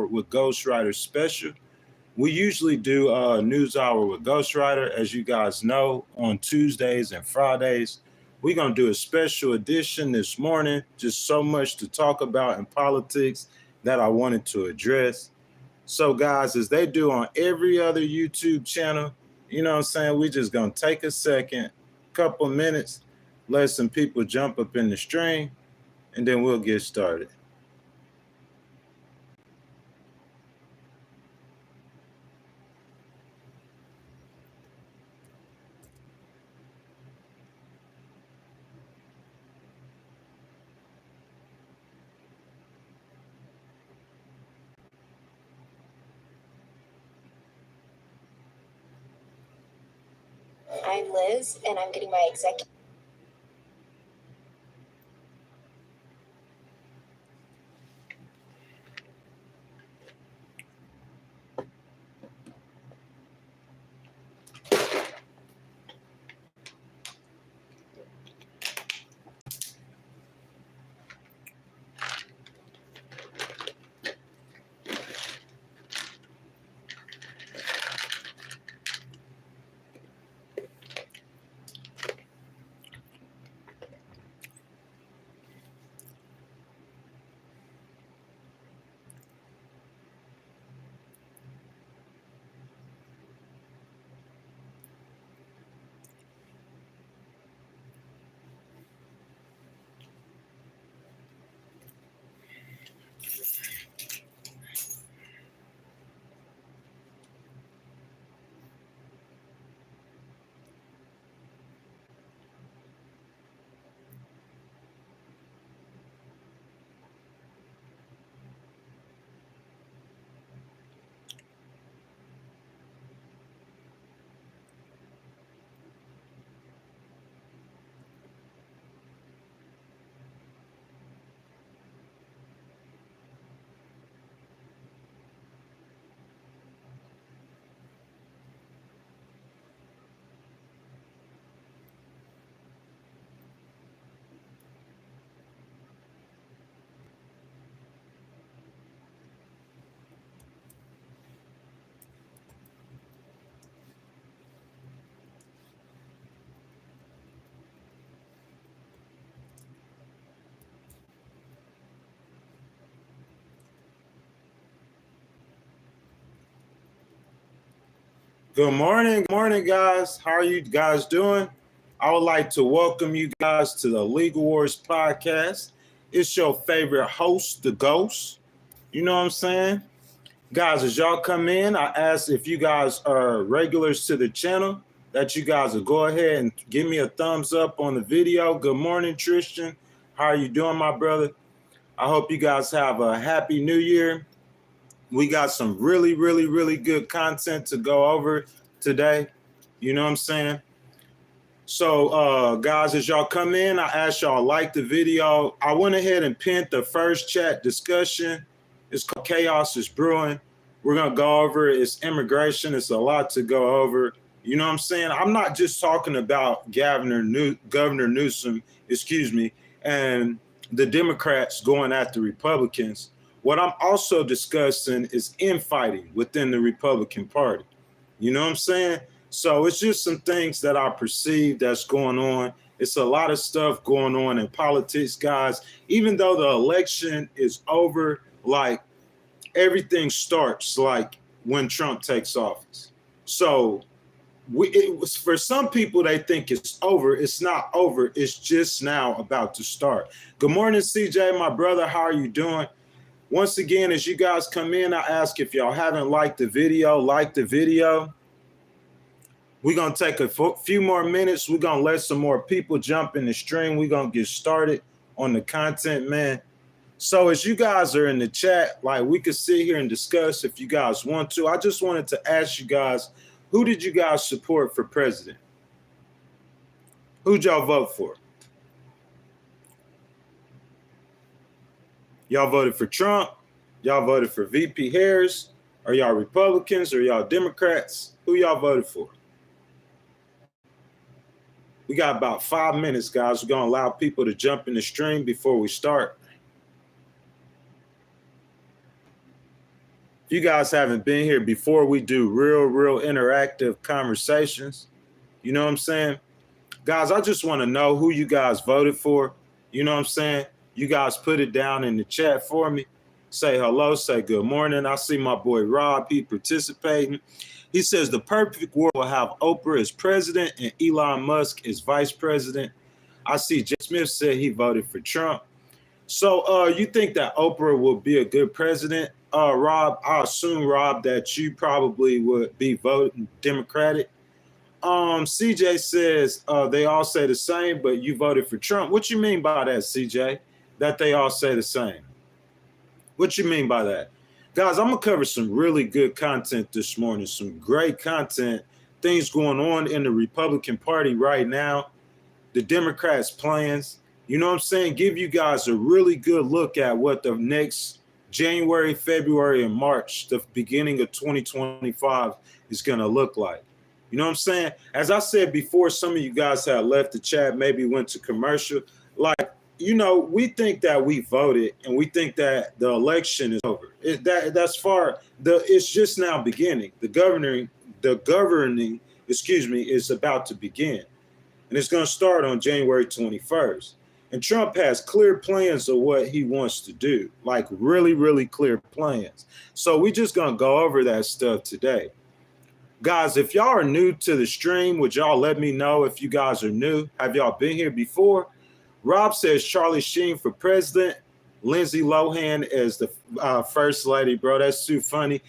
with Ghostwriter Special. We usually do a News Hour with Ghostwriter, as you guys know, on Tuesdays and Fridays. We're going to do a special edition this morning. Just so much to talk about in politics that I wanted to address. So, guys, as they do on every other YouTube channel, you know what I'm saying, we're just going to take a second, couple minutes, let some people jump up in the stream, and then we'll get started. I'm Liz, and I'm getting my executive. Good morning, guys. How are you guys doing? I would like to welcome you guys to the Legal Wars podcast. It's your favorite host, the Ghost. You know what I'm saying? Guys, as y'all come in, I ask if you guys are regulars to the channel, that you guys will go ahead and give me a thumbs up on the video. Good morning, Tristan. How are you doing, my brother? I hope you guys have a happy new year. We got some really good content to go over today. You know what I'm saying? So, guys, as y'all come in, I ask y'all like the video. I went ahead and pinned the first chat discussion. It's called Chaos is Brewing. We're going to go over it's immigration. It's a lot to go over. You know what I'm saying? I'm not just talking about Governor Newsom, and the Democrats going after Republicans. What I'm also discussing is infighting within the Republican Party. You know what I'm saying? So it's just some things that I perceive that's going on. It's a lot of stuff going on in politics, guys. Even though the election is over, like everything starts like when Trump takes office. So for some people, they think it's over. It's not over. It's just now about to start. Good morning, CJ, my brother. How are you doing? Once again, as you guys come in, I ask if y'all haven't liked the video, like the video. We're going to take a few more minutes. We're going to let some more people jump in the stream. We're going to get started on the content, man. So as you guys are in the chat, like we could sit here and discuss if you guys want to. I just wanted to ask you guys, who did you guys support for president? Who'd y'all vote for? Y'all voted for Trump? Y'all voted for VP Harris? Are y'all Republicans or y'all Democrats? Who y'all voted for? We got about 5 minutes, guys. We're going to allow people to jump in the stream before we start. If you guys haven't been here before, we do real interactive conversations. You know what I'm saying? Guys, I just want to know who you guys voted for. You know what I'm saying? You guys put it down in the chat for me. Say hello, say good morning. I see my boy Rob, he participating. He says the perfect world will have Oprah as president and Elon Musk as vice president. I see Jay Smith said he voted for Trump. So you think that Oprah will be a good president? Rob, I assume, Rob, that you probably would be voting Democratic. CJ says they all say the same, but you voted for Trump. What you mean by that, CJ? That they all say the same? What you mean by that? Guys, I'm going to cover some really good content this morning, some great content, things going on in the Republican Party right now, the Democrats' plans. You know what I'm saying? Give you guys a really good look at what the next January, February, and March, the beginning of 2025, is going to look like. You know what I'm saying? As I said before, some of you guys have left the chat, maybe went to commercial. Like, you know, we think that we voted and we think that the election is over. It's just now beginning. The governing, is about to begin. And it's going to start on January 21st. And Trump has clear plans of what he wants to do, like really clear plans. So we're just going to go over that stuff today. Guys, if y'all are new to the stream, would y'all let me know if you guys are new? Have y'all been here before? Rob says Charlie Sheen for president, Lindsay Lohan as the first lady, bro. That's too funny.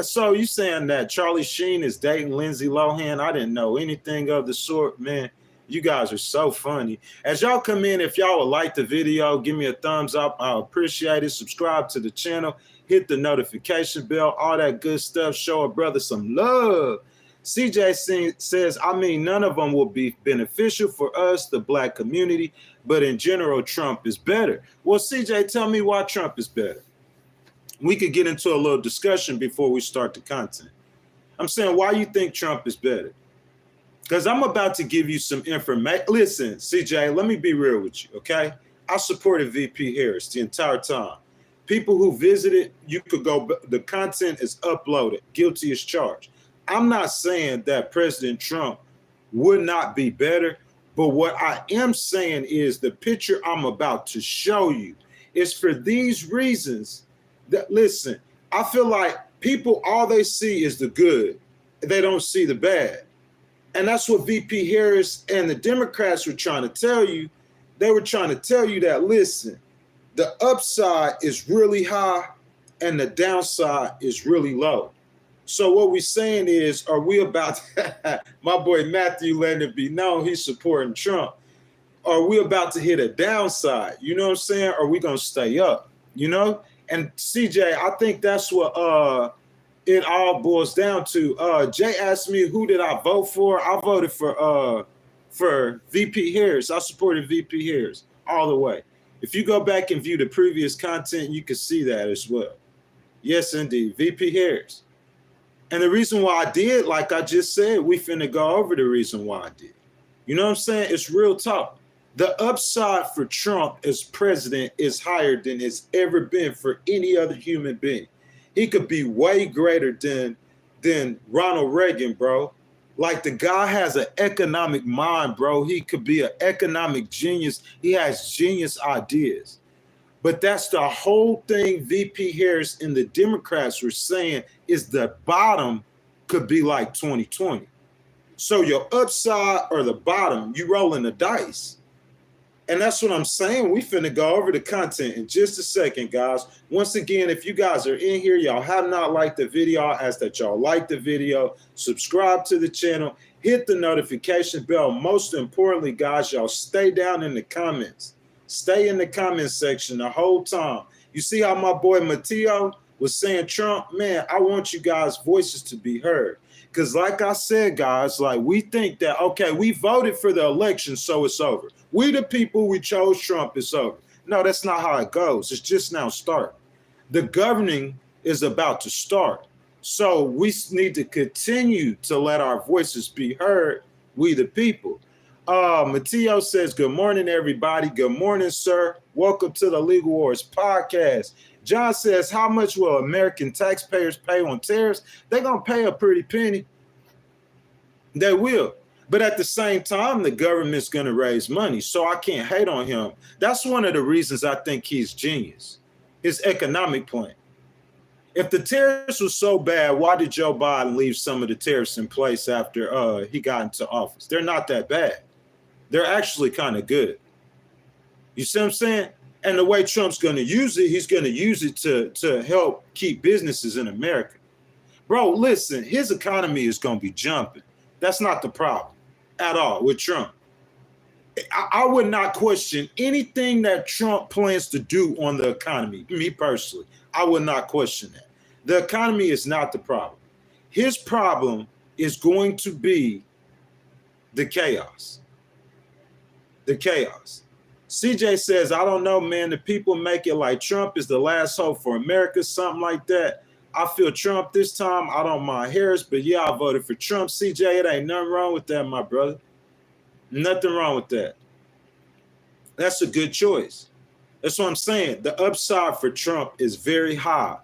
So you saying that Charlie Sheen is dating Lindsay Lohan? I didn't know anything of the sort, man. You guys are so funny. As y'all come in, if y'all would like the video, give me a thumbs up. I appreciate it. Subscribe to the channel. Hit the notification bell. All that good stuff. Show a brother some love. CJ says, I mean, none of them will be beneficial for us, the black community, but in general, Trump is better. Well, CJ, tell me why Trump is better. We could get into a little discussion before we start the content. I'm saying, why you think Trump is better? Because I'm about to give you some information. Listen, CJ, let me be real with you, okay? I supported VP Harris the entire time. People who visited, you could go, the content is uploaded, guilty as charged. I'm not saying that President Trump would not be better, but what I am saying is the picture I'm about to show you is for these reasons that, listen, I feel like people, all they see is the good. They don't see the bad. And that's what VP Harris and the Democrats were trying to tell you. They were trying to tell you that, listen, the upside is really high and the downside is really low. So what we're saying is, are we about to, my boy Matthew letting it be known he's supporting Trump. Are we about to hit a downside? You know what I'm saying? Or are we going to stay up? You know? And CJ, I think that's what it all boils down to. Jay asked me, who did I vote for? I voted for VP Harris. I supported VP Harris all the way. If you go back and view the previous content, you can see that as well. Yes, indeed, VP Harris. And the reason why I did, like I just said, we finna go over the reason why I did. You know what I'm saying? It's real talk. The upside for Trump as president is higher than it's ever been for any other human being. He could be way greater than Ronald Reagan, bro. Like, the guy has an economic mind, bro. He could be an economic genius. He has genius ideas. But that's the whole thing VP Harris and the Democrats were saying is the bottom could be like 2020. So your upside or the bottom, you rolling the dice. And that's what I'm saying. We finna go over the content in just a second, guys. Once again, if you guys are in here, y'all have not liked the video, I ask that y'all like the video, subscribe to the channel, hit the notification bell. Most importantly, guys, y'all stay down in the comments. Stay in the comment section the whole time. You see how my boy Mateo was saying Trump? Man, I want you guys' voices to be heard. Because like I said, guys, like, we think that, okay, we voted for the election, so it's over. We the people, we chose Trump, it's over. No, that's not how it goes. It's just now starting. The governing is about to start. So we need to continue to let our voices be heard, we the people. Mateo says, good morning, everybody. Good morning, sir. Welcome to the Legal Wars podcast. John says, how much will American taxpayers pay on tariffs? They're going to pay a pretty penny. They will. But at the same time, the government's going to raise money. So I can't hate on him. That's one of the reasons I think he's genius. His economic plan. If the tariffs were so bad, why did Joe Biden leave some of the tariffs in place after he got into office? They're not that bad. They're actually kind of good. You see what I'm saying? And the way Trump's going to use it, he's going to use it to help keep businesses in America. Bro, listen, his economy is going to be jumping. That's not the problem at all with Trump. I would not question anything that Trump plans to do on the economy. Me personally, I would not question that. The economy is not the problem. His problem is going to be the chaos. The chaos. CJ says, I don't know, man. The people make it like Trump is the last hope for America, something like that. I feel Trump this time. I don't mind Harris, but yeah, I voted for Trump. CJ, it ain't nothing wrong with that, my brother. Nothing wrong with that. That's a good choice. That's what I'm saying. The upside for Trump is very high,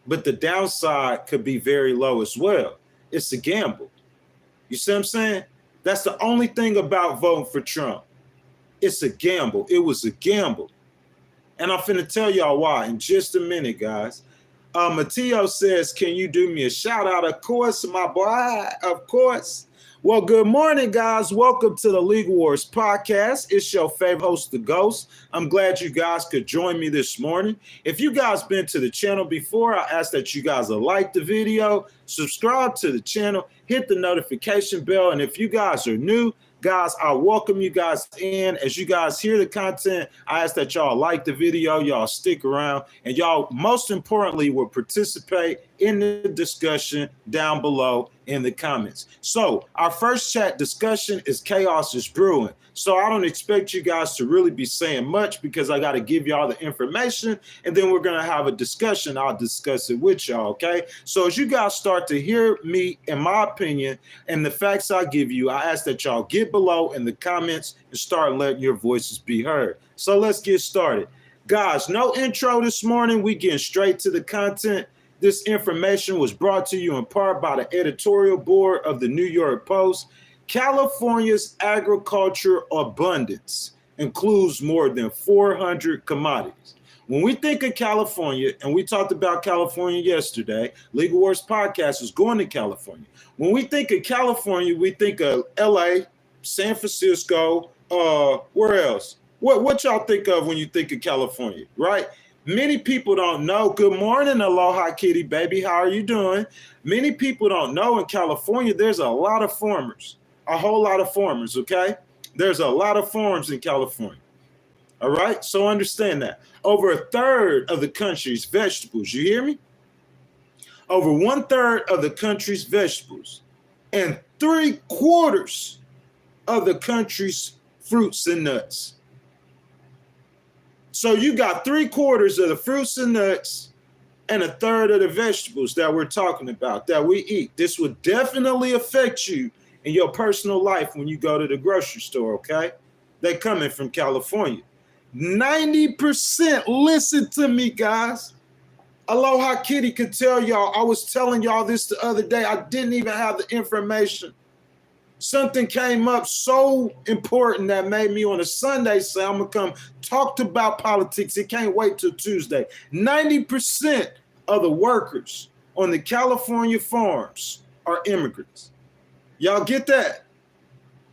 but the downside could be very low as well. It's a gamble. You see what I'm saying? That's the only thing about voting for Trump. It's a gamble. It was a gamble. And I'm finna tell y'all why in just a minute, guys. Matteo says, can you do me a shout out? Of course, my boy, of course. Well, good morning, guys. Welcome to the Legal Wars podcast. It's your favorite host, The Ghost. I'm glad you guys could join me this morning. If you guys been to the channel before, I ask that you guys will like the video, subscribe to the channel, hit the notification bell. And if you guys are new, guys, I welcome you guys in. As you guys hear the content, I ask that y'all like the video, y'all stick around, and y'all, most importantly, will participate in the discussion down below in the comments. So our first chat discussion is chaos is brewing. So I don't expect you guys to really be saying much because I got to give y'all the information and then we're going to have a discussion. I'll discuss it with y'all, okay? So as you guys start to hear me, in my opinion, and the facts I give you, I ask that y'all get below in the comments and start letting your voices be heard. So let's get started. Guys, no intro this morning. We getting straight to the content. This information was brought to you in part by the editorial board of the New York Post. California's agriculture abundance includes more than 400 commodities. When we think of California, and we talked about California yesterday, Legal Wars Podcast is going to California. When we think of California, we think of LA, San Francisco, where else? What y'all think of when you think of California, right? Many people don't know. Good morning, Aloha Kitty baby. How are you doing? Many people don't know in California, there's a lot of farmers, a whole lot of farmers, okay? There's a lot of farms in California, all right? So understand that. Over a third of the country's vegetables, you hear me? Over 1/3 of the country's vegetables and 3/4 of the country's fruits and nuts. So you got 3/4 of the fruits and nuts and 1/3 of the vegetables that we're talking about, that we eat. This would definitely affect you in your personal life when you go to the grocery store, okay? They're coming from California. 90%, listen to me, guys. Aloha Kitty could tell y'all, I was telling y'all this the other day. I didn't even have the information. Something came up so important that made me on a Sunday say, I'm going to come talk about politics. It can't wait till Tuesday. 90% of the workers on the California farms are immigrants. Y'all get that?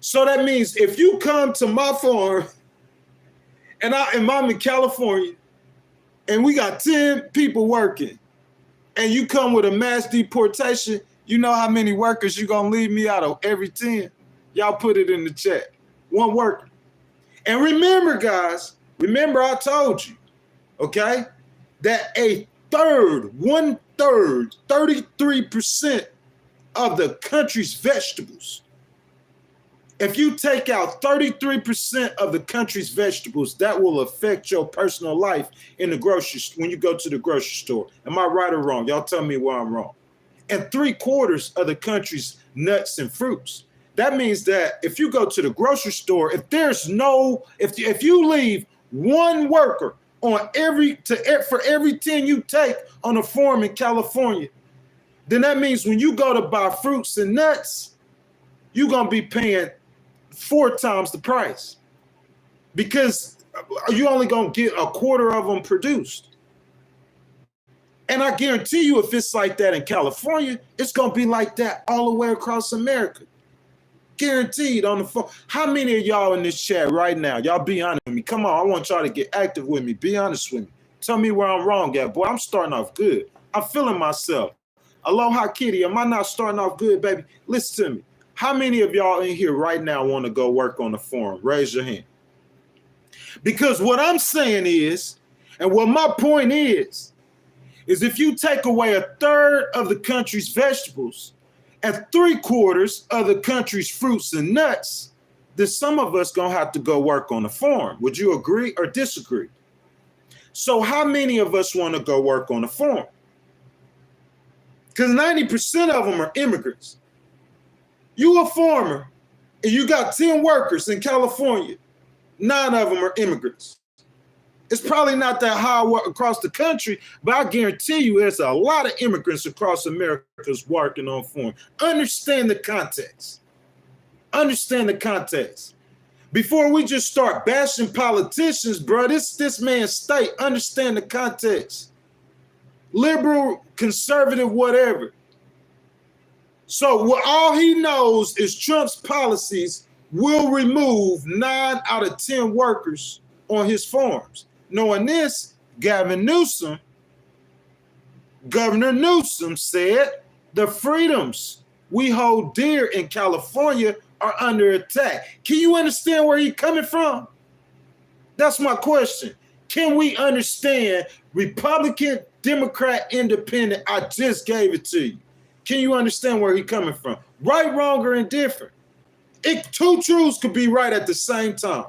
So that means if you come to my farm and I'm in California and we got 10 people working and you come with a mass deportation, you know how many workers you gonna leave me out of every 10? Y'all put it in the chat. One worker. And remember, guys, remember I told you, okay, that 1/3, 33% of the country's vegetables, if you take out 33% of the country's vegetables, that will affect your personal life in the grocery when you go to the grocery store. Am I right or wrong? Y'all tell me where I'm wrong. And 3/4 of the country's nuts and fruits. That means that if you go to the grocery store, if you leave one worker for every 10 you take on a farm in California, then that means when you go to buy fruits and nuts, you're going to be paying 4 times the price because you're only going to get a quarter of them produced. And I guarantee you, if it's like that in California, it's going to be like that all the way across America. Guaranteed on the phone. How many of y'all in this chat right now? Y'all be honest with me. Come on, I want y'all to get active with me. Be honest with me. Tell me where I'm wrong at. Boy, I'm starting off good. I'm feeling myself. Aloha Kitty, am I not starting off good, baby? Listen to me. How many of y'all in here right now want to go work on the farm? Raise your hand. Because what I'm saying is, and what my point is if you take away 1/3 of the country's vegetables and 3/4 of the country's fruits and nuts, then some of us gonna have to go work on the farm. Would you agree or disagree? So how many of us want to go work on the farm? Because 90% of them are immigrants. You a farmer and you got 10 workers in California, 9 of them are immigrants. It's probably not that high across the country, but I guarantee you there's a lot of immigrants across America working on farm. Understand the context. Understand the context. Before we just start bashing politicians, bro, this man's state, understand the context. Liberal, conservative, whatever. So what all he knows is Trump's policies will remove 9 out of 10 workers on his farms. Knowing this, Governor Newsom said the freedoms we hold dear in California are under attack. Can you understand where he's coming from? That's my question. Can we understand Republican, Democrat, Independent? I just gave it to you. Can you understand where he's coming from? Right, wrong, or indifferent? Two truths could be right at the same time.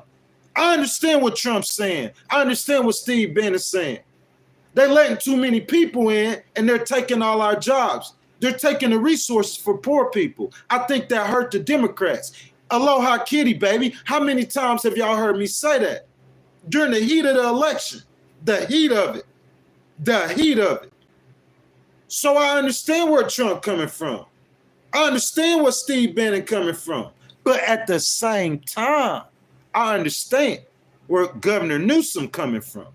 I understand what Trump's saying. I understand what Steve Bannon's saying. They're letting too many people in and they're taking all our jobs. They're taking the resources for poor people. I think that hurt the Democrats. Aloha Kitty, baby. How many times have y'all heard me say that? During the heat of the election. The heat of it. The heat of it. So I understand where Trump coming from. I understand where Steve Bannon coming from. But at the same time, I understand where Governor Newsom coming from.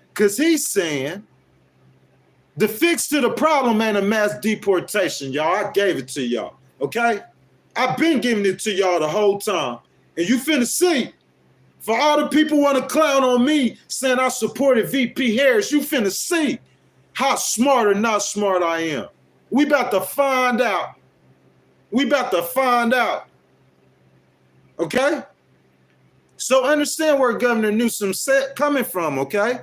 Because he's saying the fix to the problem ain't a mass deportation, y'all. I gave it to y'all, okay? I've been giving it to y'all the whole time. And you finna see, for all the people want to clown on me saying I supported VP Harris, you finna see how smart or not smart I am. We about to find out. We about to find out. Okay? So understand where Governor Newsom coming from, okay?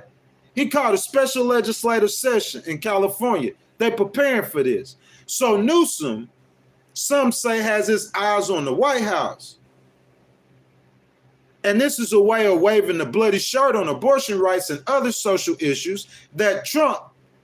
He called a special legislative session in California. They're preparing for this. So Newsom, some say, has his eyes on the White House. And this is a way of waving the bloody shirt on abortion rights and other social issues that Trump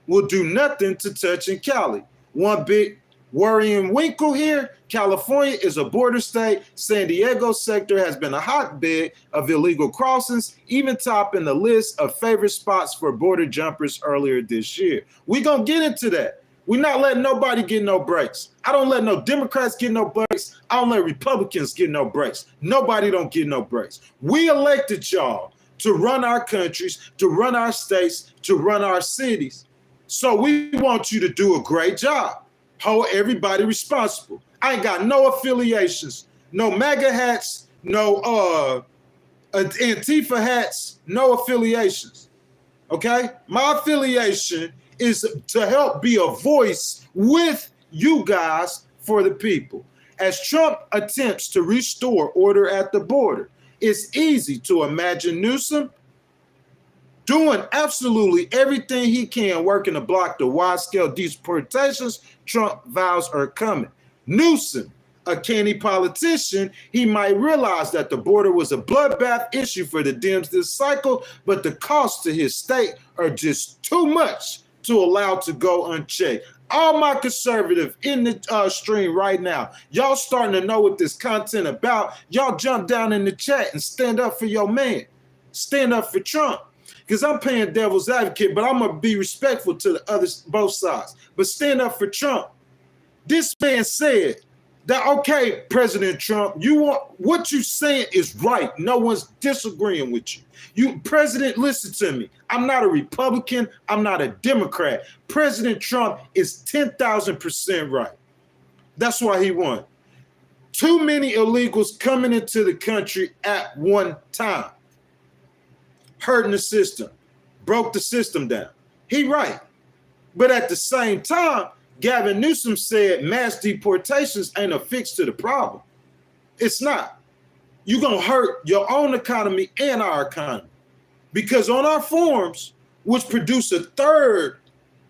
will do nothing to touch in Cali. One big worrying winkle here, California is a border state. San Diego sector has been a hotbed of illegal crossings, even topping the list of favorite spots for border jumpers earlier this year. We're going to get into that. We're not letting nobody get no breaks. I don't let no Democrats get no breaks. I don't let Republicans get no breaks. Nobody don't get no breaks. We elected y'all to run our countries, to run our states, to run our cities. So we want you to do a great job. Hold everybody responsible. I ain't got no affiliations, no MAGA hats, no Antifa hats, no affiliations. Okay? My affiliation is to help be a voice with you guys for the people. As Trump attempts to restore order at the border, it's easy to imagine Newsom doing absolutely everything he can working to block the wide-scale deportations Trump vows are coming. Newsom, a canny politician, he might realize that the border was a bloodbath issue for the Dems this cycle, but the costs to his state are just too much to allow to go unchecked. All my conservative in the stream right now, y'all starting to know what this content about. Y'all jump down in the chat and stand up for your man. Stand up for Trump. because I'm playing devil's advocate, but I'm going to be respectful to the others, both sides. But stand up for Trump. This man said that, okay, President Trump, what you saying is right. No one's disagreeing with you. President, listen to me. I'm not a Republican. I'm not a Democrat. President Trump is 10,000% right. That's why he won. Too many illegals coming into the country at one time, hurting the system, broke the system down. He right. But at the same time, Gavin Newsom said mass deportations ain't a fix to the problem. It's not. You're going to hurt your own economy and our economy. Because on our farms, which produce a third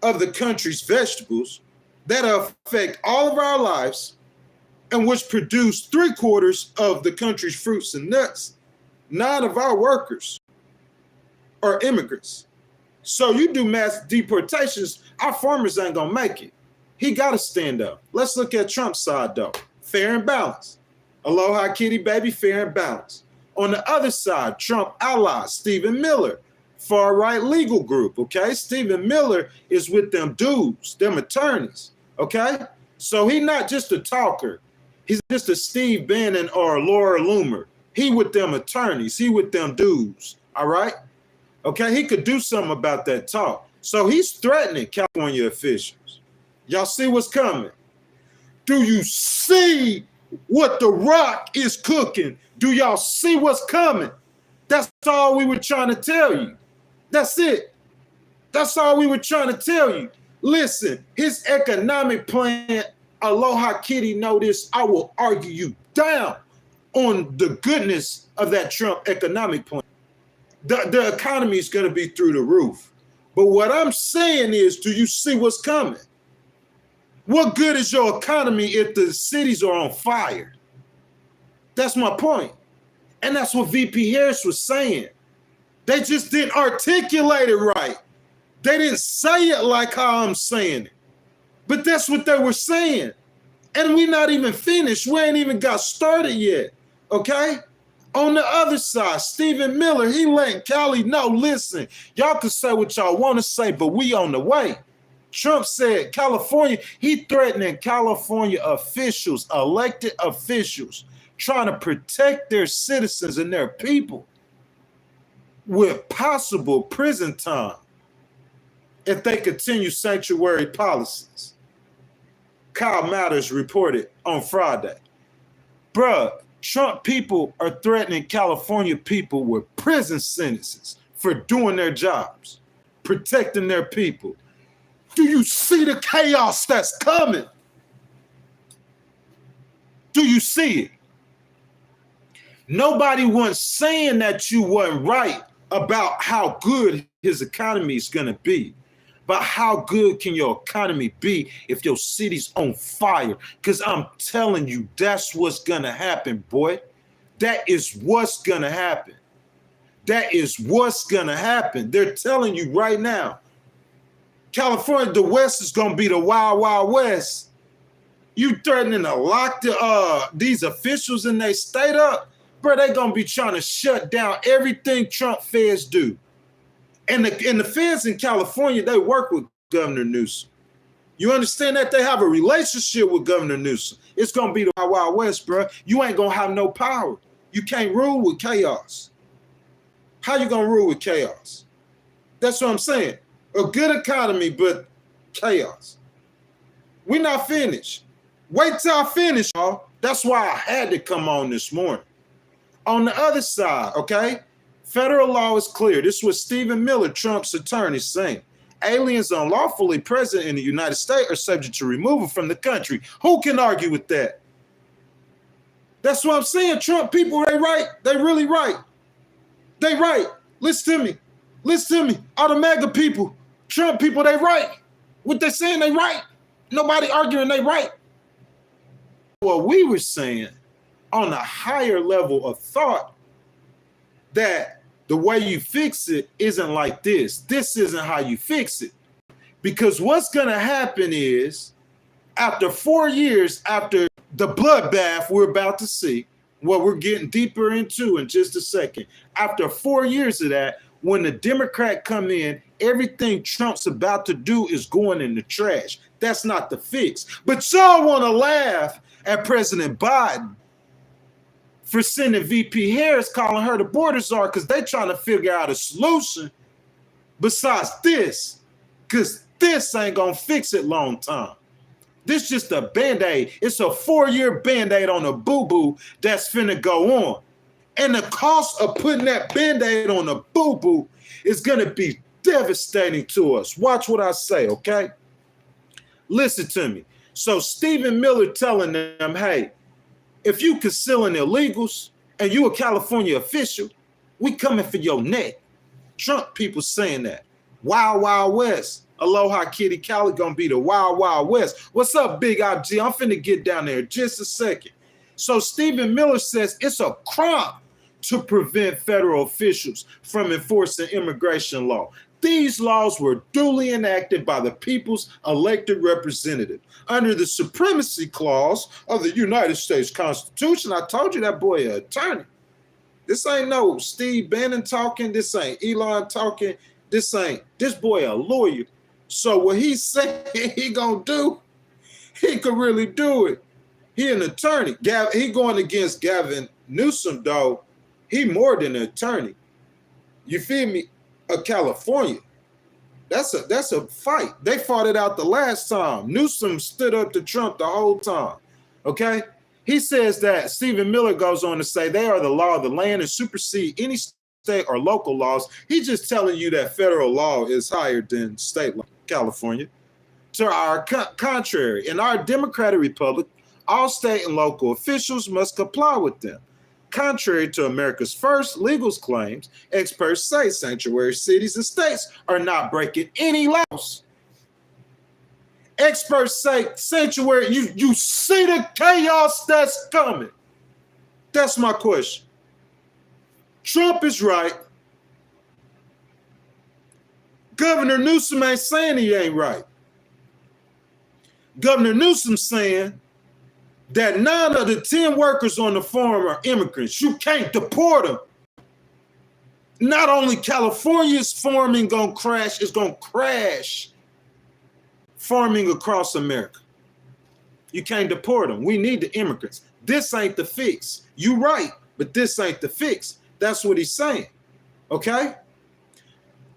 of the country's vegetables that affect all of our lives, and which produce 3/4 of the country's fruits and nuts, 9 of our workers are immigrants. So you do mass deportations, our farmers ain't going to make it. He got to stand up. Let's look at Trump's side, though. Fair and balanced. Aloha kitty baby, fair and balanced. On the other side, Trump allies, Stephen Miller, far-right legal group, okay? Stephen Miller is with them dudes, them attorneys, okay? So he's not just a talker. He's just a Steve Bannon or a Laura Loomer. He with them attorneys. He with them dudes, all right? Okay, he could do something about that talk. So he's threatening California officials. Y'all see what's coming? Do you see what The Rock is cooking? Do y'all see what's coming? That's all we were trying to tell you. That's it. That's all we were trying to tell you. Listen, his economic plan, Aloha Kitty, notice I will argue you down on the goodness of that Trump economic plan. The economy is going to be through the roof. But what I'm saying is, do you see what's coming? What good is your economy if the cities are on fire? That's my point. And that's what VP Harris was saying. They just didn't articulate it right. They didn't say it like how I'm saying it. But that's what they were saying. And we're not even finished. We ain't even got started yet. Okay? On the other side, Stephen Miller, he letting Cali know, listen, y'all can say what y'all want to say, but we on the way. Trump said California, he threatening California officials, elected officials, trying to protect their citizens and their people with possible prison time if they continue sanctuary policies. Kyle Matters reported on Friday. Bruh, Trump people are threatening California people with prison sentences for doing their jobs, protecting their people. Do you see the chaos that's coming? Do you see it? Nobody was saying that you weren't right about how good his economy is going to be. But how good can your economy be if your city's on fire? Because I'm telling you, that's what's going to happen, boy. That is what's going to happen. That is what's going to happen. They're telling you right now. California, the West is going to be the Wild Wild West. You threatening to lock these officials in their state up? Bro, they're going to be trying to shut down everything Trump feds do. And the feds in California, they work with Governor Newsom. You understand that? They have a relationship with Governor Newsom. It's going to be the Wild Wild West, bro. You ain't going to have no power. You can't rule with chaos. How you going to rule with chaos? That's what I'm saying. A good economy, but chaos. We're not finished. Wait till I finish, y'all. That's why I had to come on this morning. On the other side, okay? Federal law is clear. This was Stephen Miller, Trump's attorney, saying aliens unlawfully present in the United States are subject to removal from the country. Who can argue with that? That's what I'm saying. Trump people, they right. They really right. They right. Listen to me. Listen to me. All the MAGA people, Trump people, they right. What they saying, they right. Nobody arguing they right. What we were saying on a higher level of thought, that the way you fix it isn't like this. This isn't how you fix it. Because what's going to happen is, after 4 years, after the bloodbath we're about to see, what we're getting deeper into in just a second, after 4 years of that, when the Democrat come in, everything Trump's about to do is going in the trash. That's not the fix. But y'all want to laugh at President Biden for sending VP Harris, calling her the border czar, because they're trying to figure out a solution besides this, because this ain't going to fix it long time. This just a Band-Aid. It's a 4-year Band-Aid on a boo-boo that's finna go on. And the cost of putting that Band-Aid on a boo-boo is going to be devastating to us. Watch what I say, okay? Listen to me. So Stephen Miller telling them, hey, if you concealing illegals and you a California official, we coming for your neck. Trump people saying that. Wild, Wild West. Aloha Kitty Cali gonna be the Wild, Wild West. What's up, Big IG? I'm finna get down there in just a second. So Stephen Miller says it's a crime to prevent federal officials from enforcing immigration law. These laws were duly enacted by the people's elected representative under the supremacy clause of the United States Constitution. I told you that boy an attorney. This ain't no Steve Bannon talking. This ain't Elon talking. This boy a lawyer. So what he's saying he gonna do, he could really do it. He an attorney. He going against Governor Newsom, though. He more than an attorney. You feel me? Of California. That's a fight. They fought it out the last time. Newsom stood up to Trump the whole time. Okay? He says that Stephen Miller goes on to say they are the law of the land and supersede any state or local laws. He's just telling you that federal law is higher than state law, California. To our contrary, in our democratic republic, all state and local officials must comply with them. Contrary to America's first legal claims, experts say sanctuary cities and states are not breaking any laws. Experts say sanctuary, you see the chaos that's coming. That's my question. Trump is right. Governor Newsom ain't saying he ain't right. Governor Newsom saying that 9 of the 10 workers on the farm are immigrants. You can't deport them. Not only California's farming gonna crash, it's gonna crash farming across America. You can't deport them. We need the immigrants. This ain't the fix. You right, but this ain't the fix. That's what he's saying, okay?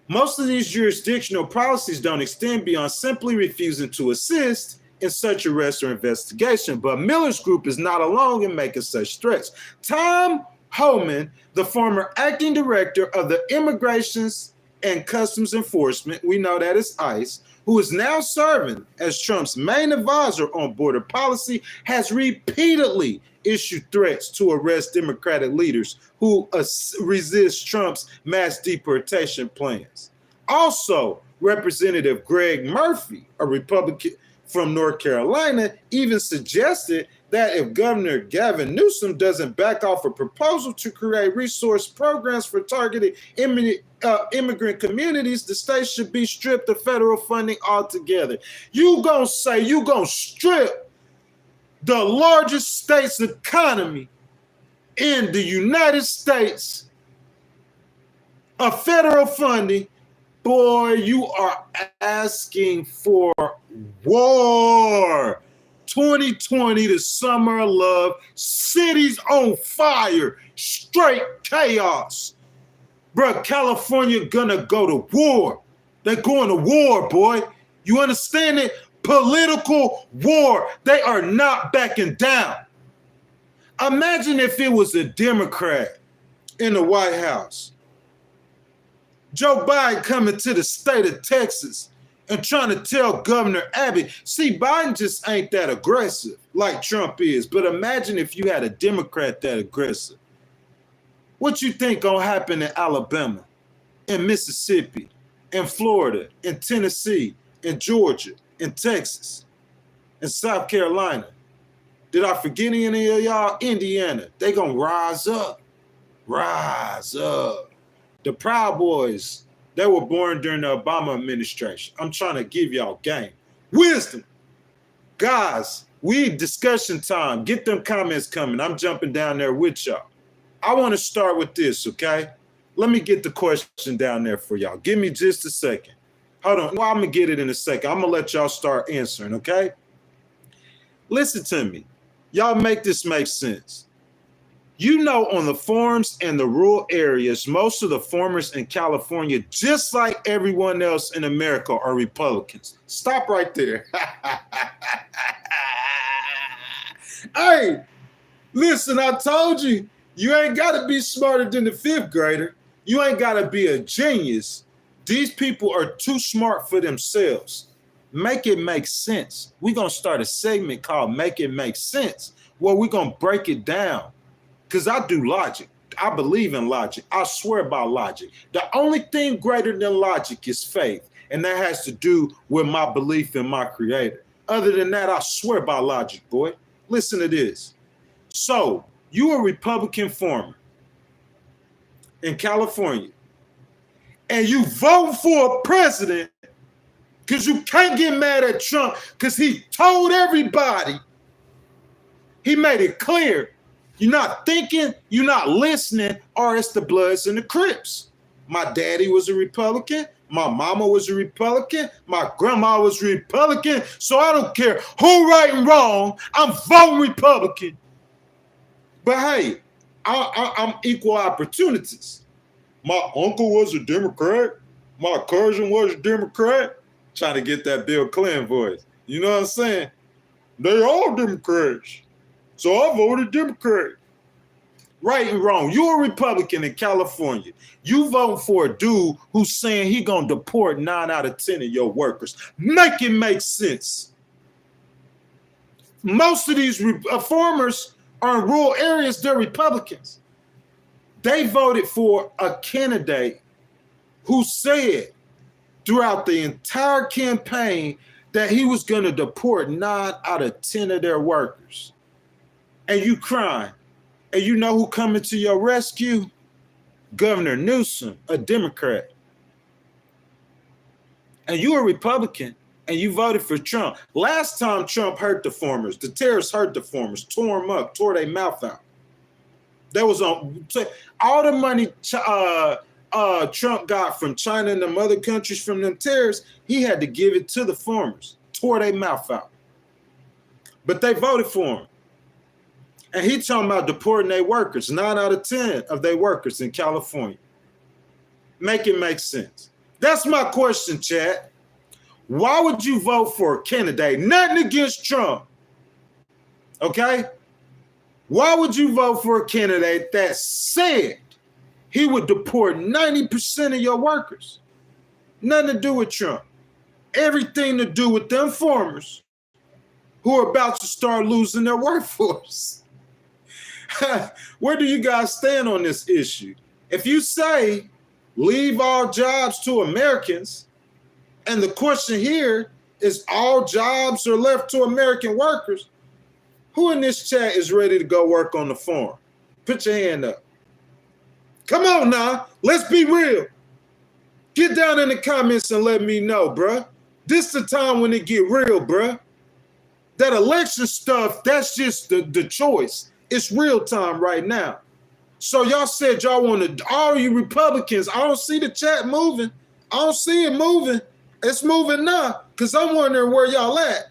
Most of these jurisdictional policies don't extend beyond simply refusing to assist in such arrest or investigation, but Miller's group is not alone in making such threats. Tom Homan, the former acting director of the Immigrations and Customs Enforcement, we know that is ICE, who is now serving as Trump's main advisor on border policy, has repeatedly issued threats to arrest Democratic leaders who resist Trump's mass deportation plans. Also, Representative Greg Murphy, a Republican from North Carolina, even suggested that if Governor Gavin Newsom doesn't back off a proposal to create resource programs for targeted immigrant communities, the state should be stripped of federal funding altogether. You gonna say you gonna strip the largest state's economy in the United States of federal funding? Boy, you are asking for war. 2020, the summer of love, cities on fire, straight chaos. Bro, California gonna go to war. They're going to war, boy. You understand it? Political war. They are not backing down. Imagine if it was a Democrat in the White House. Joe Biden coming to the state of Texas and trying to tell Governor Abbott, see, Biden just ain't that aggressive like Trump is. But imagine if you had a Democrat that aggressive. What you think gonna happen in Alabama, in Mississippi, in Florida, in Tennessee, in Georgia, in Texas, in South Carolina? Did I forget any of y'all? Indiana. They gonna rise up. Rise up. The Proud Boys, they were born during the Obama administration. I'm trying to give y'all game. Wisdom. Guys, we discussion time. Get them comments coming. I'm jumping down there with y'all. I want to start with this, okay? Let me get the question down there for y'all. Give me just a second. Hold on. Well, I'm going to get it in a second. I'm going to let y'all start answering, okay? Listen to me. Y'all make this make sense. You know, on the farms and the rural areas, most of the farmers in California, just like everyone else in America, are Republicans. Stop right there. Hey, listen, I told you, you ain't got to be smarter than the fifth grader. You ain't got to be a genius. These people are too smart for themselves. Make it make sense. We're going to start a segment called Make It Make Sense, where we're going to break it down. Because I do logic. I believe in logic. I swear by logic. The only thing greater than logic is faith. And that has to do with my belief in my creator. Other than that, I swear by logic, boy. Listen to this. So, you a Republican farmer in California, and you vote for a president because you can't get mad at Trump because he told everybody, he made it clear, you're not thinking, you're not listening, or it's the Bloods and the Crips. My daddy was a Republican. My mama was a Republican. My grandma was a Republican. So I don't care who right and wrong. I'm voting Republican. But hey, I'm equal opportunities. My uncle was a Democrat. My cousin was a Democrat. Trying to get that Bill Clinton voice. You know what I'm saying? They all Democrats. So I voted Democrat. Right and wrong. You're a Republican in California. You vote for a dude who's saying he gonna deport 9 out of 10 of your workers. Make it make sense. Most of these farmers are in rural areas, they're Republicans. They voted for a candidate who said throughout the entire campaign that he was gonna deport 9 out of 10 of their workers. And you crying. And you know who coming to your rescue? Governor Newsom, a Democrat. And you a Republican, and you voted for Trump. Last time Trump hurt the farmers, the terrorists hurt the farmers, tore them up, tore their mouth out. That was on all the money Trump got from China and them other countries from them terrorists, he had to give it to the farmers, tore their mouth out. But they voted for him. And he talking about deporting their workers, 9 out of 10 of their workers in California. Make it make sense. That's my question, chat. Why would you vote for a candidate? Nothing against Trump. Okay? Why would you vote for a candidate that said he would deport 90% of your workers? Nothing to do with Trump. Everything to do with them farmers who are about to start losing their workforce. Where do you guys stand on this issue? If you say leave all jobs to Americans, and the question here is all jobs are left to American workers, who in this chat is ready to go work on the farm? Put your hand up. Come on now, let's be real. Get down in the comments and let me know, bruh. This is the time when it get real, bruh. That election stuff, that's just the choice. It's real time right now. So y'all said y'all want to, all you Republicans, I don't see the chat moving. I don't see it moving. It's moving now because I'm wondering where y'all at.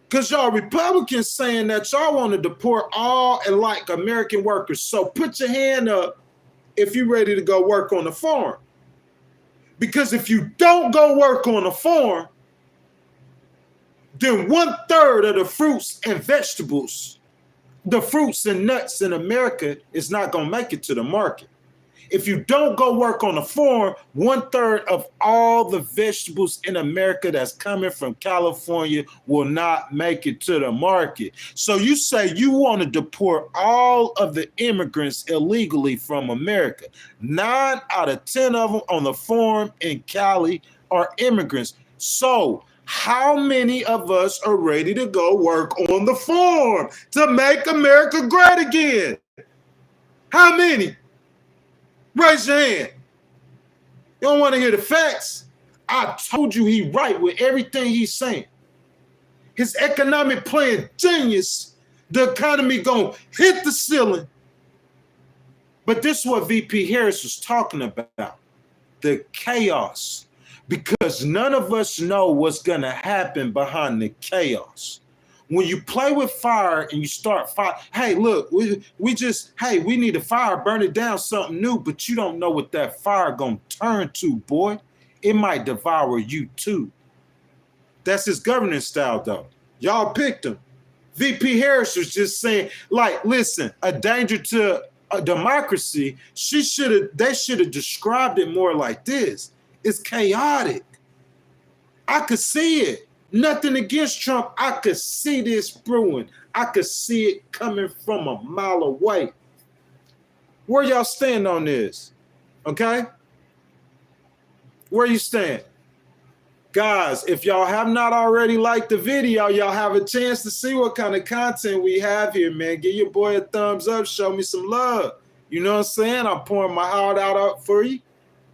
Because y'all Republicans saying that y'all want to deport all and like American workers. So put your hand up if you're ready to go work on the farm. Because if you don't go work on the farm, then 1/3 of the fruits and vegetables, the fruits and nuts in America is not going to make it to the market. If you don't go work on the farm, 1/3 of all the vegetables in America that's coming from California will not make it to the market. So you say you want to deport all of the immigrants illegally from America. 9 out of 10 of them on the farm in Cali are immigrants. So how many of us are ready to go work on the farm to make America great again? How many? Raise your hand. You don't want to hear the facts? I told you he right with everything he's saying. His economic plan, genius. The economy gonna hit the ceiling. But this is what VP Harris was talking about, the chaos, because none of us know what's going to happen behind the chaos. When you play with fire and you start fire, hey, look, we need a fire, burn it down, something new, but you don't know what that fire going to turn to, boy. It might devour you too. That's his governance style, though. Y'all picked him. VP Harris was just saying, like, listen, a danger to a democracy, they should have described it more like this. It's chaotic. I could see it. Nothing against Trump. I could see this brewing. I could see it coming from a mile away. Where y'all stand on this? Okay? Where you stand? Guys, if y'all have not already liked the video, y'all have a chance to see what kind of content we have here, man. Give your boy a thumbs up. Show me some love. You know what I'm saying? I'm pouring my heart out for you.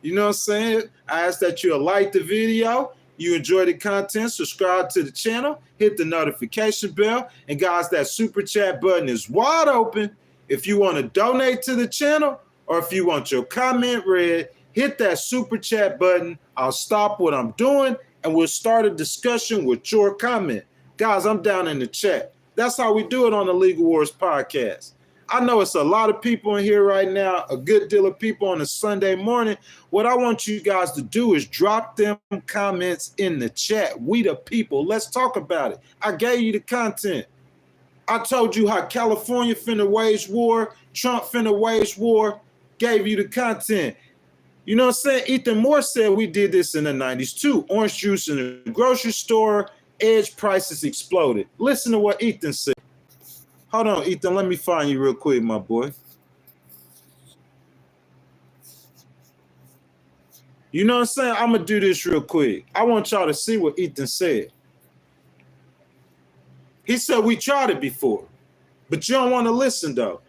You know what I'm saying? I ask that you'll like the video. You enjoy the content, subscribe to the channel, hit the notification bell. And guys, that super chat button is wide open. If you want to donate to the channel or if you want your comment read, hit that super chat button. I'll stop what I'm doing and we'll start a discussion with your comment. Guys, I'm down in the chat. That's how we do it on the Legal Wars podcast. I know it's a lot of people in here right now, a good deal of people on a Sunday morning. What I want you guys to do is drop them comments in the chat. We the people. Let's talk about it. I gave you the content. I told you how California finna wage war, Trump finna wage war, gave you the content. You know what I'm saying? Ethan Moore said we did this in the 90s too. Orange juice in the grocery store, edge prices exploded. Listen to what Ethan said. Hold on, Ethan. Let me find you real quick, my boy. You know what I'm saying? I'm going to do this real quick. I want y'all to see what Ethan said. He said we tried it before, but you don't want to listen, though.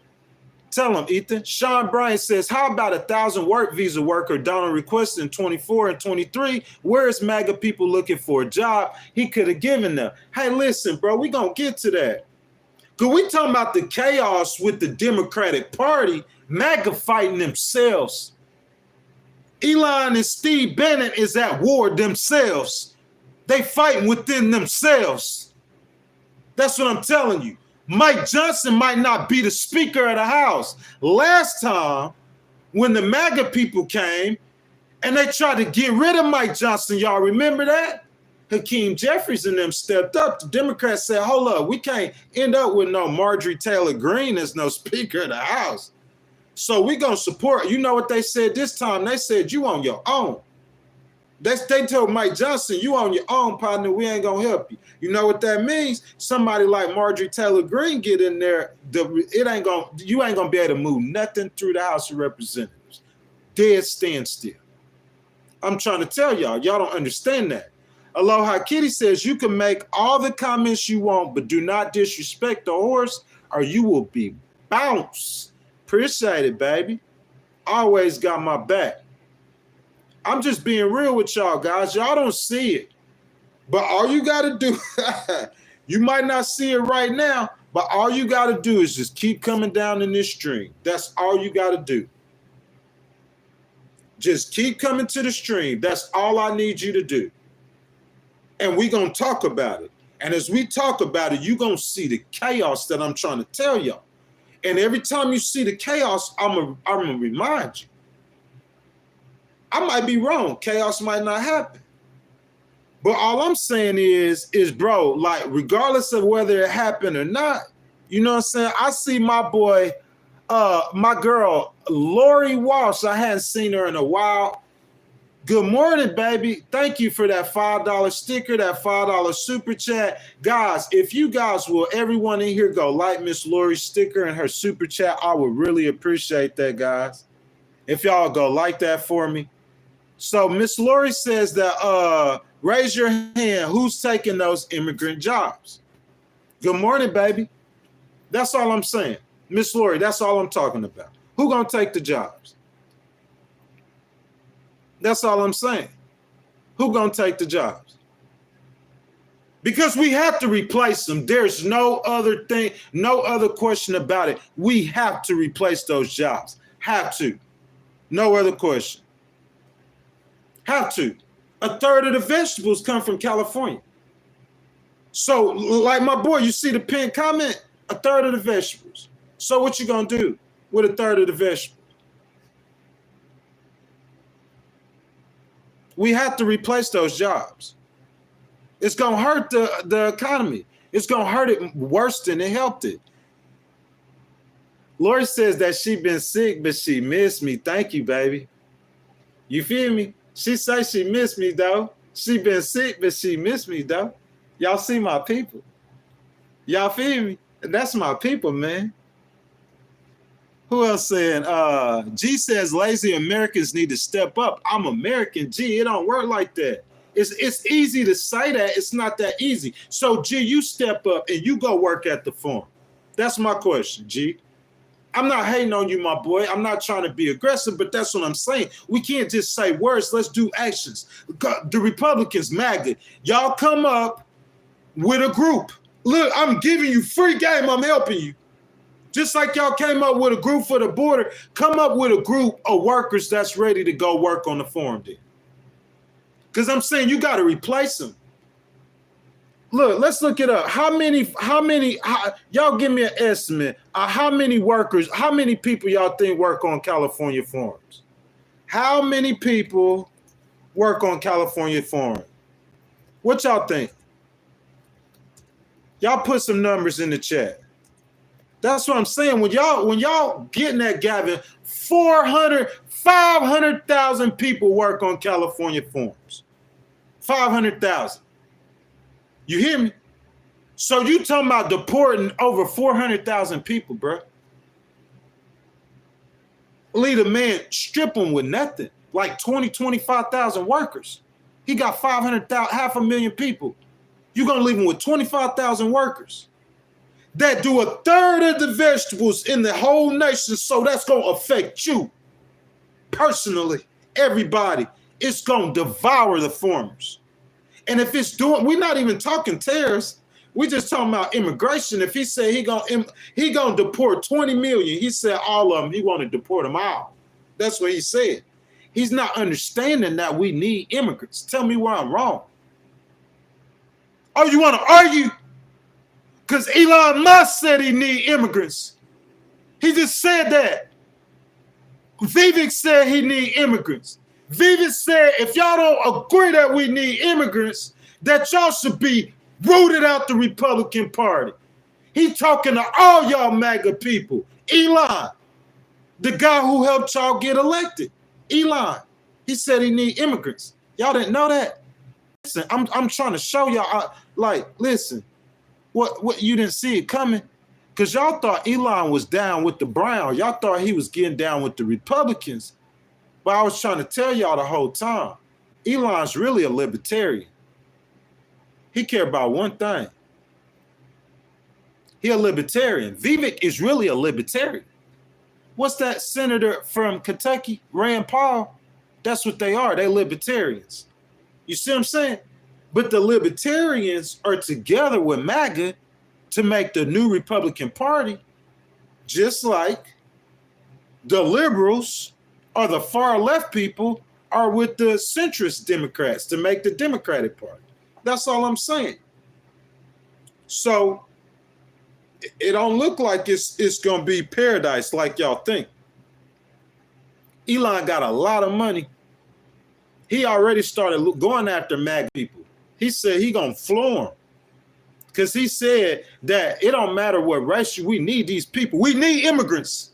Tell him, Ethan. Sean Bryan says, how about 1,000 work visa worker Donald requested in 24 and 23? Where is MAGA people looking for a job? He could have given them. Hey, listen, bro, we going to get to that. Because we talking about the chaos with the Democratic Party, MAGA fighting themselves. Elon and Steve Bannon is at war themselves. They fighting within themselves. That's what I'm telling you. Mike Johnson might not be the Speaker of the House. Last time, when the MAGA people came and they tried to get rid of Mike Johnson, y'all remember that? Hakeem Jefferies and them stepped up. The Democrats said, hold up, we can't end up with no Marjorie Taylor Greene as no Speaker of the House. So we're going to support. You know what they said this time? They said, you on your own. They told Mike Johnson, you on your own, partner. We ain't going to help you. You know what that means? Somebody like Marjorie Taylor Greene get in there. You ain't going to be able to move nothing through the House of Representatives. Dead standstill. I'm trying to tell y'all don't understand that. Aloha Kitty says you can make all the comments you want, but do not disrespect the horse or you will be bounced. Appreciate it, baby. Always got my back. I'm just being real with y'all, guys. Y'all don't see it. But all you got to do, you might not see it right now, but all you got to do is just keep coming down in this stream. That's all you got to do. Just keep coming to the stream. That's all I need you to do. And we're going to talk about it. And as we talk about it, you're going to see the chaos that I'm trying to tell y'all. And every time you see the chaos, I'm going to remind you. I might be wrong. Chaos might not happen. But all I'm saying is bro, like, regardless of whether it happened or not, you know what I'm saying? I see my boy, my girl, Lori Walsh. I hadn't seen her in a while. Good morning, baby. Thank you for that $5 sticker, that $5 super chat. Guys, if you guys will, everyone in here go like Miss Lori's sticker and her super chat, I would really appreciate that, guys. If y'all go like that for me. So Miss Lori says that raise your hand, who's taking those immigrant jobs? Good morning, baby. That's all I'm saying. Miss Lori, that's all I'm talking about. Who gonna take the jobs? That's all I'm saying. Who gonna take the jobs? Because we have to replace them. There's no other thing, no other question about it. We have to replace those jobs. Have to. No other question. Have to. A third of the vegetables come from California. So, like my boy, you see the pinned comment? A third of the vegetables. So what you gonna do with a third of the vegetables? We have to replace those jobs. It's gonna hurt the economy. It's gonna hurt it worse than it helped it. Lori says that she been sick, but she missed me. Thank you, baby. You feel me? She say she missed me, though. She been sick, but she missed me, though. Y'all see my people. Y'all feel me? That's my people, man. Who else saying? G says lazy Americans need to step up. I'm American, G. It don't work like that. It's easy to say that. It's not that easy. So, G, you step up and you go work at the farm. That's my question, G. I'm not hating on you, my boy. I'm not trying to be aggressive, but that's what I'm saying. We can't just say words. Let's do actions. The Republicans, Maga, y'all come up with a group. Look, I'm giving you free game. I'm helping you. Just like y'all came up with a group for the border, come up with a group of workers that's ready to go work on the farm then. Because I'm saying you got to replace them. Look, let's look it up. How many, y'all give me an estimate of how many workers, how many people y'all think work on California farms? How many people work on California farms? What y'all think? Y'all put some numbers in the chat. That's what I'm saying. When y'all getting that, Gavin, 500,000 people work on California farms. 500,000. You hear me? So you talking about deporting over 400,000 people, bro? Lead a man, strip them with nothing, like 25,000 workers. He got 500,000, 500,000 people. You're going to leave him with 25,000 workers that do a third of the vegetables in the whole nation. So that's going to affect you personally, everybody. It's going to devour the farmers. And if it's doing, we're not even talking tariffs. We're just talking about immigration. If he said he gonna deport 20 million, he said all of them, he want to deport them all. That's what he said. He's not understanding that we need immigrants. Tell me where I'm wrong. Oh, you want to argue? Because Elon Musk said he need immigrants. He just said that. Vivek said he need immigrants. Vivek said if y'all don't agree that we need immigrants, that y'all should be rooted out the Republican Party. He talking to all y'all MAGA people. Elon, the guy who helped y'all get elected. Elon, he said he need immigrants. Y'all didn't know that? Listen, I'm trying to show y'all, listen, what you didn't see it coming? Because y'all thought Elon was down with the Brown. Y'all thought he was getting down with the Republicans. But I was trying to tell y'all the whole time, Elon's really a libertarian. He cares about one thing. He a libertarian. Vivek is really a libertarian. What's that senator from Kentucky, Rand Paul? That's what they are. They're libertarians. You see what I'm saying? But the libertarians are together with MAGA to make the new Republican Party, just like the liberals or the far left people are with the centrist Democrats to make the Democratic Party. That's all I'm saying. So it don't look like it's going to be paradise like y'all think. Elon got a lot of money. He already started going after MAGA people. He said he going to floor them. Because he said that it don't matter what race we need these people. We need immigrants.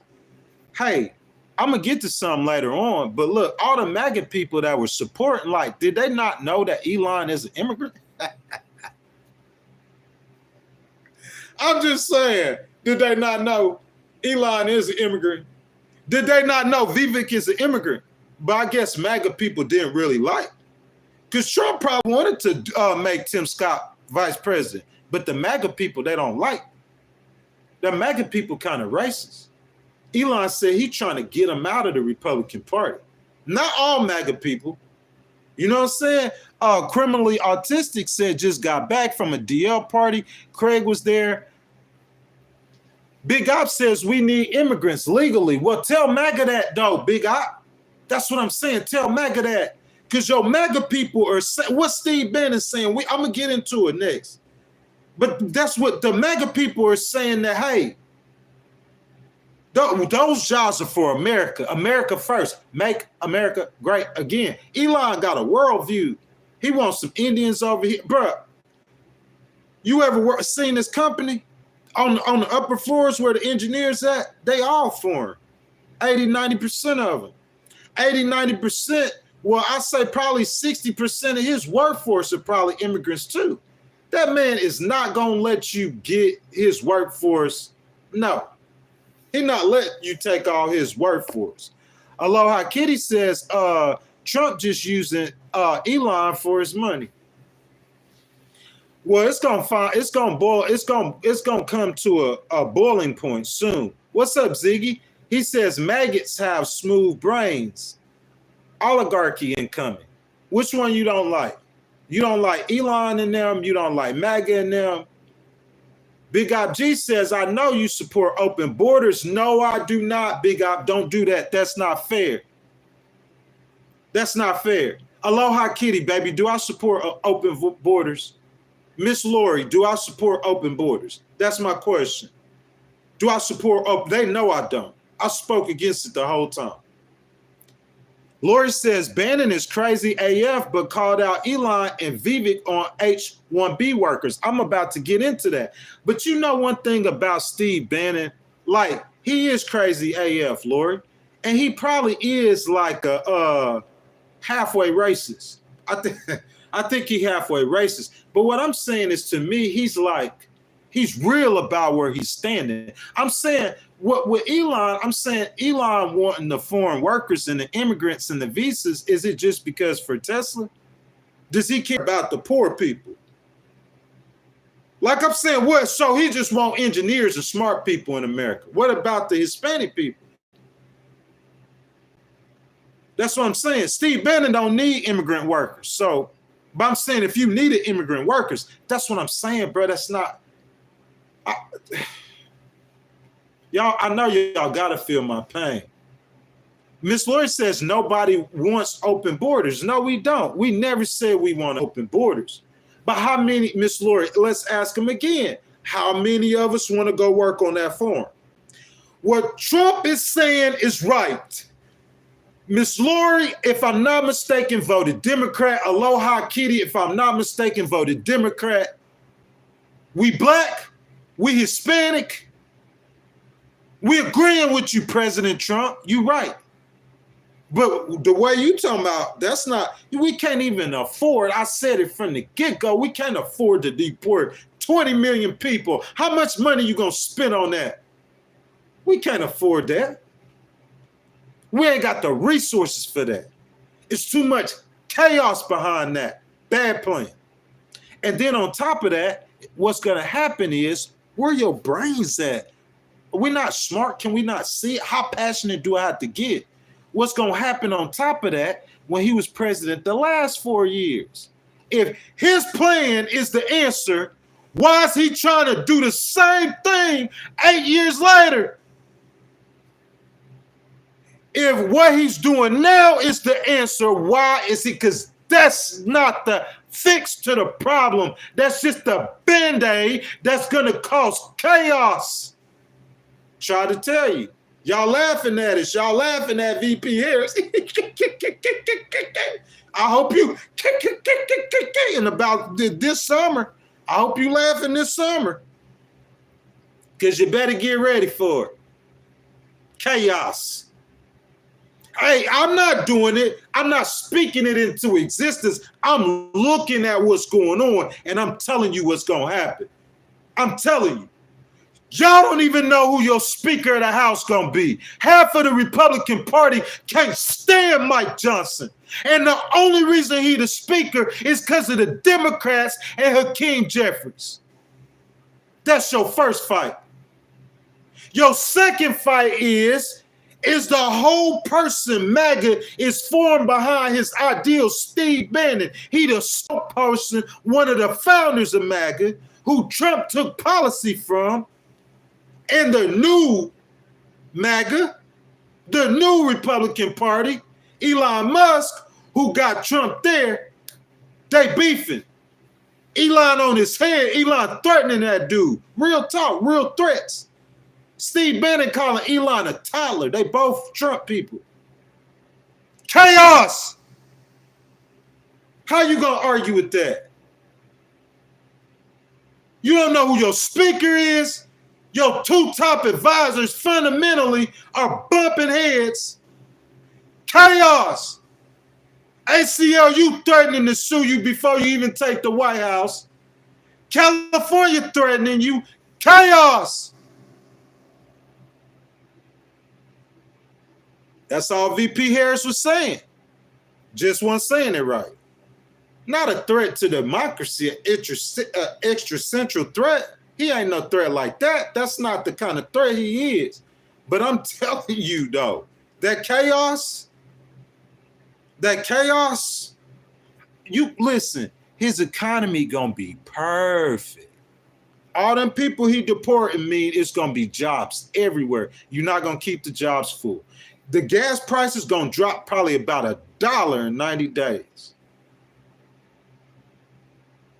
Hey, I'm going to get to some later on. But look, all the MAGA people that were supporting, did they not know that Elon is an immigrant? I'm just saying, did they not know Elon is an immigrant? Did they not know Vivek is an immigrant? But I guess MAGA people didn't really like. Because Trump probably wanted to make Tim Scott vice president. But the MAGA people, they don't like. The MAGA people kind of racist. Elon said he's trying to get them out of the Republican Party. Not all MAGA people. You know what I'm saying? Criminally Autistic said just got back from a DL party. Craig was there. Big Op says we need immigrants legally. Well, tell Maga that, though, Big Op. That's what I'm saying. Tell Maga that. Because your MAGA people are saying, what Steve Bannon is saying, I'm going to get into it next. But that's what the MAGA people are saying, that, hey, those jobs are for America. America first. Make America great again. Elon got a worldview. He wants some Indians over here. Bruh, you ever seen this company? On the upper floors where the engineers at, they all foreign. 80, 90% of them. 80, 90%, well, I say probably 60% of his workforce are probably immigrants too. That man is not going to let you get his workforce. No. He not let you take all his workforce. Aloha Kitty says Trump just using Elon for his money. Well, it's gonna come to a boiling point soon. What's up, Ziggy? He says maggots have smooth brains. Oligarchy incoming. Which one you don't like? You don't like Elon and them. You don't like MAGA and them. Big Op G says, I know you support open borders. No, I do not, Big Op. Don't do that. That's not fair. That's not fair. Aloha Kitty, baby. Do I support open borders? Miss Lori, do I support open borders? That's my question. Do I support open? They know I don't. I spoke against it the whole time. Lori says Bannon is crazy AF, but called out Elon and Vivek on H-1B workers. I'm about to get into that. But you know one thing about Steve Bannon, like he is crazy AF, Lori, and he probably is like a halfway racist. I think he halfway racist. But what I'm saying is, to me, he's real about where he's standing. I'm saying what with Elon, I'm saying Elon wanting the foreign workers and the immigrants and the visas, is it just because for Tesla? Does he care about the poor people? Like I'm saying, what? So he just want engineers and smart people in America. What about the Hispanic people? That's what I'm saying. Steve Bannon don't need immigrant workers. So, but I'm saying if you needed immigrant workers, that's what I'm saying, bro. That's not. Y'all, I know y'all gotta feel my pain. Miss Lori says nobody wants open borders. No, we don't. We never said we want open borders. But how many, Miss Lori? Let's ask them again. How many of us want to go work on that farm? What Trump is saying is right. Miss Lori, if I'm not mistaken, voted Democrat. Aloha Kitty, if I'm not mistaken, voted Democrat. We black, we Hispanic. We agreeing with you, President Trump. You right. But the way you talking about, that's not, we can't even afford, I said it from the get-go, we can't afford to deport 20 million people. How much money you gonna spend on that? We can't afford that. We ain't got the resources for that. It's too much chaos behind that. Bad plan. And then on top of that, what's going to happen is, where your brains at? We're not smart. Can we not see it? How passionate do I have to get? What's going to happen on top of that when he was president the last 4 years? If his plan is the answer, why is he trying to do the same thing 8 years later? If what he's doing now is the answer, why is he? Because that's not the fix to the problem. That's just the Band-Aid that's going to cause chaos. Try to tell you. Y'all laughing at us. Y'all laughing at VP Harris. I hope you, and about this summer, I hope you laughing this summer. Because you better get ready for it. Chaos. Hey, I'm not doing it. I'm not speaking it into existence. I'm looking at what's going on, and I'm telling you what's going to happen. I'm telling you. Y'all don't even know who your Speaker of the House going to be. Half of the Republican Party can't stand Mike Johnson. And the only reason he the Speaker is because of the Democrats and Hakeem Jeffries. That's your first fight. Your second fight is the whole person, MAGA, is formed behind his ideal, Steve Bannon. He the spokesperson, one of the founders of MAGA, who Trump took policy from. and the new Maga, the new Republican Party, Elon Musk, who got Trump there, they beefing. Elon on his head, Elon threatening that dude. Real talk, real threats. Steve Bannon calling Elon a toddler. They both Trump people. Chaos. How you gonna argue with that? You don't know who your speaker is? Your two top advisors fundamentally are bumping heads. Chaos. ACLU threatening to sue you before you even take the White House. California threatening you. Chaos. That's all VP Harris was saying. Just wasn't saying it right. Not a threat to democracy, an extra-central threat. He ain't no threat like that. That's not the kind of threat he is. But I'm telling you, though, that chaos, you listen, his economy gonna be perfect. All them people he deporting mean it's gonna be jobs everywhere. You're not gonna keep the jobs full. The gas price is gonna drop probably about $1 in 90 days.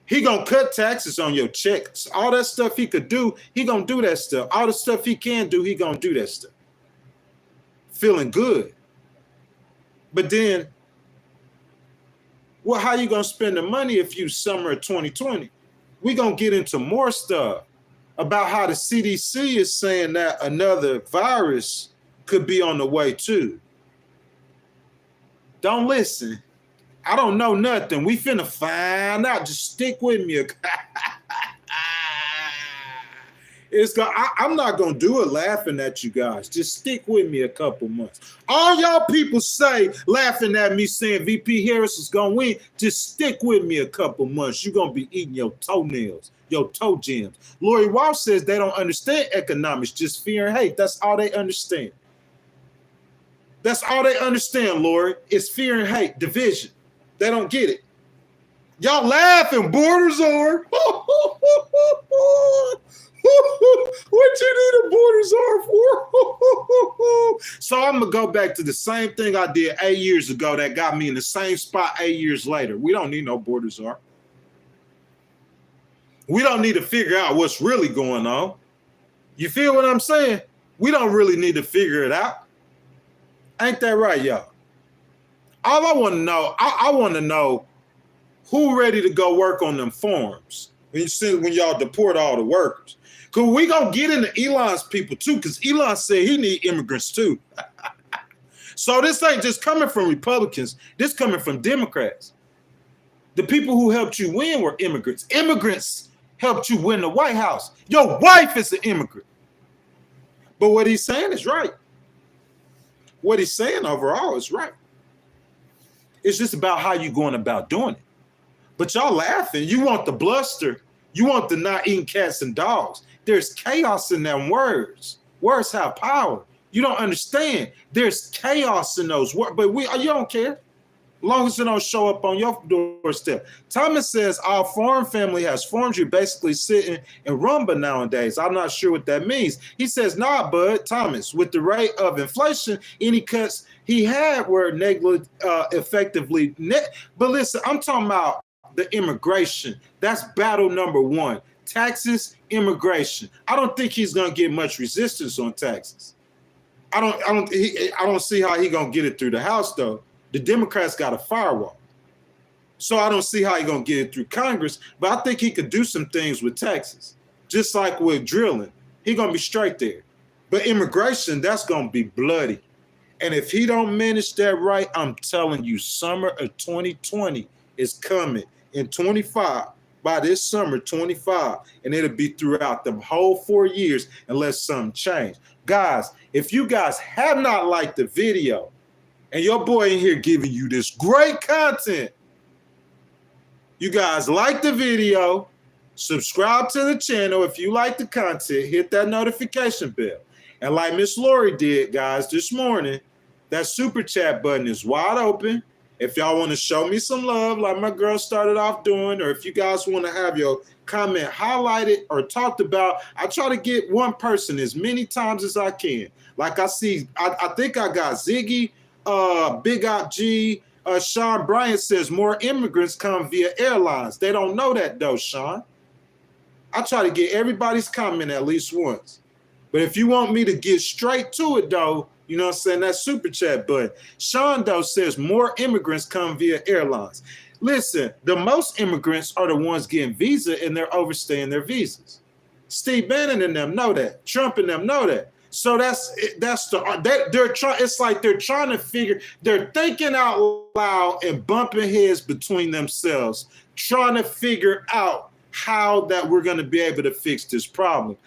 He gonna cut taxes on your checks. All that stuff he could do, he gonna do that stuff. All the stuff he can do, he gonna do that stuff. Feeling good. But then, well, how you gonna spend the money if you summer of 2020? We gonna get into more stuff about how the CDC is saying that another virus could be on the way too. Don't listen. I don't know nothing. We finna find out. Just stick with me. I'm not gonna do it laughing at you guys. Just stick with me a couple months. All y'all people say laughing at me saying VP Harris is gonna win. Just stick with me a couple months. You're gonna be eating your toenails, your toe jams. Lori Walsh says they don't understand economics, just fear and hate. That's all they understand. That's all they understand, Lori. It's fear and hate, division. They don't get it. Y'all laughing, borders are. What you need a borders are for? So I'm gonna go back to the same thing I did 8 years ago that got me in the same spot 8 years later. We don't need no borders are. We don't need to figure out what's really going on. You feel what I'm saying? We don't really need to figure it out. Ain't that right, y'all? All I want to know, I want to know who ready to go work on them farms when y'all deport all the workers. Because we going to get into Elon's people too, because Elon said he need immigrants too. So this ain't just coming from Republicans. This coming from Democrats. The people who helped you win were immigrants. Immigrants helped you win the White House. Your wife is an immigrant. But what he's saying is right. What he's saying overall is right. It's just about how you going about doing it. But y'all laughing. You want the bluster. You want the not eating cats and dogs. There's chaos in them words. Words have power. You don't understand. There's chaos in those words. But you don't care. As long as it don't show up on your doorstep. Thomas says our farm family has farms. You're basically sitting in Rumba nowadays. I'm not sure what that means. He says, nah, bud, Thomas, with the rate of inflation, any cuts he had were effectively net. But listen, I'm talking about the immigration. That's battle number one. Taxes, immigration. I don't think he's gonna get much resistance on taxes. I don't see how he gonna get it through the House though. The Democrats got a firewall. So I don't see how he's gonna get it through Congress, but I think he could do some things with taxes. Just like with drilling. He's gonna be straight there. But immigration, that's gonna be bloody. And if he don't manage that right, I'm telling you, summer of 2020 is coming in 25. By this summer, 25, and it'll be throughout the whole 4 years unless something change. Guys, if you guys have not liked the video, and your boy in here giving you this great content, you guys like the video, subscribe to the channel if you like the content, hit that notification bell. And like Miss Lori did, guys, this morning, that super chat button is wide open. If y'all want to show me some love, like my girl started off doing, or if you guys want to have your comment highlighted or talked about, I try to get one person as many times as I can. Like I see, I think I got Ziggy, Big Op G, Sean Bryant says more immigrants come via airlines. They don't know that though, Sean. I try to get everybody's comment at least once. But if you want me to get straight to it though, you know what I'm saying, that super chat button. Sean though says more immigrants come via airlines. Listen, the most immigrants are the ones getting visa and they're overstaying their visas. Steve Bannon and them know that. Trump and them know that. So it's like they're trying to figure, they're thinking out loud and bumping heads between themselves, trying to figure out how that we're going to be able to fix this problem.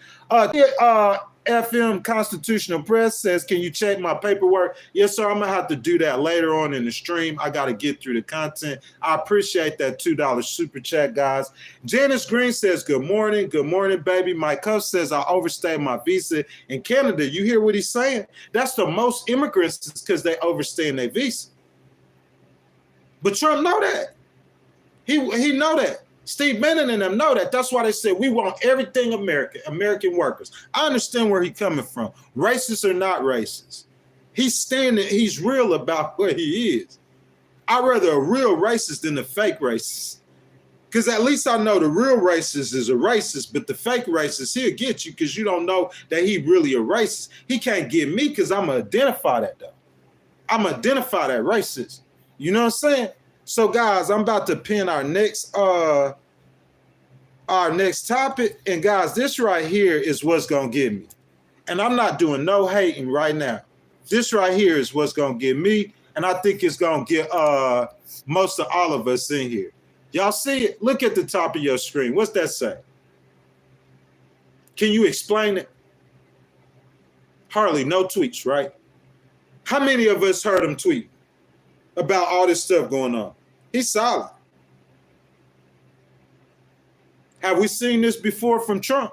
FM Constitutional Press says, can you check my paperwork? Yes, sir. I'm going to have to do that later on in the stream. I got to get through the content. I appreciate that $2 super chat, guys. Janice Green says, good morning. Good morning, baby. Mike Huff says, I overstayed my visa in Canada. You hear what he's saying? That's the most immigrants because they overstay in their visa. But Trump know that. He know that. Steve Bannon and them know that. That's why they said we want everything American workers. I understand where he's coming from. Racist or not racist. He's real about what he is. I'd rather a real racist than a fake racist. Because at least I know the real racist is a racist, but the fake racist, he'll get you because you don't know that he really a racist. He can't get me because I'm going to identify that though. I'm going to identify that racist. You know what I'm saying? So guys, I'm about to pin our next topic. And guys, this right here is what's going to get me. And I'm not doing no hating right now. This right here is what's going to get me. And I think it's going to get most of all of us in here. Y'all see it? Look at the top of your screen. What's that say? Can you explain it? Hardly no tweets, right? How many of us heard him tweet about all this stuff going on? He's solid. Have we seen this before from Trump?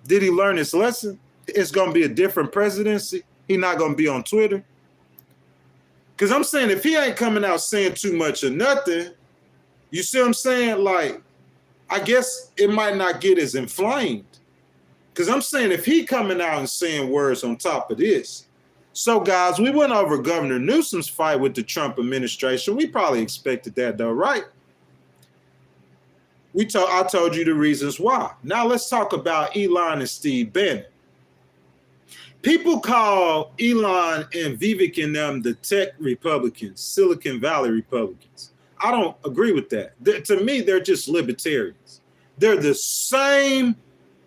Did he learn his lesson? It's going to be a different presidency. He's not going to be on Twitter. Because I'm saying if he ain't coming out saying too much or nothing, you see what I'm saying? Like, I guess it might not get as inflamed. Because I'm saying if he coming out and saying words on top of this. So, guys, we went over Governor Newsom's fight with the Trump administration. We probably expected that, though, right? I told you the reasons why. Now let's talk about Elon and Steve Bannon. People call Elon and Vivek and them the tech Republicans, Silicon Valley Republicans. I don't agree with that. To me, they're just libertarians. They're the same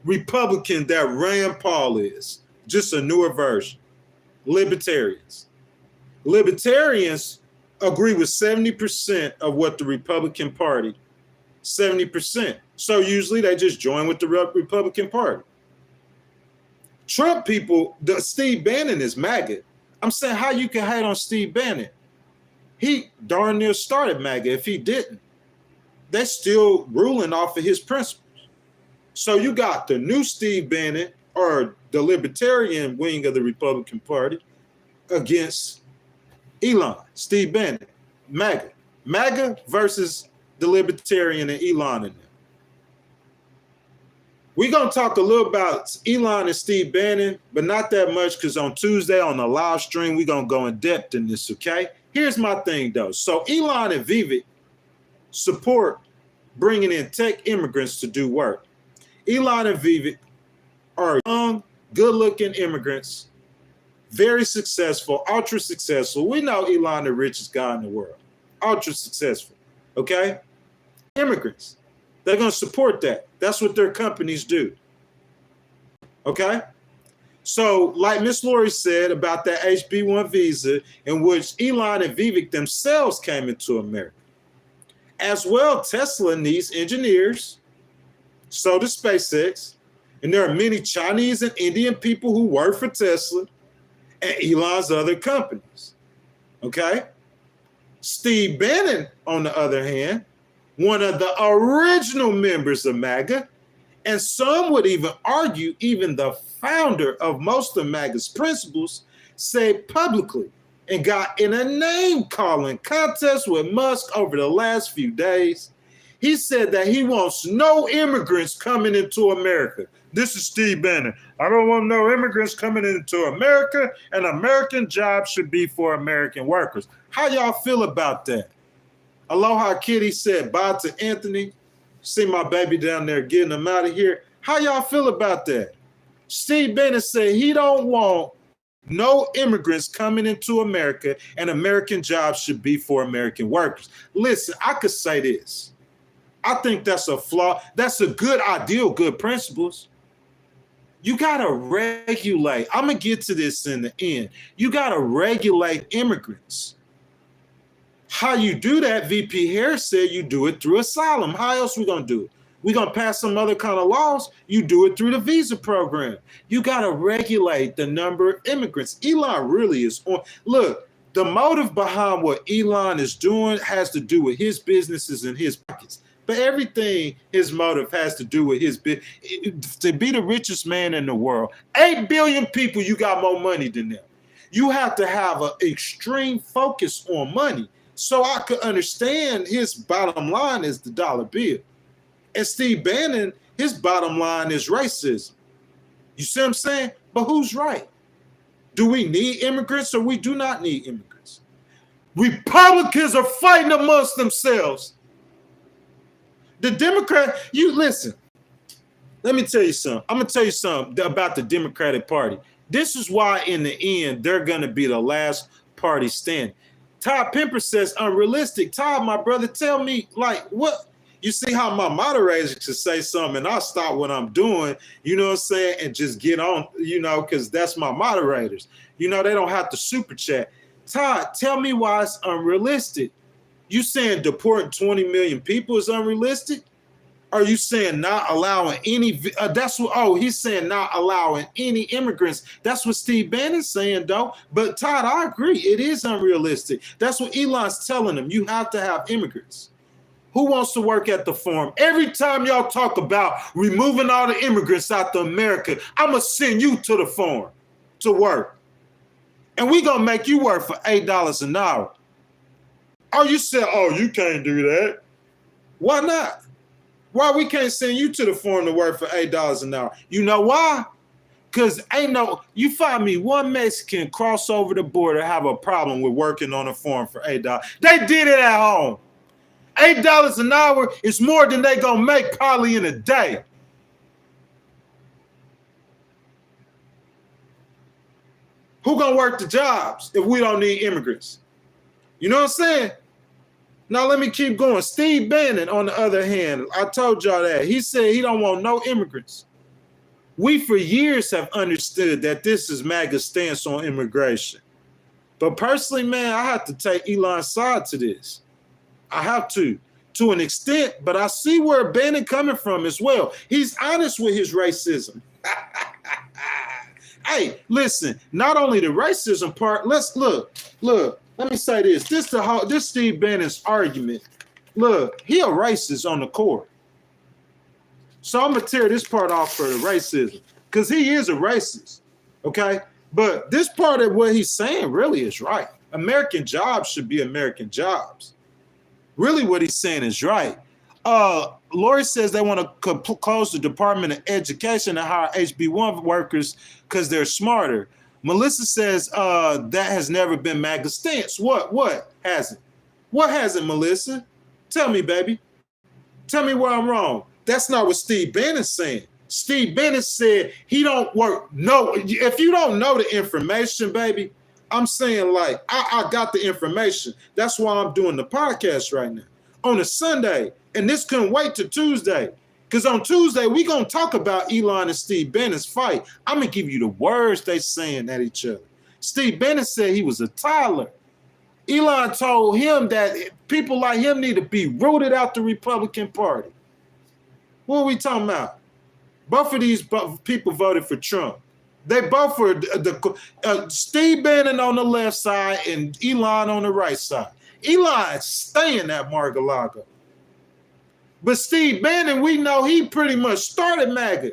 Republican that Rand Paul is, just a newer version. Libertarians. Libertarians agree with 70% of what the Republican Party, 70%. So usually they just join with the Republican Party. Trump people, Steve Bannon is MAGA. I'm saying how you can hate on Steve Bannon. He darn near started MAGA. If he didn't, they're still ruling off of his principles. So you got the new Steve Bannon or the libertarian wing of the Republican Party against Elon, Steve Bannon, MAGA. MAGA versus the libertarian and Elon in them. We're going to talk a little about Elon and Steve Bannon, but not that much because on Tuesday on the live stream, we're going to go in depth in this, okay? Here's my thing, though. So Elon and Vivek support bringing in tech immigrants to do work. Elon and Vivek are young, good-looking immigrants, very successful, ultra successful. We know Elon the richest guy in the world, ultra successful, okay? Immigrants. They're going to support that. That's what their companies do. Okay? So, like Miss Lori said about that HB1 visa, in which Elon and Vivek themselves came into America. As well, Tesla needs engineers. So does SpaceX. And there are many Chinese and Indian people who work for Tesla and Elon's other companies. Okay? Steve Bannon, on the other hand, one of the original members of MAGA, and some would even argue even the founder of most of MAGA's principles, said publicly and got in a name-calling contest with Musk over the last few days. He said that he wants no immigrants coming into America. This is Steve Bannon. I don't want no immigrants coming into America, and American jobs should be for American workers. How y'all feel about that? Aloha Kitty said bye to Anthony. See my baby down there getting him out of here. How y'all feel about that? Steve Bannon said he don't want no immigrants coming into America, and American jobs should be for American workers. Listen, I could say this. I think that's a flaw. That's a good ideal, good principles. You got to regulate. I'm going to get to this in the end. You got to regulate immigrants. How you do that, VP Harris said you do it through asylum. How else we going to do it? We're going to pass some other kind of laws. You do it through the visa program. You got to regulate the number of immigrants. Elon really is on. Look, the motive behind what Elon is doing has to do with his businesses and his pockets. But everything, his motive has to do with his business. To be the richest man in the world, 8 billion people, you got more money than them. You have to have an extreme focus on money. So I could understand his bottom line is the dollar bill. And Steve Bannon, his bottom line is racism. You see what I'm saying? But who's right? Do we need immigrants or we do not need immigrants? Republicans are fighting amongst themselves. The Democrat, you listen, let me tell you something. I'm going to tell you something about the Democratic Party. This is why in the end, they're going to be the last party standing. Todd Pemper says unrealistic. Todd, my brother, tell me, like, what? You see how my moderators should say something and I'll stop what I'm doing, you know what I'm saying, and just get on, you know, because that's my moderators. You know, they don't have to super chat. Todd, tell me why it's unrealistic. You saying deporting 20 million people is unrealistic? Are you saying not allowing any, that's what, oh, he's saying not allowing any immigrants. That's what Steve Bannon's saying, though. But Todd, I agree. It is unrealistic. That's what Elon's telling them. You have to have immigrants. Who wants to work at the farm? Every time y'all talk about removing all the immigrants out to America, I'm going to send you to the farm to work. And we're going to make you work for $8 an hour. Oh, you said, oh, you can't do that. Why not? Why we can't send you to the farm to work for $8 an hour? You know why? Because you find me one Mexican cross over the border have a problem with working on a farm for $8. They did it at home. $8 an hour is more than they gonna make probably in a day. Who gonna work the jobs if we don't need immigrants? You know what I'm saying? Now let me keep going. Steve Bannon, on the other hand, I told y'all that. He said he don't want no immigrants. We for years have understood that this is MAGA's stance on immigration. But personally, man, I have to take Elon's side to this. I have to an extent, but I see where Bannon coming from as well. He's honest with his racism. Hey, listen, not only the racism part, let's look, let me say this. This Steve Bannon's argument. Look, he a racist on the core. So I'm going to tear this part off for the racism because he is a racist, okay? But this part of what he's saying really is right. American jobs should be American jobs. Really what he's saying is right. Lori says they want to close the Department of Education and hire HB1 workers because they're smarter. Melissa says that has never been MAGA's stance. What hasn't? What hasn't, Melissa? Tell me, baby. Tell me where I'm wrong. That's not what Steve Bannon's saying. Steve Bannon said he don't work. No, if you don't know the information, baby, I'm saying like I got the information. That's why I'm doing the podcast right now on a Sunday. And this couldn't wait till Tuesday. Because on Tuesday, we're going to talk about Elon and Steve Bannon's fight. I'm going to give you the words they saying at each other. Steve Bannon said he was a toddler. Elon told him that people like him need to be rooted out the Republican Party. What are we talking about? Both of these people voted for Trump. They both were Steve Bannon on the left side and Elon on the right side. Elon staying at Mar-a-Lago. But Steve Bannon, we know he pretty much started MAGA.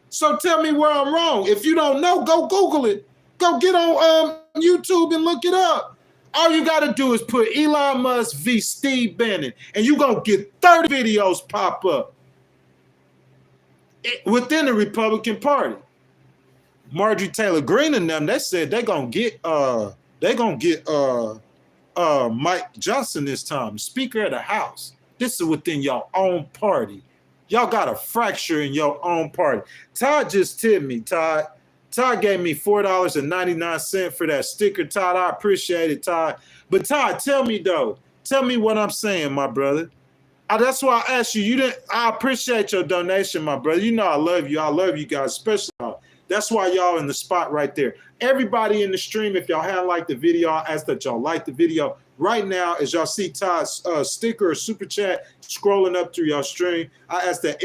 So tell me where I'm wrong. If you don't know, go Google it. Go get on YouTube and look it up. All you got to do is put Elon Musk v. Steve Bannon, and you're going to get 30 videos pop up within the Republican Party. Marjorie Taylor Greene and them, they said they're going to get Mike Johnson this time, Speaker of the House. This is within your own party. Y'all got a fracture in your own party. Todd just tipped me, Todd. Todd gave me $4.99 for that sticker, Todd. I appreciate it, Todd. But Todd, tell me though. Tell me what I'm saying, my brother. That's why I asked you. I appreciate your donation, my brother. You know I love you. I love you guys, especially y'all. That's why y'all in the spot right there. Everybody in the stream, if y'all haven't liked the video, I ask that y'all like the video. Right now, as y'all see Todd's sticker or super chat scrolling up through y'all stream, I ask that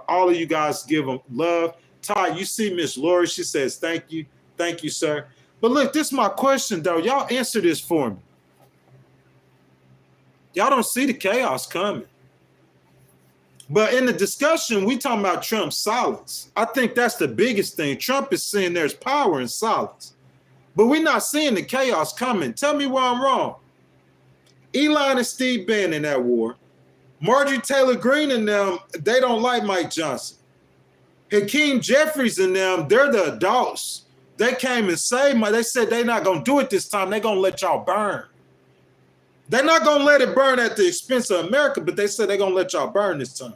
all of you guys give them love. Todd, you see Miss Lori, she says, thank you. Thank you, sir. But look, this is my question, though. Y'all answer this for me. Y'all don't see the chaos coming. But in the discussion, we talking about Trump's silence. I think that's the biggest thing. Trump is saying there's power in silence. But we're not seeing the chaos coming. Tell me where I'm wrong. Elon and Steve Bannon at war. Marjorie Taylor Greene and them, they don't like Mike Johnson. Hakeem Jefferies and them, they're the adults. They came and saved me. They said they're not going to do it this time. They're going to let y'all burn. They're not going to let it burn at the expense of America, but they said they're going to let y'all burn this time.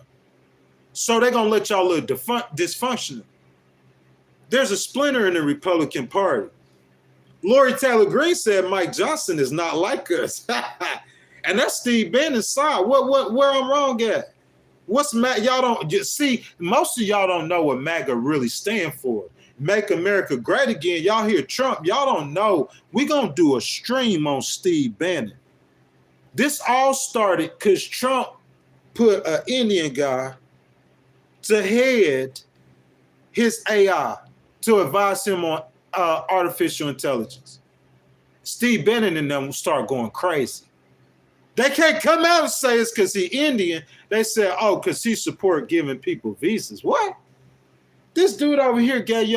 So they're going to let y'all look dysfunctional. There's a splinter in the Republican Party. Lori Taylor Greene said Mike Johnson is not like us. And that's Steve Bannon's side. Where I'm wrong at? What's y'all don't see? Most of y'all don't know what MAGA really stand for. Make America Great Again. Y'all hear Trump. Y'all don't know. We're going to do a stream on Steve Bannon. This all started because Trump put an Indian guy to head his AI to advise him on artificial intelligence. Steve Bannon and them will start going crazy. They can't come out and say it's because he's Indian. They said, oh, because he support giving people visas. What? This dude over here gave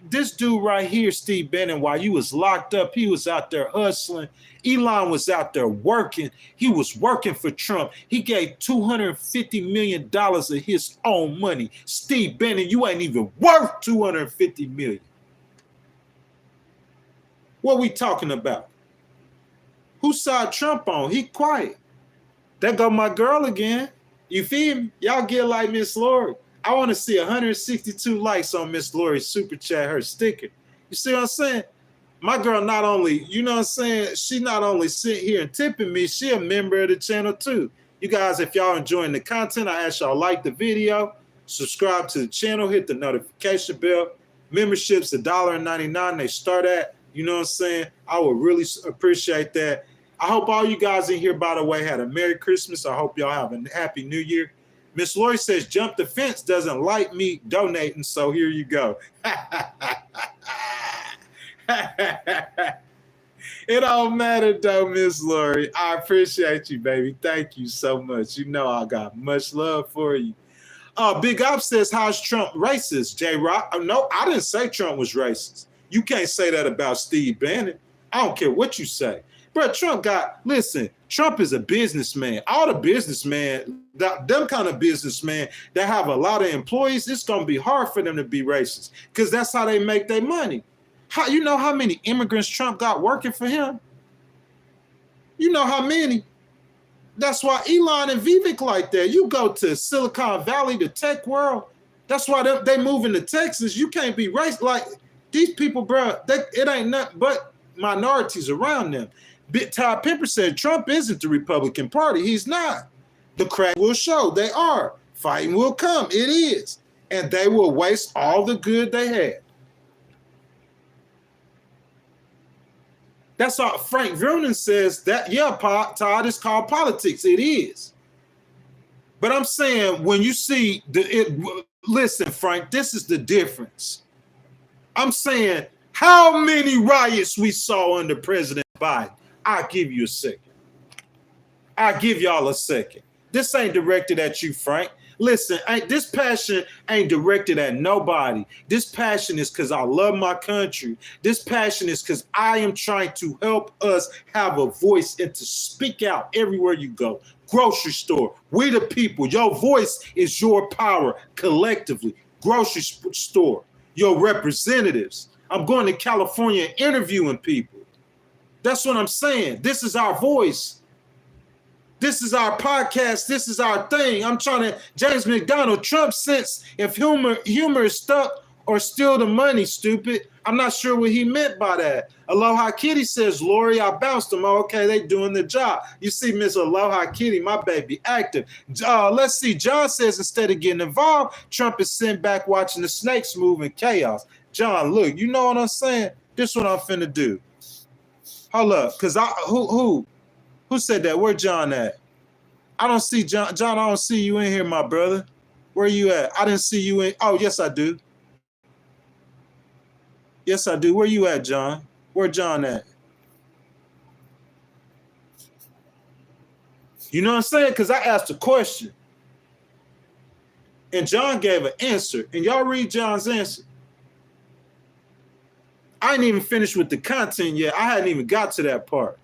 this dude right here, Steve Bannon, while you was locked up, he was out there hustling. Elon was out there working. He was working for Trump. He gave $250 million of his own money. Steve Bannon, you ain't even worth $250 million. What we talking about? Whose side Trump on? He quiet. There go my girl again. You feel me? Y'all get like Miss Lori. I want to see 162 likes on Miss Lori's super chat, her sticker. You see what I'm saying? My girl not only, you know what I'm saying, she not only sit here and tipping me, she a member of the channel too. You guys, if y'all enjoying the content, I ask y'all like the video, subscribe to the channel, hit the notification bell. Memberships $1.99 they start at. You know what I'm saying? I would really appreciate that. I hope all you guys in here, by the way, had a Merry Christmas. I hope y'all have a Happy New Year. Miss Lori says, jump the fence doesn't like me donating, so here you go. It don't matter, though, Miss Lori. I appreciate you, baby. Thank you so much. You know I got much love for you. Big Op says, how's Trump racist, J-Rock? No, I didn't say Trump was racist. You can't say that about Steve Bannon. I don't care what you say. But Trump Trump is a businessman. All the businessmen, them kind of businessmen that have a lot of employees, it's going to be hard for them to be racist because that's how they make their money. You know how many immigrants Trump got working for him? You know how many? That's why Elon and Vivek like that. You go to Silicon Valley, the tech world, that's why they moving to Texas. You can't be racist. Like these people, bro, it ain't nothing but minorities around them. Todd Pember said Trump isn't the Republican Party. He's not. The crack will show they are. Fighting will come. It is. And they will waste all the good they had. That's all. Frank Vernon says that, yeah, Todd, is called politics. It is. But I'm saying when you see, listen, Frank, this is the difference. I'm saying how many riots we saw under President Biden. I'll give you a second. I'll give y'all a second. This ain't directed at you, Frank. Listen, this passion ain't directed at nobody. This passion is because I love my country. This passion is because I am trying to help us have a voice and to speak out everywhere you go. Grocery store, we the people. Your voice is your power collectively. Grocery store, your representatives. I'm going to California and interviewing people. That's what I'm saying. This is our voice. This is our podcast. This is our thing. I'm trying to, James McDonald, Trump sense if humor is stuck or steal the money, stupid. I'm not sure what he meant by that. Aloha Kitty says, Lori, I bounced them. Okay, they doing the job. You see, Miss Aloha Kitty, my baby, active. Let's see. John says instead of getting involved, Trump is sitting back watching the snakes move in chaos. John, look, you know what I'm saying? This is what I'm finna do. Hold up, because who said that? Where John at? I don't see John. John, I don't see you in here, my brother. Where you at? I didn't see you in. Oh, yes, I do. Yes, I do. Where you at, John? Where John at? You know what I'm saying? Because I asked a question. And John gave an answer. And y'all read John's answer. I ain't even finished with the content yet. I hadn't even got to that part.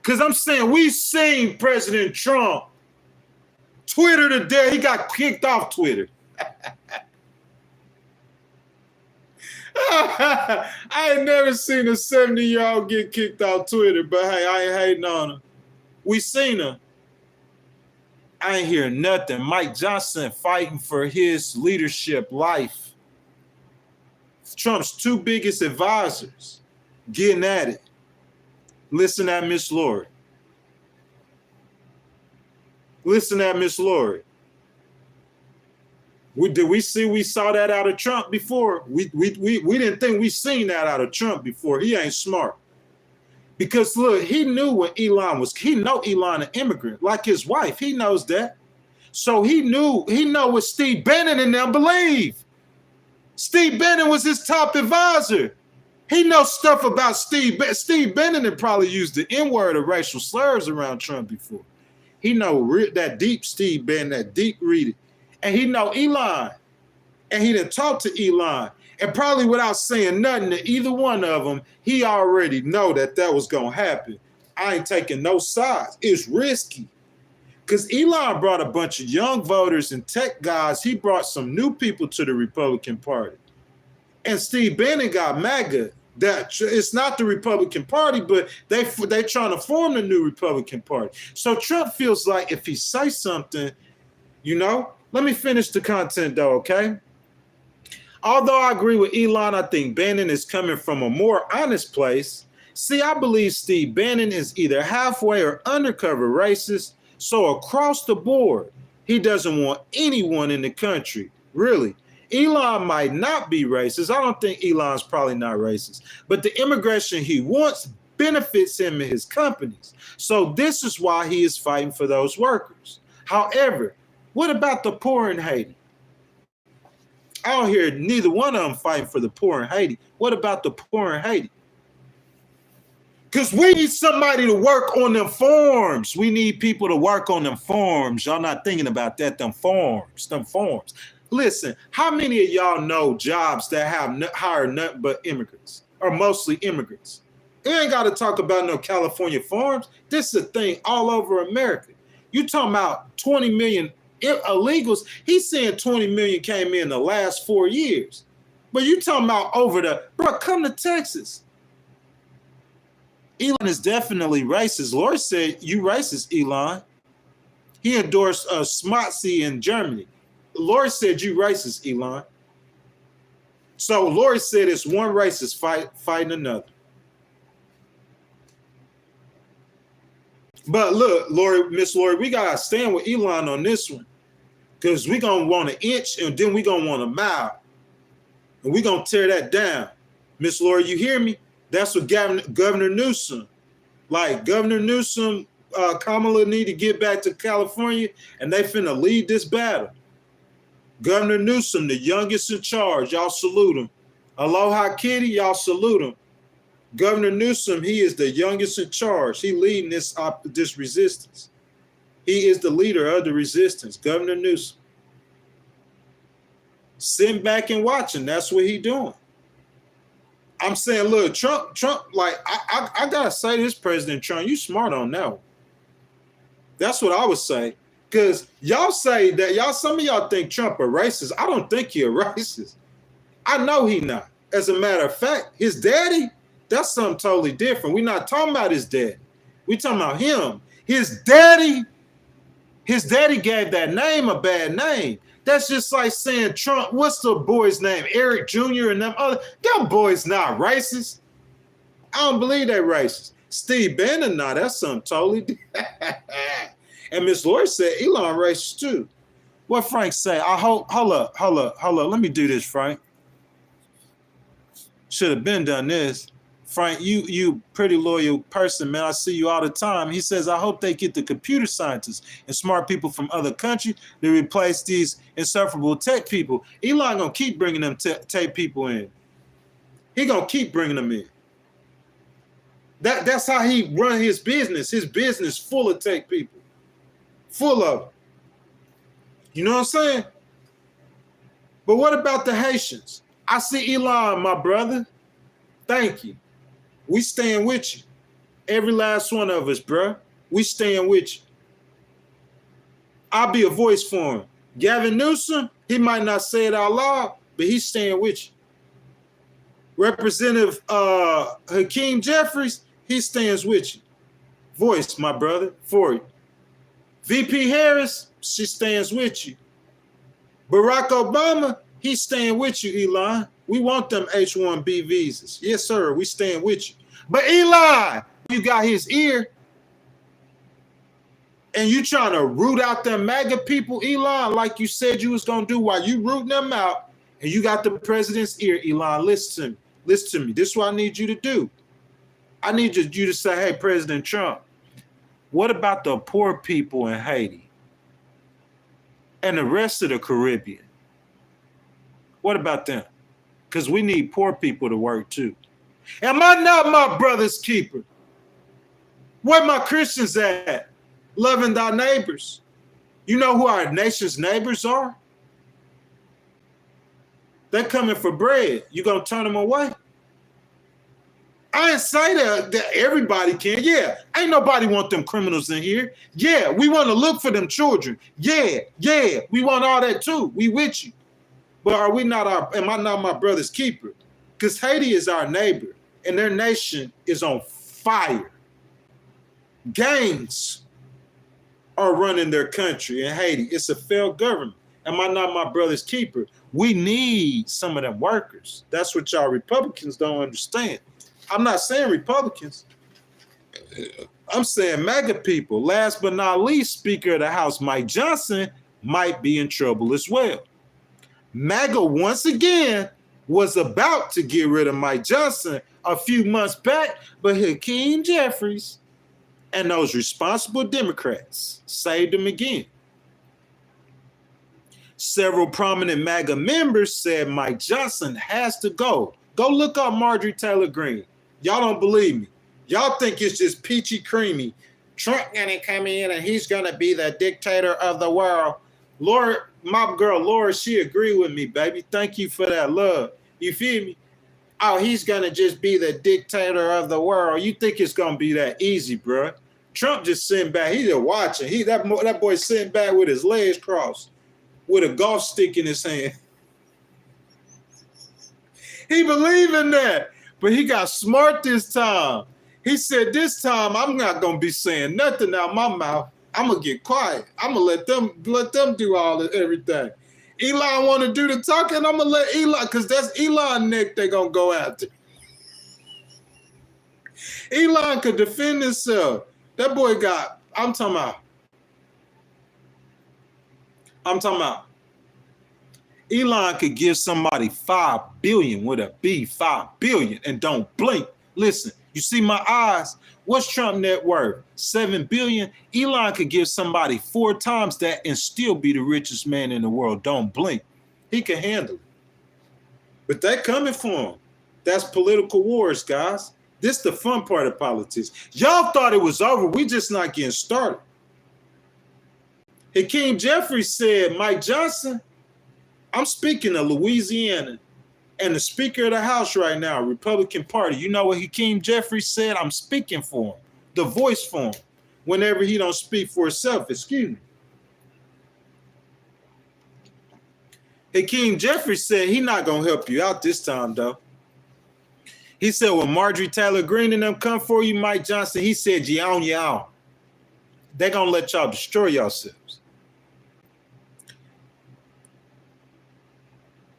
Because I'm saying we seen President Trump Twitter today. He got kicked off Twitter. I ain't never seen a 70-year-old get kicked off Twitter, but hey, I ain't hating on him. We seen him. I ain't hear nothing. Mike Johnson fighting for his leadership life. Trump's two biggest advisors getting at it. Listen at Miss Lori. Listen at Miss Lori. We saw that out of Trump before? We didn't think we seen that out of Trump before. He ain't smart. Because look, he knew what Elon was. He know Elon an immigrant, like his wife. He knows that. So he know what Steve Bannon and them believe. Steve Bannon was his top advisor. He knows stuff about Steve. Steve Bannon had probably used the N-word or racial slurs around Trump before. He know that deep Steve Bannon, that deep reading. And he know Elon. And he done talked to Elon. And probably without saying nothing to either one of them, he already know that was going to happen. I ain't taking no sides. It's risky. Because Elon brought a bunch of young voters and tech guys. He brought some new people to the Republican Party. And Steve Bannon got Maga. That it's not the Republican Party, but they trying to form the new Republican Party. So Trump feels like if he says something, let me finish the content though, okay? Although I agree with Elon, I think Bannon is coming from a more honest place. See, I believe Steve Bannon is either halfway or undercover racist. So across the board, he doesn't want anyone in the country, really. Elon might not be racist. I don't think Elon's probably not racist. But the immigration he wants benefits him and his companies. So this is why he is fighting for those workers. However, what about the poor in Haiti? I don't hear neither one of them fighting for the poor in Haiti. What about the poor in Haiti? Because we need somebody to work on them farms. We need people to work on them farms. Y'all not thinking about that, them farms. Listen, how many of y'all know jobs that hire nothing but immigrants or mostly immigrants? You ain't got to talk about no California farms. This is a thing all over America. You talking about 20 million illegals. He's saying 20 million came in the last 4 years. But you talking about bro, come to Texas. Elon is definitely racist. Lori said, you racist, Elon. He endorsed Smotsy in Germany. Lori said, you racist, Elon. So Lori said it's one racist fighting another. But look, Miss Lori, we got to stand with Elon on this one. Because we're going to want an inch and then we're going to want a mile. And we're going to tear that down. Miss Lori, you hear me? That's what Governor Newsom, Governor Newsom, Kamala need to get back to California and they finna lead this battle. Governor Newsom, the youngest in charge, y'all salute him. Aloha Kitty, y'all salute him. Governor Newsom, he is the youngest in charge. He leading this resistance. He is the leader of the resistance, Governor Newsom. sitting back and watching. That's what he doing. I'm saying, look, Trump, like, I gotta say this, President Trump, you smart on that one. That's what I would say. Because y'all say that some of y'all think Trump a racist. I don't think he a racist. I know he not. As a matter of fact, his daddy, that's something totally different. We're not talking about his daddy. We're talking about him. His daddy gave that name a bad name. That's just like saying Trump, what's the boy's name? Eric Jr. and them boys not racist. I don't believe they racist. Steve Bannon, nah, that's something totally different. And Miss Lori said Elon racist too. What Frank say? Hold up. Let me do this, Frank. Should have been done this. Frank, you pretty loyal person, man. I see you all the time. He says, I hope they get the computer scientists and smart people from other countries to replace these insufferable tech people. Elon gonna keep bringing them tech people in. He gonna keep bringing them in. That's how he run his business. His business full of tech people. Full of them. You know what I'm saying? But what about the Haitians? I see Elon, my brother. Thank you. We staying with you. Every last one of us, bro. We staying with you. I'll be a voice for him. Gavin Newsom, he might not say it out loud, but he's staying with you. Representative Hakeem Jefferies, he stands with you. Voice, my brother, for you. VP Harris, she stands with you. Barack Obama, he's staying with you, Elon. We want them H-1B visas. Yes, sir, we staying with you. But Elon, you got his ear, and you trying to root out them MAGA people, Elon, like you said you was going to do while you rooting them out, and you got the president's ear, Elon. Listen to me. Listen to me. This is what I need you to do. I need you to say, hey, President Trump, what about the poor people in Haiti and the rest of the Caribbean? What about them? Because we need poor people to work too. Am I not my brother's keeper? Where my Christians at? Loving thy neighbors. You know who our nation's neighbors are? They're coming for bread. You gonna turn them away? I didn't say that everybody can. Yeah, ain't nobody want them criminals in here. Yeah, we want to look for them children. Yeah, we want all that too. We with you. But am I not my brother's keeper? Because Haiti is our neighbor, and their nation is on fire. Gangs are running their country in Haiti. It's a failed government. Am I not my brother's keeper? We need some of them workers. That's what y'all Republicans don't understand. I'm not saying Republicans. I'm saying MAGA people. Last but not least, Speaker of the House Mike Johnson might be in trouble as well. MAGA, once again, was about to get rid of Mike Johnson a few months back, but Hakeem Jefferies and those responsible Democrats saved him again. Several prominent MAGA members said Mike Johnson has to go. Go look up Marjorie Taylor Greene. Y'all don't believe me. Y'all think it's just peachy creamy. Trump gonna come in and he's gonna be the dictator of the world. Laura, my girl Laura, she agreed with me, baby. Thank you for that love. You feel me? Oh, he's gonna just be the dictator of the world. You think it's gonna be that easy, bro? Trump just sitting back. He's just watching. That boy sitting back with his legs crossed, with a golf stick in his hand. He believed in that, but he got smart this time. He said, this time I'm not gonna be saying nothing out my mouth. I'm gonna get quiet. I'm gonna let them do everything. Elon want to do the talking. I'm gonna let Elon, because that's Elon neck they're gonna go after. Elon could defend himself. That boy got, I'm talking about. Elon could give somebody $5 billion with a B, $5 billion, and don't blink. Listen, you see my eyes? What's Trump net worth? $7 billion. Elon could give somebody 4 times that and still be the richest man in the world. Don't blink. He can handle it. But they coming for him. That's political wars, guys. This is the fun part of politics. Y'all thought it was over. We just not getting started. Hakeem Jefferies said Mike Johnson, I'm speaking of Louisiana and the Speaker of the House right now, Republican Party. You know what Hakeem Jefferies said? I'm speaking for him, the voice for him, whenever he don't speak for himself. Excuse me. Hakeem Jefferies said he not going to help you out this time, though. He said, when Marjorie Taylor Greene and them come for you, Mike Johnson, he said, you on your own. They're going to let y'all destroy yourselves.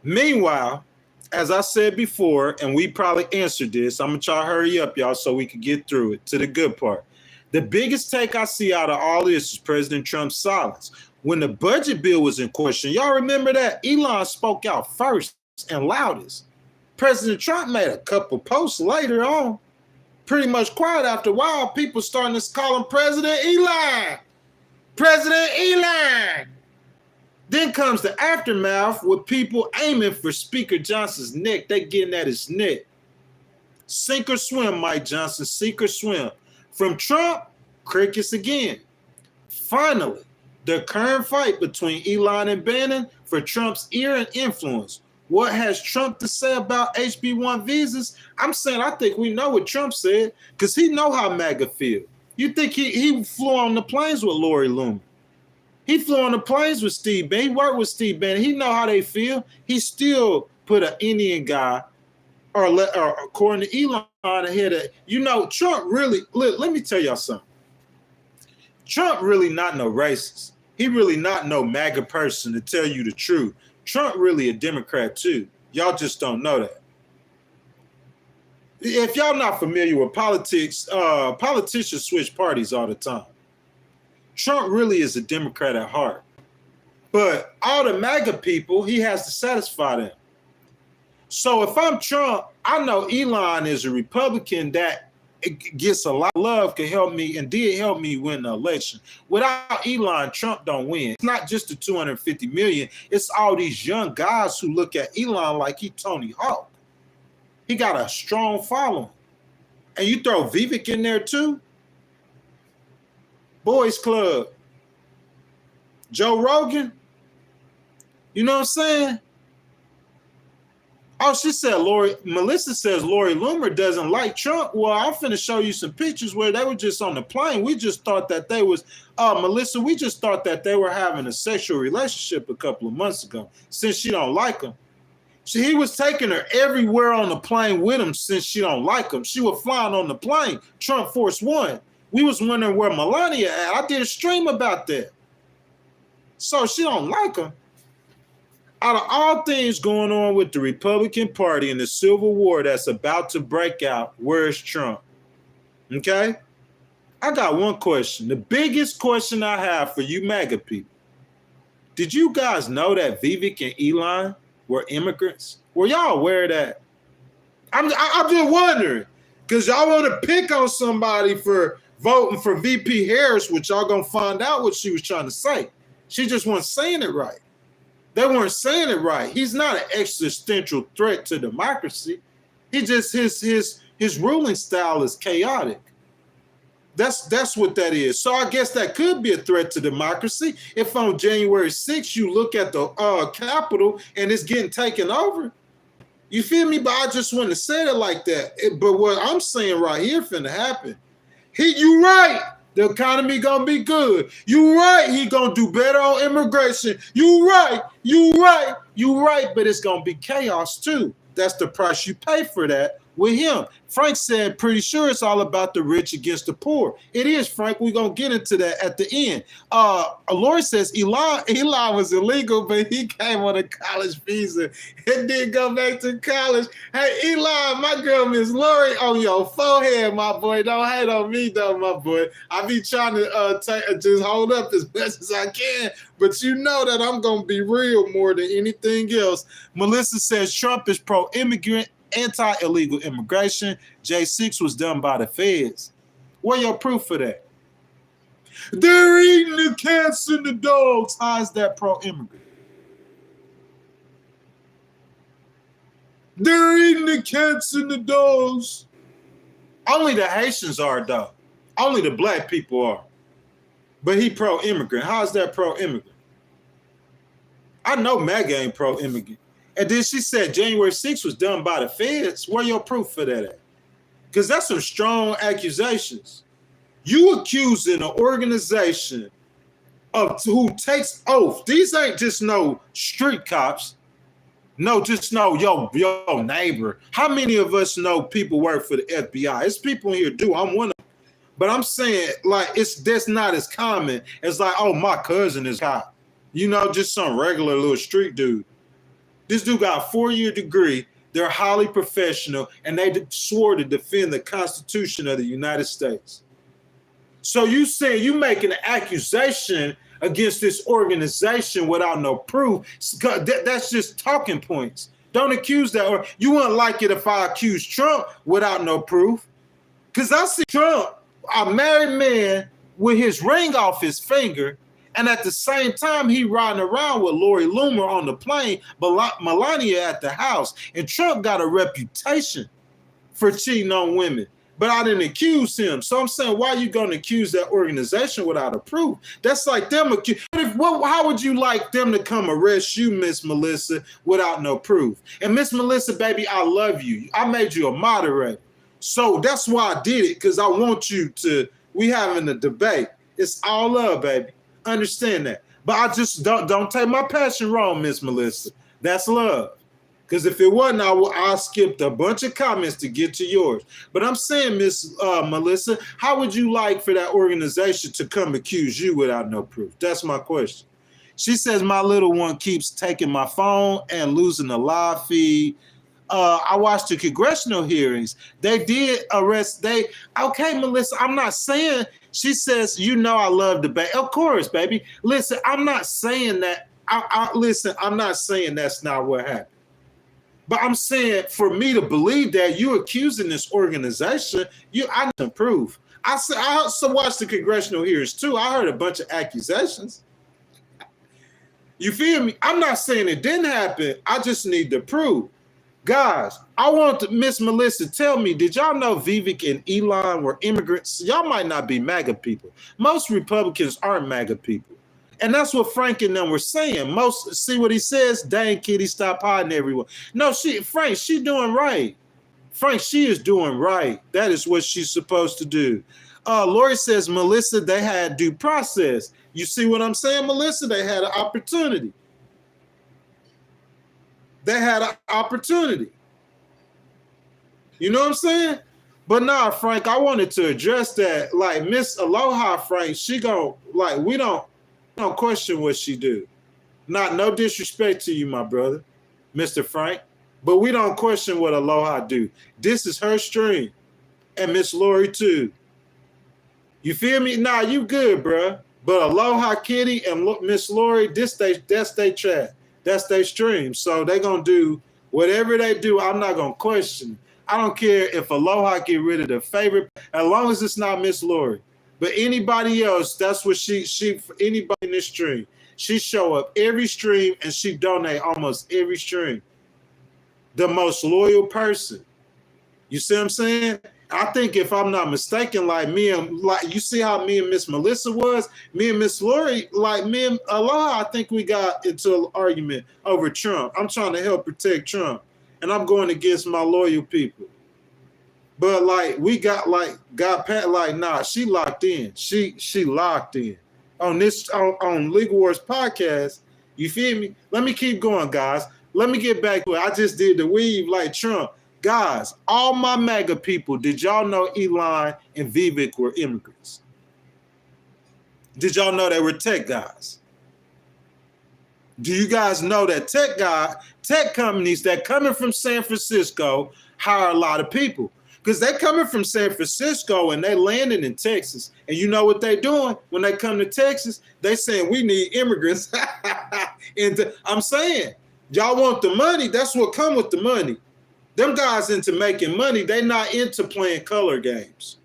Meanwhile, as I said before, and we probably answered this, I'm going to try to hurry up, y'all, so we can get through it to the good part. The biggest take I see out of all this is President Trump's silence. When the budget bill was in question, y'all remember that? Elon spoke out first and loudest. President Trump made a couple posts later on, pretty much quiet. After a while, people starting to call him President Elon. President Elon. Then comes the aftermath with people aiming for Speaker Johnson's neck. They getting at his neck. Sink or swim, Mike Johnson, sink or swim. From Trump, crickets again. Finally, the current fight between Elon and Bannon for Trump's ear and influence. What has Trump to say about HB1 visas? I'm saying I think we know what Trump said because he know how MAGA feel. You think he flew on the planes with Lori Loomer. He flew on the planes with Steve Bannon. He worked with Steve Bannon. He know how they feel. He still put an Indian guy, or according to Elon, ahead of, Trump really, let me tell y'all something. Trump really not no racist. He really not no MAGA person, to tell you the truth. Trump really a Democrat too. Y'all just don't know that. If y'all not familiar with politics, politicians switch parties all the time. Trump really is a Democrat at heart. But all the MAGA people, he has to satisfy them. So if I'm Trump, I know Elon is a Republican that gets a lot of love, can help me and did help me win the election. Without Elon, Trump don't win. It's not just the 250 million. It's all these young guys who look at Elon like he Tony Hawk. He got a strong following. And you throw Vivek in there too? Boys Club. Joe Rogan. You know what I'm saying? Oh, she said Melissa says Lori Loomer doesn't like Trump. Well, I'm finna show you some pictures where they were just on the plane. We just thought that they was, Melissa, we just thought that they were having a sexual relationship a couple of months ago since she don't like him. He was taking her everywhere on the plane with him since she don't like him. She was flying on the plane, Trump Force One. We was wondering where Melania at. I did a stream about that. So she don't like him. Out of all things going on with the Republican Party and the Civil War that's about to break out, where's Trump? Okay? I got one question. The biggest question I have for you MAGA people. Did you guys know that Vivek and Elon were immigrants? Were y'all aware of that? I'm just wondering, because y'all want to pick on somebody for voting for VP Harris, which y'all going to find out what she was trying to say. She just wasn't saying it right. They weren't saying it right. He's not an existential threat to democracy. He just his ruling style is chaotic. That's what that is. So I guess that could be a threat to democracy. If on January 6th you look at the Capitol and it's getting taken over, you feel me? But I just wouldn't have said it like that. But what I'm saying right here finna happen. You right. The economy gonna be good. You right. He gonna do better on immigration. You right. You right. You right. But it's gonna be chaos too. That's the price you pay for that with him. Frank said, pretty sure it's all about the rich against the poor. It is, Frank. We're going to get into that at the end. Lori says Elon was illegal, but he came on a college visa and didn't go back to college. Hey, Elon, my girl, Miss Lori, on your forehead, my boy. Don't hate on me, though, my boy. I be trying to just hold up as best as I can, but you know that I'm going to be real more than anything else. Melissa says Trump is pro-immigrant, anti-illegal immigration. J6 was done by the feds. What your proof for that? They're eating the cats and the dogs. How is that pro-immigrant? They're eating the cats and the dogs. Only the Haitians are, though. Only the black people are. But he pro-immigrant. How is that pro-immigrant? I know Maga ain't pro-immigrant. And then she said January 6th was done by the feds. Where your proof for that at? Because that's some strong accusations. You accusing an organization of who takes oath. These ain't just no street cops. No, just know your neighbor. How many of us know people work for the FBI? It's people in here do. I'm one of them. But I'm saying, like, that's not as common as like, oh, my cousin is cop. You know, just some regular little street dude. This dude got a 4-year degree. They're highly professional, and they swore to defend the Constitution of the United States. So you say you making an accusation against this organization without no proof. That's just talking points. Don't accuse that. Or you wouldn't like it if I accuse Trump without no proof. Because I see Trump, a married man, with his ring off his finger, and at the same time, he riding around with Lori Loomer on the plane, Melania at the house. And Trump got a reputation for cheating on women. But I didn't accuse him. So I'm saying, why are you going to accuse that organization without a proof? That's like them. How would you like them to come arrest you, Miss Melissa, without no proof? And Miss Melissa, baby, I love you. I made you a moderator. So that's why I did it, because I want you to, we having a debate. It's all love, baby. Understand that. But I just don't take my passion wrong, Miss Melissa. That's love. Because if it wasn't, I skipped a bunch of comments to get to yours. But I'm saying, Miss Melissa, how would you like for that organization to come accuse you without no proof? That's my question. She says, my little one keeps taking my phone and losing the live feed. I watched the congressional hearings. They did arrest, okay, Melissa, I'm not saying, she says, you know I love debate. Of course, baby. Listen, I'm not saying that. Listen, I'm not saying that's not what happened. But I'm saying, for me to believe that you're accusing this organization, I need some proof. I also watched the congressional hearings too. I heard a bunch of accusations. You feel me? I'm not saying it didn't happen. I just need the proof. Guys, I want Miss Melissa tell me, did y'all know Vivek and Elon were immigrants? Y'all might not be MAGA people. Most Republicans aren't MAGA people. And that's what Frank and them were saying. See what he says? Dang, kitty, stop hiding everyone. No, Frank, she doing right. Frank, she is doing right. That is what she's supposed to do. Lori says, Melissa, they had due process. You see what I'm saying, Melissa? They had an opportunity. They had an opportunity. You know what I'm saying? But nah, Frank, I wanted to address that. Like, Miss Aloha, Frank, she gon', like, we don't question what she do. No disrespect to you, my brother, Mr. Frank, but we don't question what Aloha do. This is her stream, and Miss Lori too. You feel me? Nah, you good, bruh. But Aloha Kitty and Miss Lori, that's they chat. That's their stream. So they gonna do whatever they do. I'm not gonna question. I don't care if Aloha get rid of the favorite, as long as it's not Miss Lori. But anybody else, that's what she anybody in this stream, she show up every stream and she donate almost every stream. The most loyal person. You see what I'm saying? I think if I'm not mistaken, like you see how me and Miss Melissa was, me and Miss Lori, like me and Aloha, I think we got into an argument over Trump. I'm trying to help protect Trump, and I'm going against my loyal people. But like we got Pat, like, nah, she locked in. She locked in on this on Legal Wars podcast. You feel me? Let me keep going, guys. Let me get back to it. I just did the weave like Trump. Guys, all my MAGA people, did y'all know Elon and Vivek were immigrants? Did y'all know they were tech guys? Do you guys know that tech companies that coming from San Francisco hire a lot of people? Because they coming from San Francisco and they landing in Texas. And you know what they doing when they come to Texas? They saying, we need immigrants. And I'm saying, y'all want the money? That's what come with the money. Them guys into making money. They not into playing color games.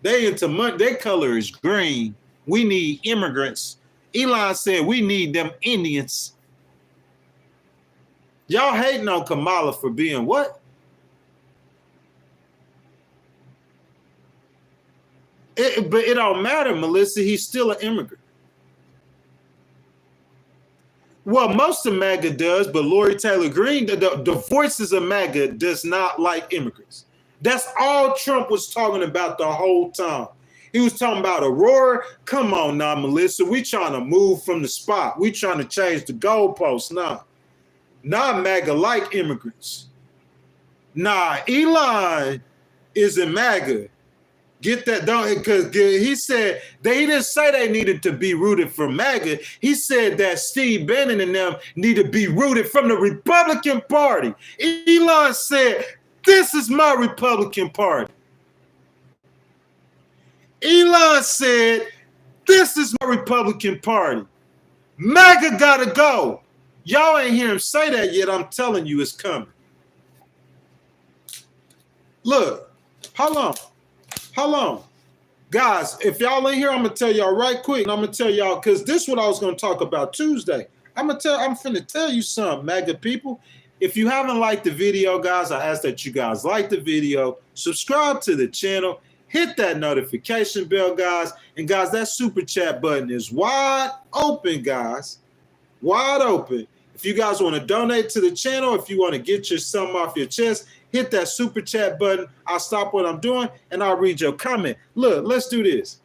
They into money. Their color is green. We need immigrants. Elon said we need them Indians. Y'all hating on Kamala for being what? But it don't matter, Melissa. He's still an immigrant. Well, most of MAGA does, but Lori Taylor Greene, the voices of MAGA does not like immigrants. That's all Trump was talking about the whole time. He was talking about Aurora. Come on now, Melissa. We trying to move from the spot. We trying to change the goalposts now. Nah, MAGA like immigrants. Nah, Elon isn't MAGA. Get that done, because he said they didn't say they needed to be rooted for MAGA. He said that Steve Bannon and them need to be rooted from the Republican Party. Elon said, "This is my Republican Party." Elon said, "This is my Republican Party. MAGA gotta go." Y'all ain't hear him say that yet. I'm telling you, it's coming. Look, hold on. Guys, if y'all ain't here, I'm gonna tell y'all right quick, and I'm gonna tell y'all, because this is what I was gonna talk about Tuesday. I'm finna tell you something, MAGA people. If you haven't liked the video, guys, I ask that you guys like the video, subscribe to the channel, hit that notification bell, guys. And guys, that super chat button is wide open, guys. Wide open. If you guys want to donate to the channel, if you want to get your something off your chest, hit that super chat button. I'll stop what I'm doing and I'll read your comment. Look, let's do this.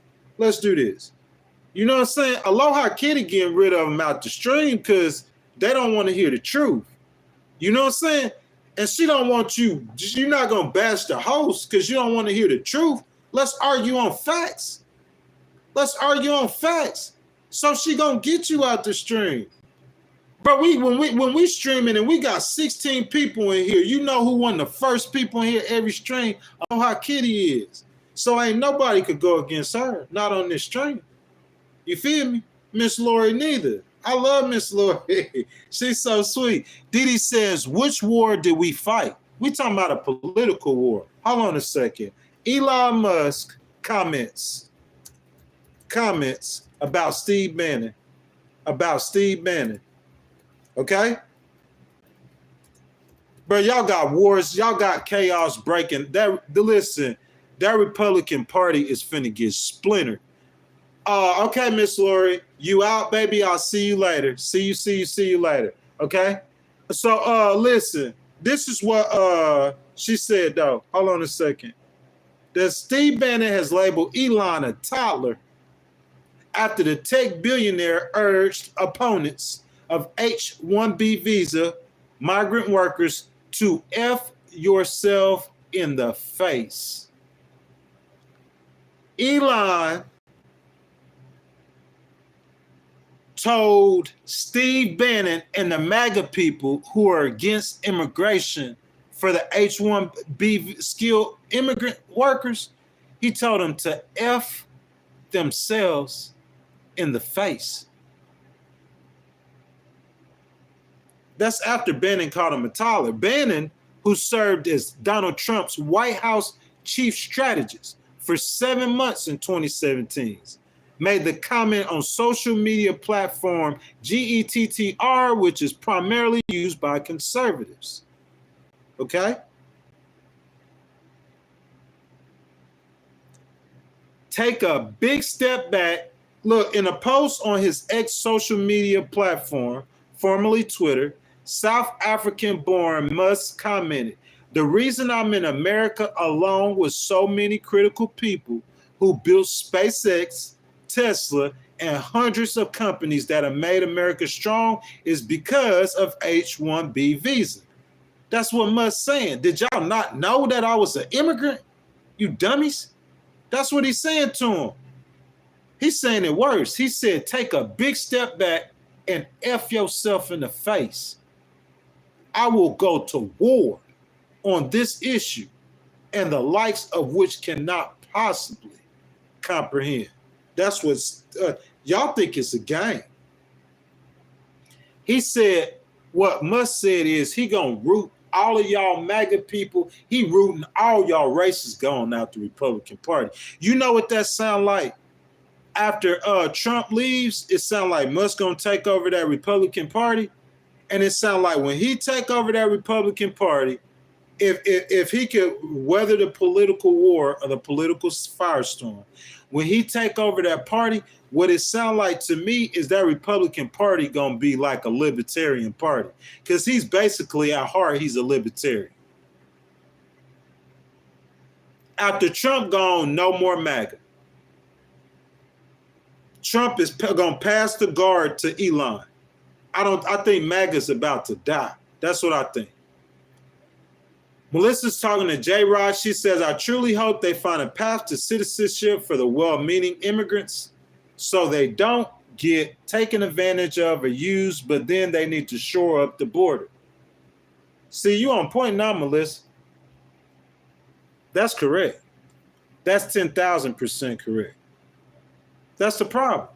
You know what I'm saying? Aloha Kitty getting rid of them out the stream because they don't want to hear the truth. You know what I'm saying? And she don't want you. You're not going to bash the host because you don't want to hear the truth. Let's argue on facts. So she going to get you out the stream. But when we streaming and we got 16 people in here, you know who one of the first people in here every stream? Aloha Kitty is. So ain't nobody could go against her, not on this stream. You feel me? Miss Lori neither. I love Miss Lori. She's so sweet. Didi says, which war did we fight? We talking about a political war. Hold on a second. Elon Musk comments about Steve Bannon. Okay? Bro, y'all got wars. Y'all got chaos breaking. Listen, that Republican Party is finna get splintered. Okay, Miss Lori, you out, baby. I'll see you later. See you later. Okay? So, listen, this is what she said, though. Hold on a second. That Steve Bannon has labeled Elon a toddler after the tech billionaire urged opponents of H-1B visa migrant workers to F yourself in the face. Elon told Steve Bannon and the MAGA people who are against immigration for the H-1B skilled immigrant workers, he told them to F themselves in the face. That's after Bannon called him a toddler. Bannon, who served as Donald Trump's White House chief strategist for 7 months in 2017, made the comment on social media platform GETTR, which is primarily used by conservatives. Okay? Take a big step back. Look, in a post on his ex social media platform, formerly Twitter, South African-born Musk commented, "The reason I'm in America along with so many critical people who built SpaceX, Tesla, and hundreds of companies that have made America strong is because of H-1B visa." That's what Musk's saying. Did y'all not know that I was an immigrant? You dummies. That's what he's saying to him. He's saying it worse. He said, take a big step back and F yourself in the face. I will go to war on this issue and the likes of which cannot possibly comprehend. That's what y'all think it's a game. He said, what Musk said is he gonna root all of y'all MAGA people. He rooting all y'all races going out the Republican Party. You know what that sound like? After Trump leaves, it sound like Musk gonna take over that Republican Party. And it sound like when he take over that Republican Party, if he could weather the political war or the political firestorm, when he take over that party, what it sound like to me is that Republican Party gonna be like a Libertarian Party, because he's basically at heart he's a Libertarian. After Trump gone, no more Maga. Trump is gonna pass the guard to Elon. I think MAGA's about to die. That's what I think. Melissa's talking to J-Rod. She says, I truly hope they find a path to citizenship for the well-meaning immigrants so they don't get taken advantage of or used, but then they need to shore up the border. See, you on point now, Melissa. That's correct. That's 10,000% correct. That's the problem.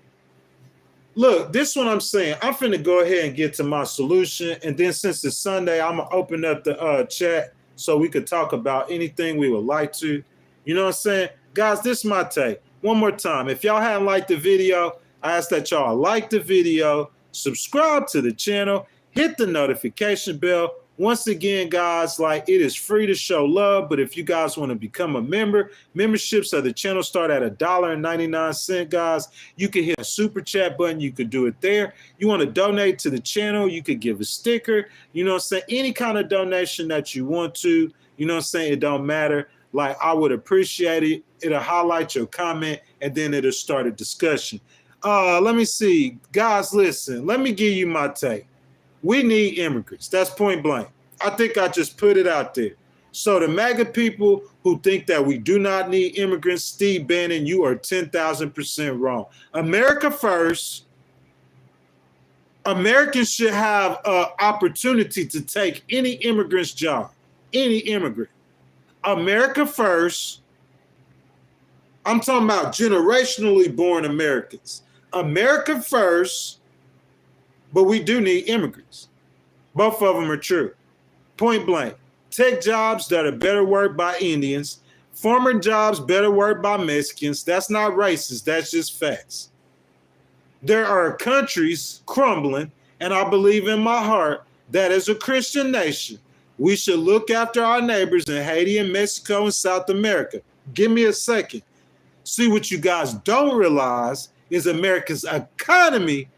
Look, this is what I'm saying. I'm finna go ahead and get to my solution. And then since it's Sunday, I'm going to open up the chat so we could talk about anything we would like to. You know what I'm saying? Guys, this is my take. One more time. If y'all haven't liked the video, I ask that y'all like the video, subscribe to the channel, hit the notification bell. Once again, guys, like, it is free to show love, but if you guys want to become a member, memberships of the channel start at $1.99, guys. You can hit a super chat button. You could do it there. You want to donate to the channel, you could give a sticker. You know what I'm saying? Any kind of donation that you want to, you know what I'm saying? It don't matter. Like, I would appreciate it. It'll highlight your comment, and then it'll start a discussion. Let me see. Guys, listen. Let me give you my take. We need immigrants. That's point blank. I think I just put it out there. So the MAGA people who think that we do not need immigrants, Steve Bannon, you are 10,000% wrong. America first. Americans should have an opportunity to take any immigrant's job. Any immigrant. America first. I'm talking about generationally born Americans. America first. But we do need immigrants. Both of them are true. Point blank. Tech jobs that are better worked by Indians. Former jobs better worked by Mexicans. That's not racist. That's just facts. There are countries crumbling, and I believe in my heart that as a Christian nation, we should look after our neighbors in Haiti and Mexico and South America. Give me a second. See, what you guys don't realize is America's economy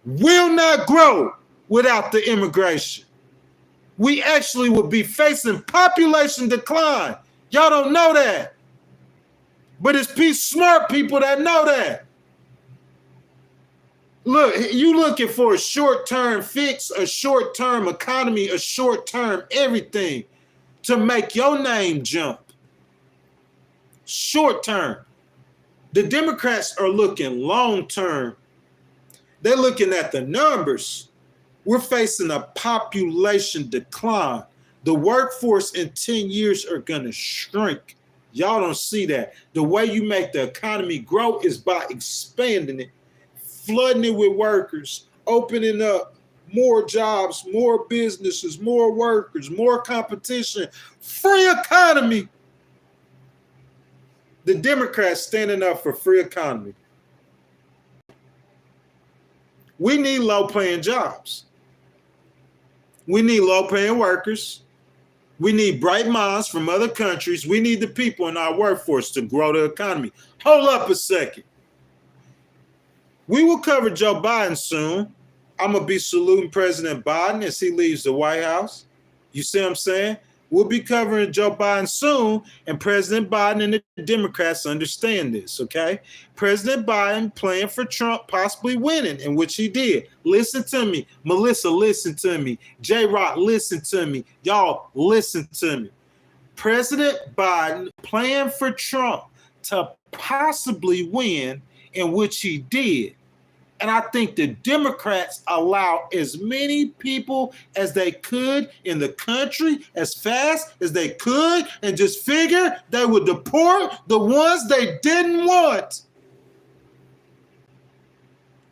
will not grow without the immigration. We actually will be facing population decline. Y'all don't know that. But it's smart people that know that. Look, you looking for a short-term fix, a short-term economy, a short-term everything to make your name jump. Short-term. The Democrats are looking long-term. They're looking at the numbers. We're facing a population decline. The workforce in 10 years are going to shrink. Y'all don't see that. The way you make the economy grow is by expanding it, flooding it with workers, opening up more jobs, more businesses, more workers, more competition, free economy. The Democrats standing up for free economy. We need low-paying jobs. We need low-paying workers. We need bright minds from other countries. We need the people in our workforce to grow the economy. Hold up a second. We will cover Joe Biden soon. I'm going to be saluting President Biden as he leaves the White House. You see what I'm saying? We'll be covering Joe Biden soon, and President Biden and the Democrats understand this, okay? President Biden playing for Trump, possibly winning, in which he did. Listen to me. Melissa, listen to me. J-Rock, listen to me. Y'all, listen to me. President Biden playing for Trump to possibly win, in which he did. And I think the Democrats allowed as many people as they could in the country as fast as they could and just figure they would deport the ones they didn't want.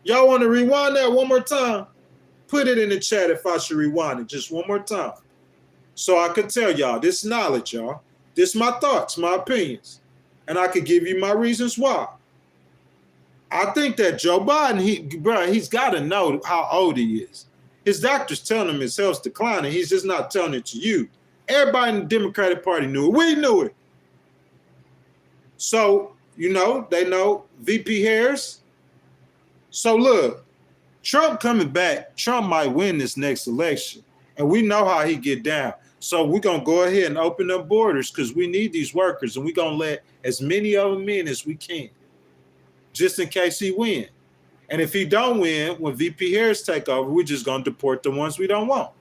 Y'all want to rewind that one more time? Put it in the chat if I should rewind it just one more time. So I could tell y'all this knowledge, y'all. This my thoughts, my opinions. And I could give you my reasons why. I think that Joe Biden, he's got to know how old he is. His doctor's telling him his health's declining. He's just not telling it to you. Everybody in the Democratic Party knew it. We knew it. So, you know, they know VP Harris. So look, Trump coming back, Trump might win this next election. And we know how he get down. So we're going to go ahead and open up borders because we need these workers. And we're going to let as many of them in as we can, just in case he win. And if he don't win, when VP Harris take over, we're just going to deport the ones we don't want.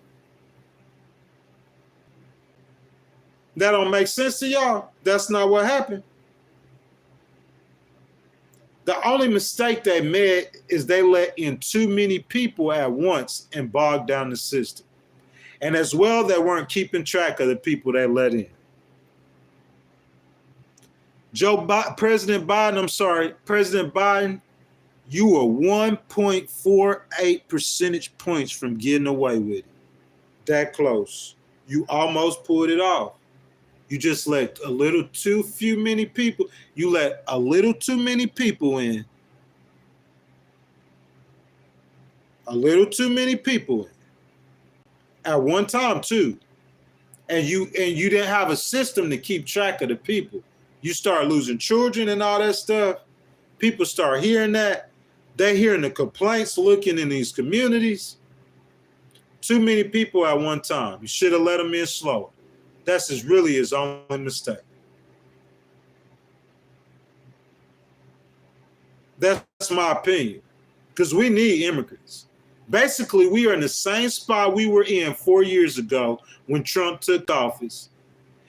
That don't make sense to y'all? That's not what happened. The only mistake they made is they let in too many people at once and bogged down the system. And as well, they weren't keeping track of the people they let in. President Biden, you were 1.48 percentage points from getting away with it. That close. You almost pulled it off. You just let a little too many people in. A little too many people in. At one time too. And you didn't have a system to keep track of the people. You start losing children and all that stuff. People start hearing that. They're hearing the complaints looking in these communities. Too many people at one time. You should have let them in slower. That's really his only mistake. That's my opinion. Because we need immigrants. Basically, we are in the same spot we were in 4 years ago when Trump took office.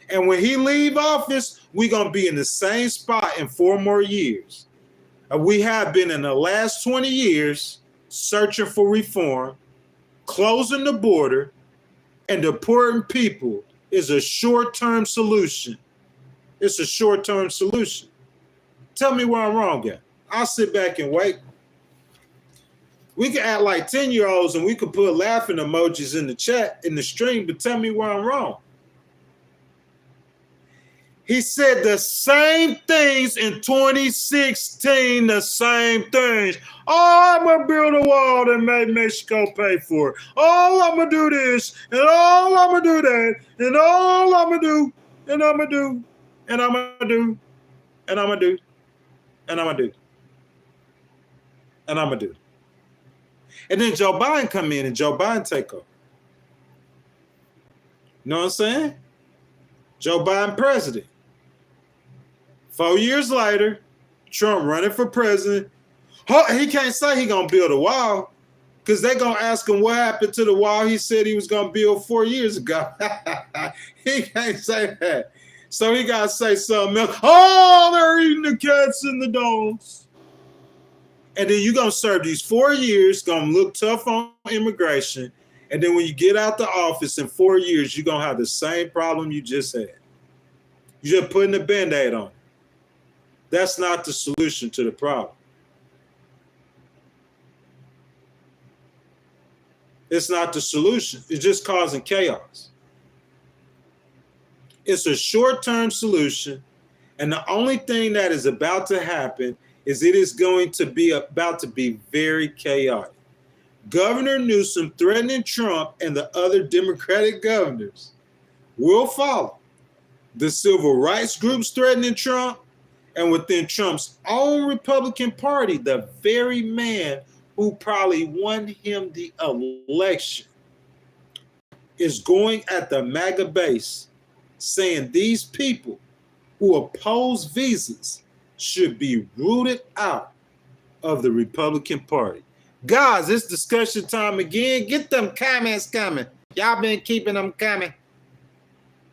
And when he leave office, we're going to be in the same spot in 4 more years. We have been in the last 20 years searching for reform, closing the border, and deporting people is a short-term solution. It's a short-term solution. Tell me where I'm wrong at. I'll sit back and wait. We can act like 10-year-olds and we could put laughing emojis in the chat, in the stream, but tell me where I'm wrong. He said the same things in 2016, the same things. Oh, I'm going to build a wall and make Mexico pay for it. Oh, I'm going to do this, and oh, I'm going to do that, and oh, I'm going to do, and I'm going to do, and I'm going to do, and I'm going to do, and I'm going to do, and I'm going to do. And then Joe Biden come in and Joe Biden take over. You know what I'm saying? Joe Biden president. 4 years later, Trump running for president. He can't say he gonna build a wall because they're gonna ask him what happened to the wall he said he was gonna build 4 years ago. He can't say that. So he gotta say something else. Oh, they're eating the cats and the dogs. And then you're gonna serve these 4 years, gonna look tough on immigration. And then when you get out the office in 4 years, you're gonna have the same problem you just had. You're just putting a Band-Aid on it. That's not the solution to the problem. It's not the solution. It's just causing chaos. It's a short-term solution, and the only thing that is about to happen is it is going to be about to be very chaotic. Governor Newsom threatening Trump and the other Democratic governors will follow. The civil rights groups threatening Trump, and within Trump's own Republican Party, the very man who probably won him the election is going at the Maga base, saying these people who oppose visas should be rooted out of the Republican Party. Guys, it's discussion time again. Get them comments coming. Y'all been keeping them coming.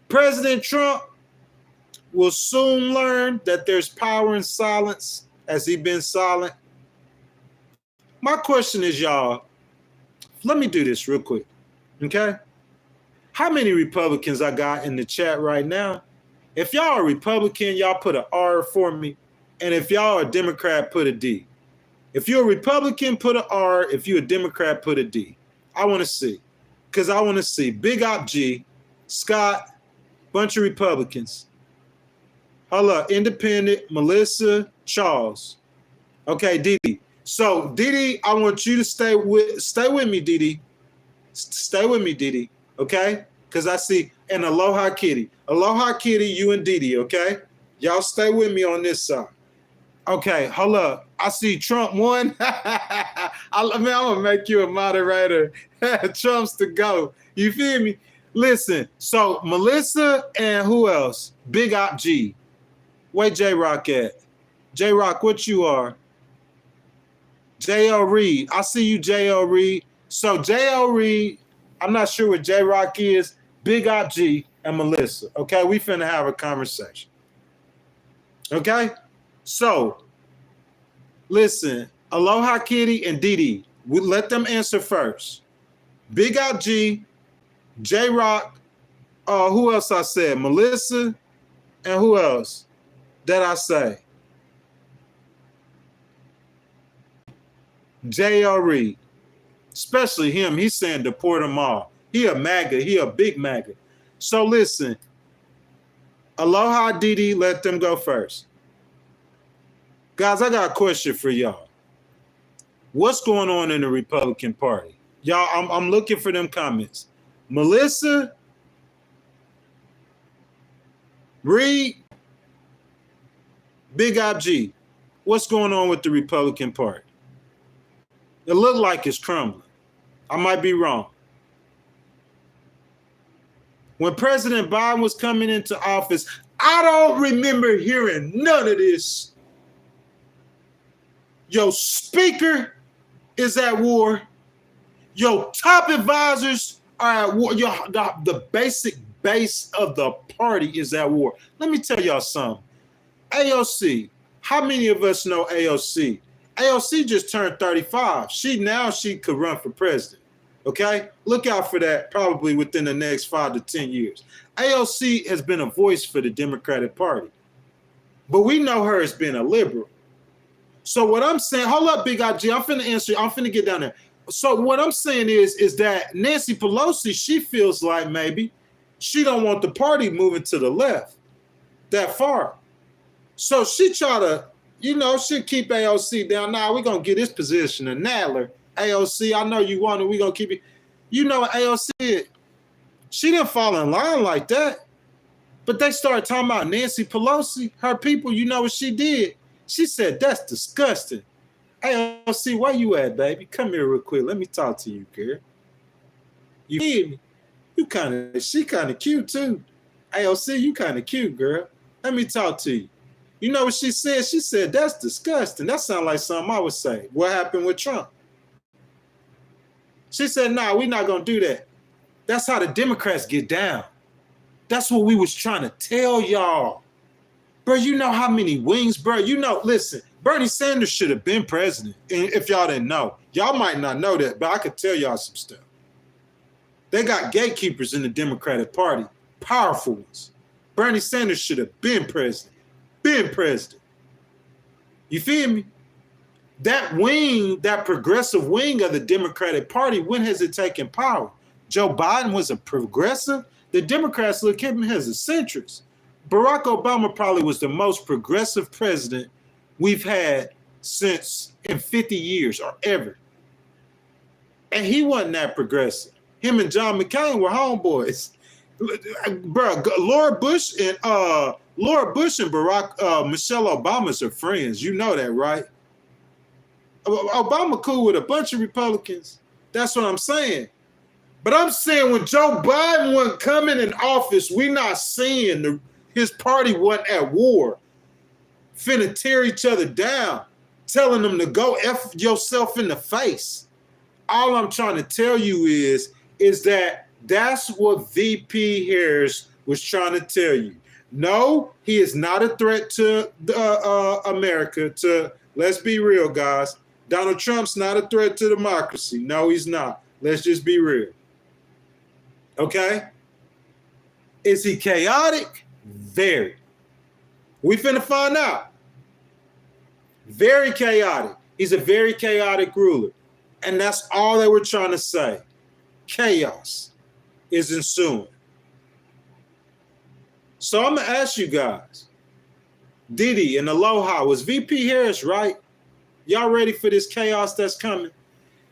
President Trump will soon learn that there's power in silence, as he's been silent. My question is, y'all, let me do this real quick, okay? How many Republicans I got in the chat right now? If y'all are Republican, y'all put an R for me. And if y'all are a Democrat, put a D. If you're a Republican, put an R. If you're a Democrat, put a D. I want to see. Because I want to see Big Op G, Scott, bunch of Republicans. Hold up, Independent, Melissa, Charles. Okay, Didi. So, Didi, I want you to stay with me, Didi. Stay with me, Didi. Okay? because I see an Aloha Kitty. Aloha Kitty, you and Didi, okay? Y'all stay with me on this side. Okay, hold up. I see Trump won. I'm going to make you a moderator. Trump's to go. You feel me? Listen, so Melissa and who else? Big Op G. Where J-Rock at? J-Rock, what you are? J.L. Reed. I see you, J.L. Reed. So J.L. Reed, I'm not sure what J-Rock is, Big Op G, and Melissa. Okay, we finna have a conversation. Okay? So, listen, Aloha Kitty and Didi, we let them answer first. Big Op G, J-Rock, who else I said? Melissa, and who else did I say? J.L. Reed, especially him, he's saying deport them all. He a MAGA, he a big MAGA. So listen, Aloha Didi, let them go first. Guys, I got a question for y'all. What's going on in the Republican Party? Y'all, I'm looking for them comments. Melissa, Reed, Big Op G, what's going on with the Republican Party? It looked like it's crumbling. I might be wrong. When President Biden was coming into office, I don't remember hearing none of this. Your speaker is at war. Your top advisors are at war. The basic base of the party is at war. Let me tell y'all something. AOC, how many of us know AOC? AOC just turned 35. She could run for president. Okay? Look out for that probably within the next 5 to 10 years. AOC has been a voice for the Democratic Party. But we know her as being a liberal. So what I'm saying, hold up, Big IG, I'm finna answer you. I'm finna get down there. So what I'm saying is that Nancy Pelosi, she feels like maybe she don't want the party moving to the left that far. So she try to, she'll keep AOC down. Now we're going to get this position of Nadler. AOC, I know you want it. We're going to keep it. AOC, she didn't fall in line like that. But they started talking about Nancy Pelosi, her people. You know what she did? She said, that's disgusting. AOC, where you at, baby? Come here real quick. Let me talk to you, girl. You hear me? She kind of cute too. AOC, you kind of cute, girl. Let me talk to you. You know what she said? She said, that's disgusting. That sounds like something I would say. What happened with Trump? She said, nah, we're not going to do that. That's how the Democrats get down. That's what we was trying to tell y'all. Bro, you know how many wings, bro? Listen, Bernie Sanders should have been president. And if y'all didn't know, y'all might not know that, but I could tell y'all some stuff. They got gatekeepers in the Democratic Party, powerful ones. Bernie Sanders should have been president. You feel me? That wing, that progressive wing of the Democratic Party, when has it taken power? Joe Biden was a progressive. The Democrats look at him as a centrist. Barack Obama probably was the most progressive president we've had since in 50 years or ever. And he wasn't that progressive. Him and John McCain were homeboys. Bro, Laura Bush and Barack, Michelle Obama's are friends. You know that, right? Obama cool with a bunch of Republicans. That's what I'm saying. But I'm saying when Joe Biden wasn't coming in office, we not seeing his party wasn't at war, finna tear each other down, telling them to go F yourself in the face. All I'm trying to tell you is that that's what VP Harris was trying to tell you. No, he is not a threat to America. Let's be real, guys. Donald Trump's not a threat to democracy. No, he's not. Let's just be real. Okay? Is he chaotic? Very. We finna find out. Very chaotic. He's a very chaotic ruler. And that's all that we're trying to say. Chaos is ensuing. So I'm going to ask you guys, Didi and Aloha, was VP Harris right? Y'all ready for this chaos that's coming?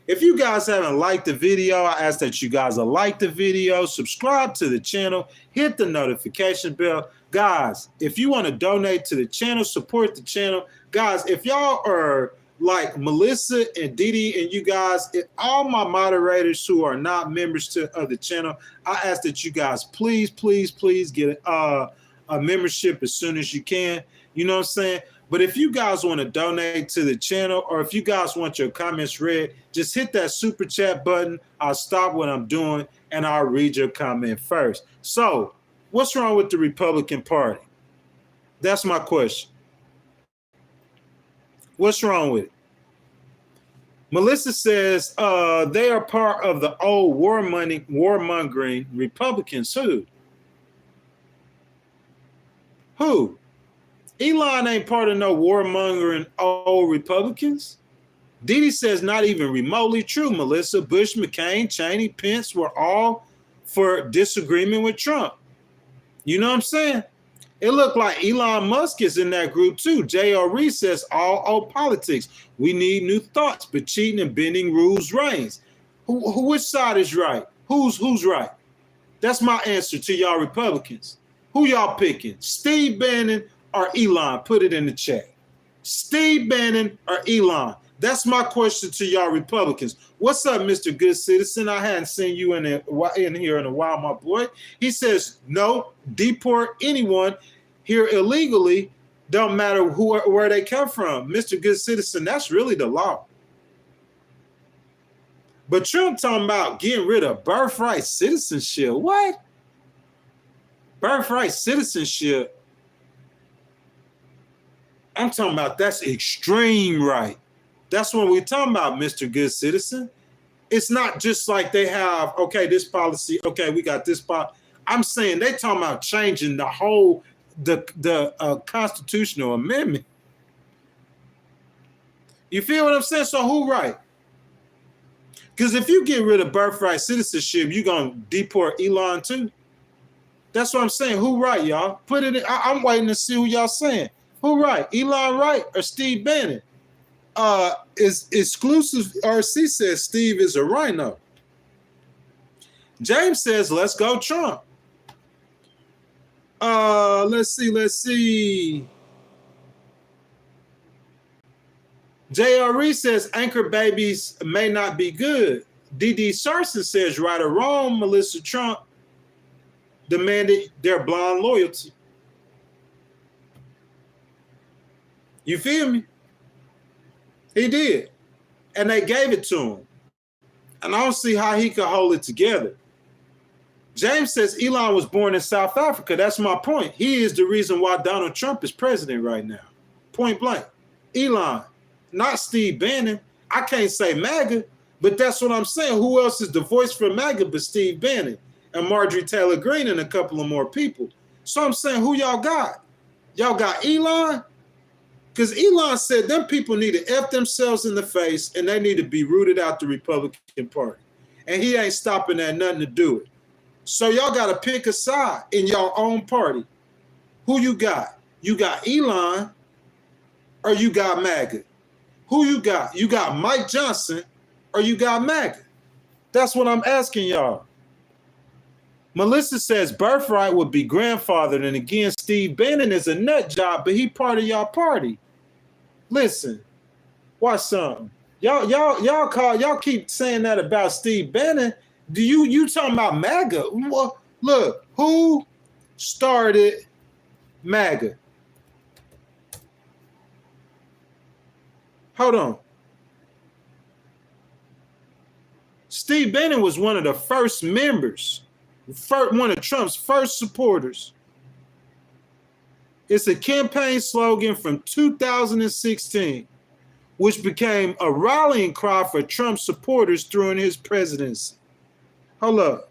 If you guys haven't liked the video, I ask that you guys will like the video, subscribe to the channel, hit the notification bell. Guys, if you want to donate to the channel, support the channel. Guys, if y'all are like Melissa and Didi and you guys, all my moderators who are not members of the channel, I ask that you guys please get a membership as soon as you can. You know what I'm saying? But if you guys want to donate to the channel, or if you guys want your comments read, just hit that super chat button. I'll stop what I'm doing and I'll read your comment first. So, what's wrong with the Republican Party? That's my question. What's wrong with it? Melissa says they are part of the old warmongering Republicans. Who? Elon ain't part of no warmongering old Republicans. Didi says not even remotely true, Melissa. Bush, McCain, Cheney, Pence were all for disagreement with Trump. You know what I'm saying? It looked like Elon Musk is in that group too. J.R. Reed says all old politics. We need new thoughts, but cheating and bending rules reigns. Which side is right? Who's right? That's my answer to y'all Republicans. Who y'all picking? Steve Bannon or Elon? Put it in the chat. Steve Bannon or Elon? That's my question to y'all Republicans. What's up, Mr. Good Citizen? I hadn't seen you in here in a while, my boy. He says, no, deport anyone here illegally. Don't matter where they come from. Mr. Good Citizen, that's really the law. But Trump talking about getting rid of birthright citizenship. What? Birthright citizenship? I'm talking about that's extreme right. That's what we're talking about, Mr. Good Citizen. It's not just like they have, okay, this policy, okay, we got this policy. I'm saying they talking about changing the whole, the constitutional amendment. You feel what I'm saying? So who right? Because if you get rid of birthright citizenship, you're going to deport Elon too? That's what I'm saying. Who right, y'all? Put it in. I'm waiting to see who y'all saying. Who right? Elon right or Steve Bannon? Is exclusive RC says Steve is a rhino. James says, let's go Trump. Let's see. JRE says anchor babies may not be good. DD Sarson says right or wrong, Melissa Trump demanded their blind loyalty. You feel me? He did. And they gave it to him. And I don't see how he could hold it together. James says Elon was born in South Africa. That's my point. He is the reason why Donald Trump is president right now. Point blank. Elon, not Steve Bannon. I can't say Maga, but that's what I'm saying. Who else is the voice for Maga but Steve Bannon and Marjorie Taylor Greene and a couple of more people? So I'm saying, who y'all got? Y'all got Elon? Because Elon said them people need to F themselves in the face and they need to be rooted out the Republican Party. And he ain't stopping at nothing to do it. So y'all got to pick a side in your own party. Who you got? You got Elon or you got MAGA? Who you got? You got Mike Johnson or you got MAGA? That's what I'm asking y'all. Melissa says birthright would be grandfathered. And again, Steve Bannon is a nut job, but he part of y'all party. Listen, watch something. Y'all keep saying that about Steve Bannon. Do you talking about MAGA? Well, look, who started MAGA? Hold on. Steve Bannon was one of the first members, one of Trump's first supporters. It's a campaign slogan from 2016, which became a rallying cry for Trump supporters during his presidency. Hold up.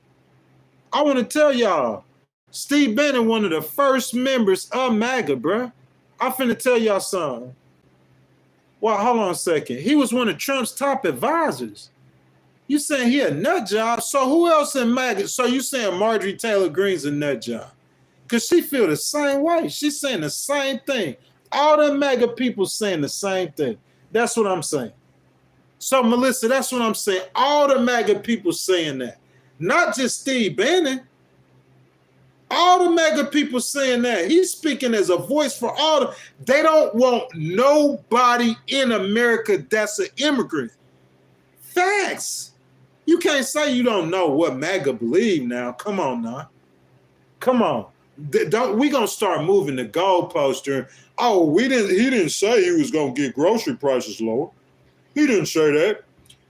I want to tell y'all, Steve Bannon, one of the first members of MAGA, bruh. I'm finna tell y'all something. Well, hold on a second. He was one of Trump's top advisors. You saying he a nut job? So who else in MAGA? So you saying Marjorie Taylor Greene's a nut job? Because she feel the same way. She's saying the same thing. All the MAGA people saying the same thing. That's what I'm saying. So, Melissa, that's what I'm saying. All the MAGA people saying that. Not just Steve Bannon. All the MAGA people saying that. He's speaking as a voice for all the. They don't want nobody in America that's an immigrant. Facts. You can't say you don't know what MAGA believe now. Come on now. Come on. We gonna start moving the goalposter. Oh, he didn't say he was gonna get grocery prices lower. He didn't say that.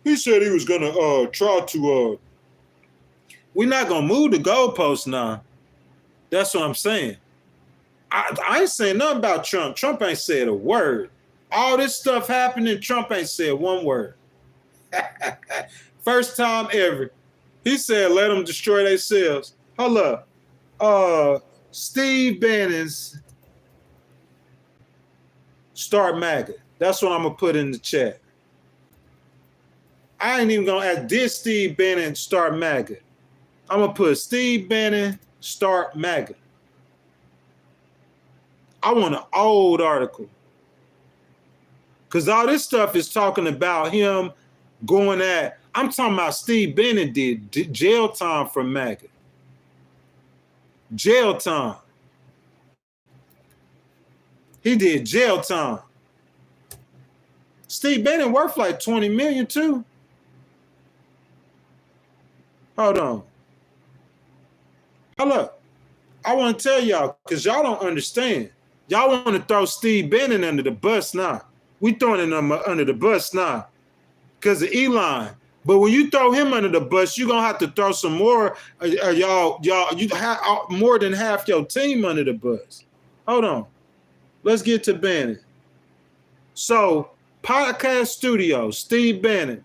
He said he was gonna try to we're not gonna move the goalposts now. That's what I'm saying. I ain't saying nothing about Trump. Trump ain't said a word. All this stuff happening, Trump ain't said one word. First time ever. He said let them destroy themselves. Hold up. Steve Bannon's start MAGA. That's what I'm gonna put in the chat. I ain't even gonna ask, did Steve Bannon start MAGA? I'm gonna put Steve Bannon start MAGA. I want an old article. Because all this stuff is talking about him going at, I'm talking about Steve Bannon did jail time for MAGA. Jail time. He did jail time. Steve Bannon worth like 20 million too. Hold on. Hold up. I want to tell y'all, because y'all don't understand. Y'all want to throw Steve Bannon under the bus now. We throwing him under the bus now because of Elon. But when you throw him under the bus, you're going to have to throw some more, y'all, you have more than half your team under the bus. Hold on. Let's get to Bannon. So, podcast studio, Steve Bannon,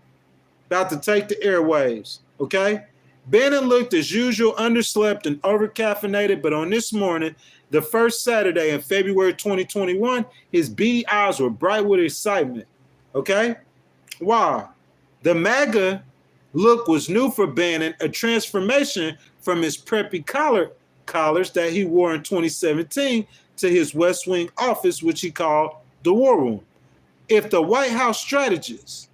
about to take the airwaves, okay? Bannon looked as usual, underslept and overcaffeinated, but on this morning, the first Saturday in February 2021, his beady eyes were bright with excitement, okay? Wow. The MAGA look was new for Bannon, a transformation from his preppy collars that he wore in 2017 to his West Wing office, which he called the War Room. If the White House strategists,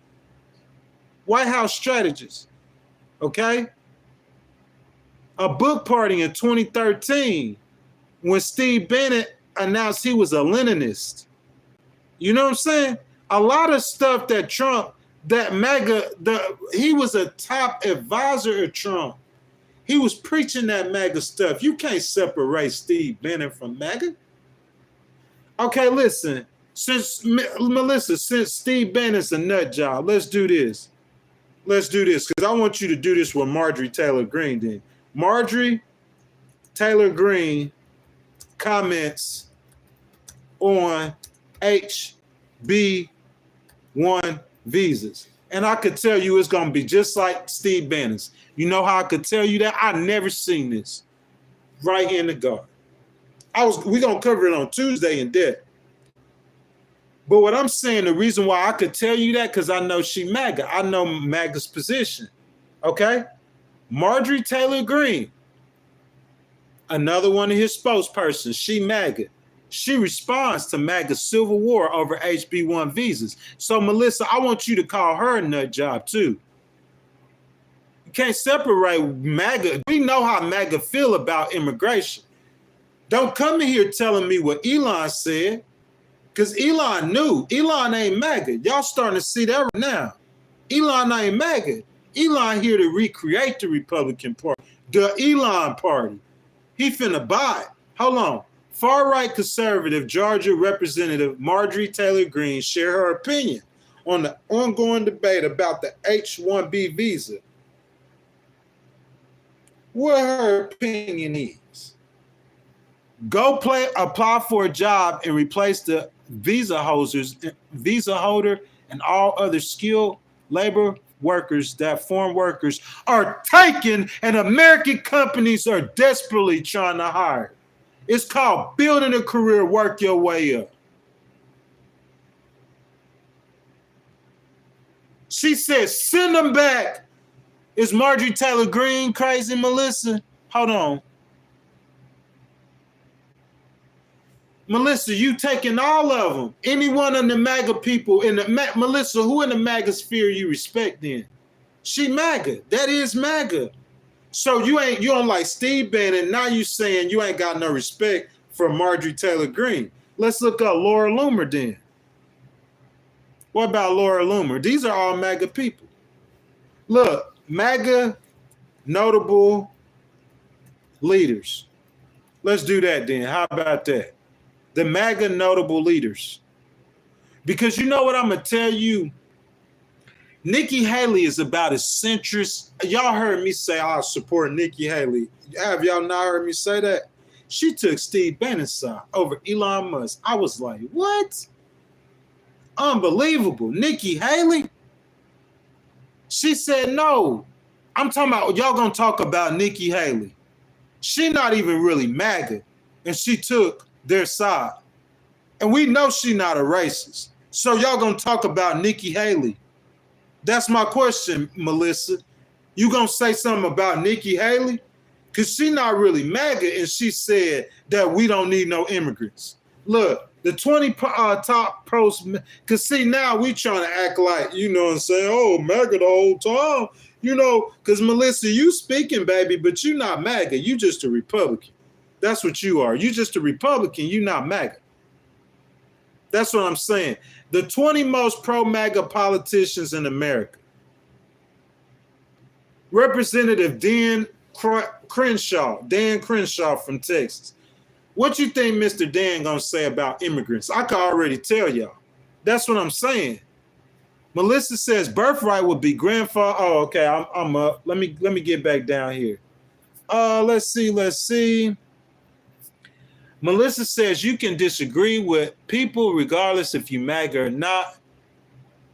okay? A book party in 2013 when Steve Bannon announced he was a Leninist. You know what I'm saying? A lot of stuff that Trump, that MAGA, he was a top advisor of Trump. He was preaching that MAGA stuff. You can't separate Steve Bannon from MAGA. Okay, listen. Melissa, since Steve Bannon's a nut job, let's do this. Let's do this, because I want you to do this with Marjorie Taylor Greene then. Marjorie Taylor Greene comments on HB1 visas. And I could tell you it's going to be just like Steve Bannon's. You know how I could tell you that? I never seen this. Right in the garden. We're going to cover it on Tuesday in depth. But what I'm saying, the reason why I could tell you that, because I know she MAGA. I know MAGA's position. Okay? Marjorie Taylor Greene, another one of his spokespersons, she MAGA. She responds to MAGA's civil war over HB1 visas. So, Melissa, I want you to call her a nut job, too. You can't separate MAGA. We know how MAGA feel about immigration. Don't come in here telling me what Elon said, because Elon knew. Elon ain't MAGA. Y'all starting to see that right now. Elon ain't MAGA. Elon here to recreate the Republican Party, the Elon Party. He finna buy it. Hold on. Far-right conservative Georgia Representative Marjorie Taylor Greene shared her opinion on the ongoing debate about the H-1B visa. What her opinion is. Apply for a job and replace the visa holder and all other skilled labor workers that foreign workers are taking and American companies are desperately trying to hire. It's called building a career, work your way up. She said, send them back. Is Marjorie Taylor Greene crazy, Melissa? Hold on. Melissa, you taking all of them. Anyone in the MAGA people, Melissa, who in the MAGA sphere you respect then? She MAGA. That is MAGA. So you don't like Steve Bannon. Now you saying you ain't got no respect for Marjorie Taylor Greene. Let's look up Laura Loomer then. What about Laura Loomer? These are all MAGA people. Look, MAGA notable leaders. Let's do that then. How about that? The MAGA notable leaders. Because you know what I'm going to tell you? Nikki Haley is about as centrist. Y'all heard me say I support Nikki Haley. Have y'all not heard me say that? She took Steve Bannon's side over Elon Musk. I was like, what? Unbelievable. Nikki Haley? She said no. I'm talking about, y'all going to talk about Nikki Haley. She not even really MAGA. And she took their side. And we know she not a racist. So y'all going to talk about Nikki Haley. That's my question, Melissa. You going to say something about Nikki Haley? Because she not really MAGA, and she said that we don't need no immigrants. Look, the 20 top pros, because see, now we trying to act like, you know, and say, oh, MAGA the whole time. You know, because Melissa, you speaking, baby, but you not MAGA. You just a Republican. That's what you are. You just a Republican. You not MAGA. That's what I'm saying. The 20 most pro-MAGA politicians in America. Representative Dan Crenshaw from Texas. What you think Mr. Dan gonna say about immigrants? I can already tell y'all. That's what I'm saying. Melissa says birthright would be grandfather. Oh, okay, I'm up. Let me get back down here. Let's see. Melissa says you can disagree with people regardless if you MAGA or not.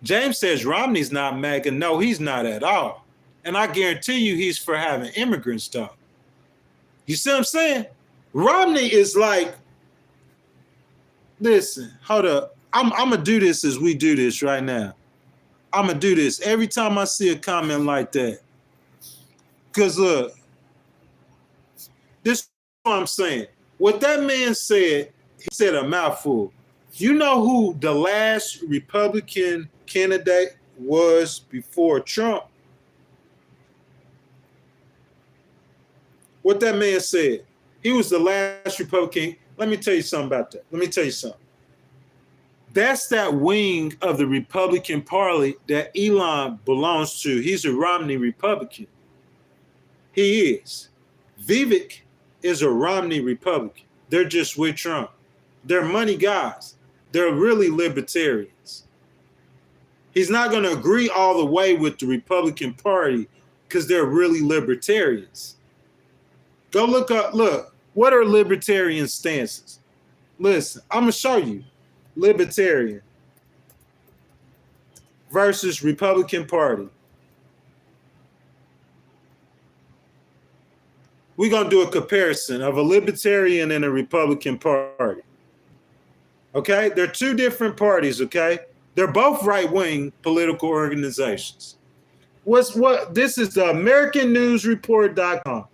James says Romney's not MAGA. No, he's not at all. And I guarantee you he's for having immigrants talk. You see what I'm saying? Romney is like, listen, hold up. I'm going to do this as we do this right now. I'm going to do this every time I see a comment like that. Because look, this is what I'm saying. What that man said, he said a mouthful. You know who the last Republican candidate was before Trump? What that man said. He was the last Republican. Let me tell you something about that. That's that wing of the Republican Party that Elon belongs to. He's a Romney Republican. He is. Vivek is a Romney Republican. They're just with Trump. They're money guys. They're really libertarians. He's not going to agree all the way with the Republican Party because they're really libertarians. Go look up, look, what are libertarian stances? Listen, I'm going to show you. Libertarian versus Republican Party. We're going to do a comparison of a libertarian and a Republican Party. Okay? They're two different parties, okay? They're both right-wing political organizations. This is the AmericanNewsReport.com.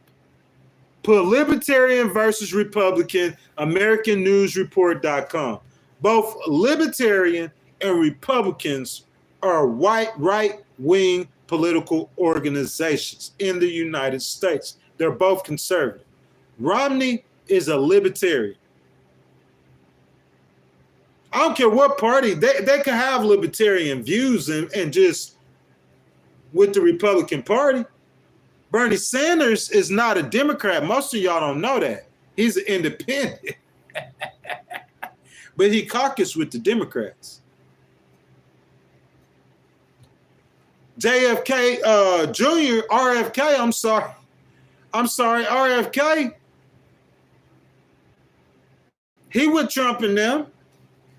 Put Libertarian versus Republican, AmericanNewsReport.com. Both Libertarian and Republicans are right-wing political organizations in the United States. They're both conservative. Romney is a libertarian. I don't care what party. They can have libertarian views and just with the Republican Party. Bernie Sanders is not a Democrat. Most of y'all don't know that. He's an independent. But he caucused with the Democrats. JFK Jr., RFK, I'm sorry, RFK. He with Trump and them.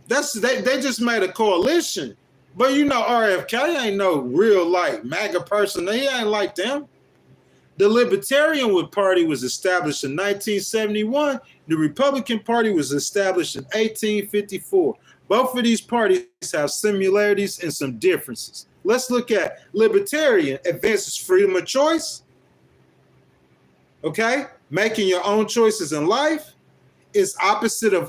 They just made a coalition. But you know, RFK ain't no real like MAGA person. He ain't like them. The Libertarian Party was established in 1971. The Republican Party was established in 1854. Both of these parties have similarities and some differences. Let's look at Libertarian advances freedom of choice. Okay? Making your own choices in life. is opposite of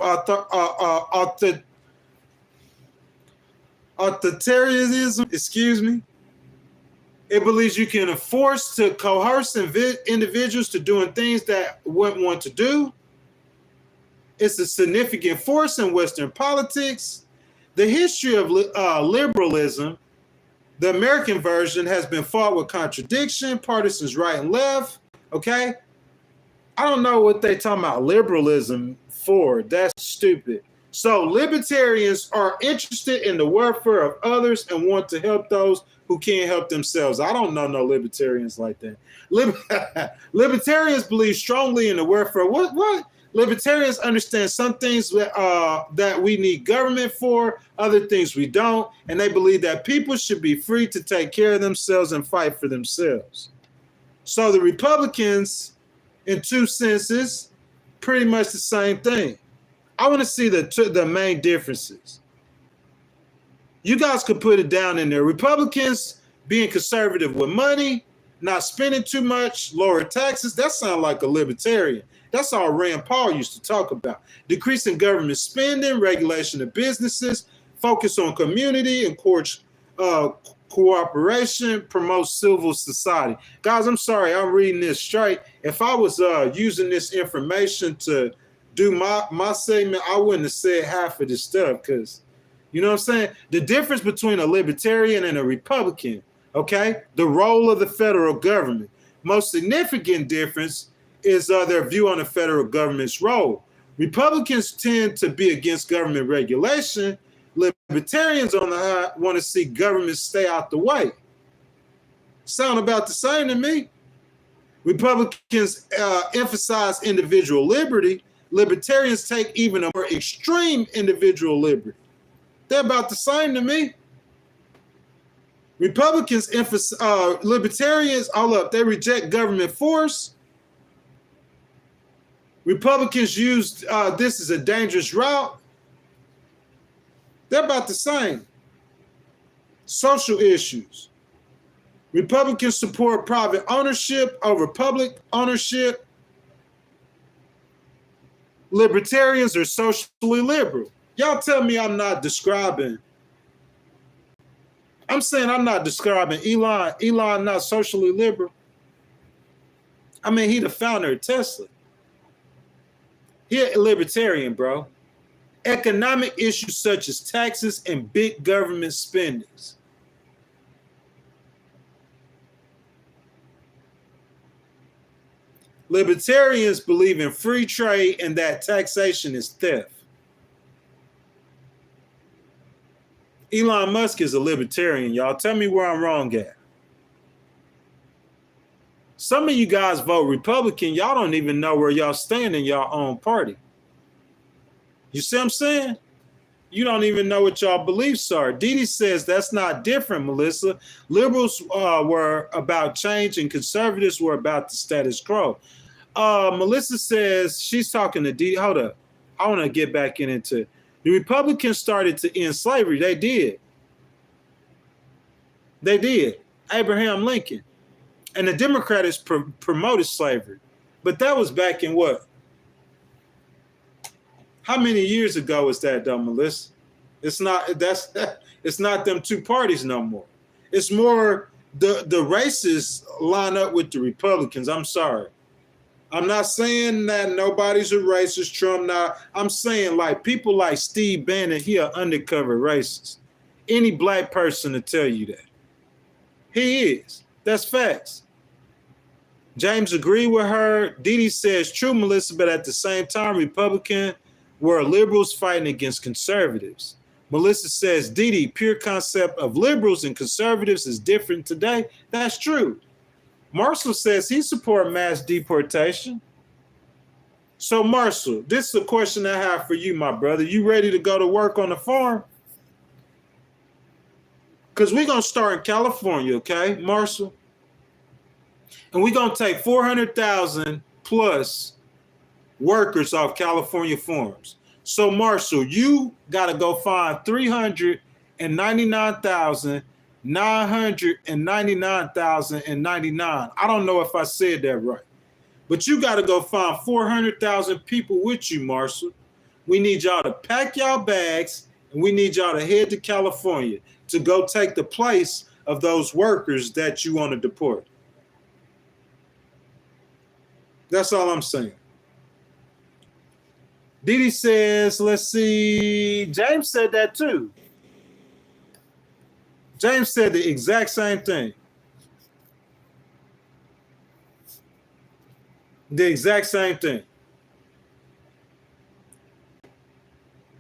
authoritarianism. Excuse me. It believes you can force to coerce individuals to doing things that wouldn't want to do. It's a significant force in Western politics. The history of liberalism, the American version, has been fought with contradiction, partisans right and left. Okay? I don't know what they talking about liberalism for. That's stupid. So libertarians are interested in the welfare of others and want to help those who can't help themselves. I don't know no libertarians like that. Libertarians believe strongly in the welfare. What? Libertarians understand some things that we need government for, other things we don't, and they believe that people should be free to take care of themselves and fight for themselves. So the Republicans, in two senses, pretty much the same thing. I want to see the main differences. You guys could put it down in there. Republicans being conservative with money, not spending too much, lower taxes. That sounds like a libertarian. That's all Rand Paul used to talk about. Decreasing government spending, regulation of businesses, focus on community and cooperation, promote civil society. Guys, I'm sorry, I'm reading this straight. If I was using this information to do my segment, I wouldn't have said half of this stuff because, you know what I'm saying? The difference between a libertarian and a Republican, okay? The role of the federal government. Most significant difference is their view on the federal government's role. Republicans tend to be against government regulation. Libertarians, on the high, want to see government stay out the way. Sound about the same to me. Republicans emphasize individual liberty. Libertarians take even a more extreme individual liberty. They're about the same to me. Republicans emphasize, libertarians, they reject government force. Republicans use this as a dangerous route. They're about the same. Social issues. Republicans support private ownership over public ownership. Libertarians are socially liberal. Y'all tell me I'm not describing. I'm saying I'm not describing Elon. Elon not socially liberal. I mean, he the founder of Tesla. He a libertarian, bro. Economic issues such as taxes and big government spendings. Libertarians believe in free trade and that taxation is theft. Elon Musk is a libertarian, y'all. Tell me where I'm wrong at. Some of you guys vote Republican. Y'all don't even know where y'all stand in your own party. You see what I'm saying? You don't even know what y'all beliefs are. Didi says that's not different, Melissa. Liberals were about change and conservatives were about the status quo. Melissa says she's talking to Didi. Hold up. I want to get back into it. The Republicans started to end slavery. They did. They did. Abraham Lincoln. And the Democrats promoted slavery. But that was back in what? How many years ago was that, though, Melissa? It's not them two parties no more. It's more the racists line up with the Republicans. I'm sorry. I'm not saying that nobody's a racist, Trump not. I'm saying like people like Steve Bannon, he an undercover racist. Any black person to tell you that. He is. That's facts. James agreed with her. Didi says true, Melissa, but at the same time, Republican were liberals fighting against conservatives. Melissa says, Didi, pure concept of liberals and conservatives is different today. That's true. Marshall says he supports mass deportation. So, Marshall, this is a question I have for you, my brother. You ready to go to work on the farm? Because we're going to start in California, okay, Marshall? And we're going to take 400,000 plus workers off California farms. So, Marshall, you got to go find 399,999,099. I don't know if I said that right. But you got to go find 400,000 people with you, Marshall. We need y'all to pack y'all bags, and we need y'all to head to California to go take the place of those workers that you want to deport. That's all I'm saying. Didi says, let's see. James said that too. James said the exact same thing. The exact same thing.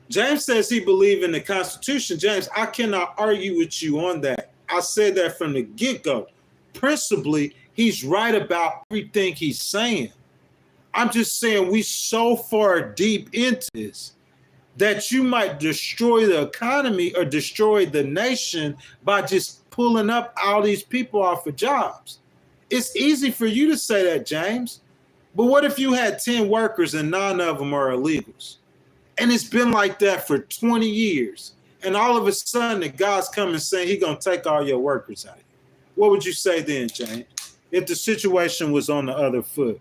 James says he believes in the Constitution. James, I cannot argue with you on that. I said that from the get-go. Principally, he's right about everything he's saying. I'm just saying we so far deep into this that you might destroy the economy or destroy the nation by just pulling up all these people off of jobs. It's easy for you to say that, James. But what if you had 10 workers and 9 of them are illegals? And it's been like that for 20 years. And all of a sudden, the guy's coming saying he's going to take all your workers out of you. What would you say then, James, if the situation was on the other foot?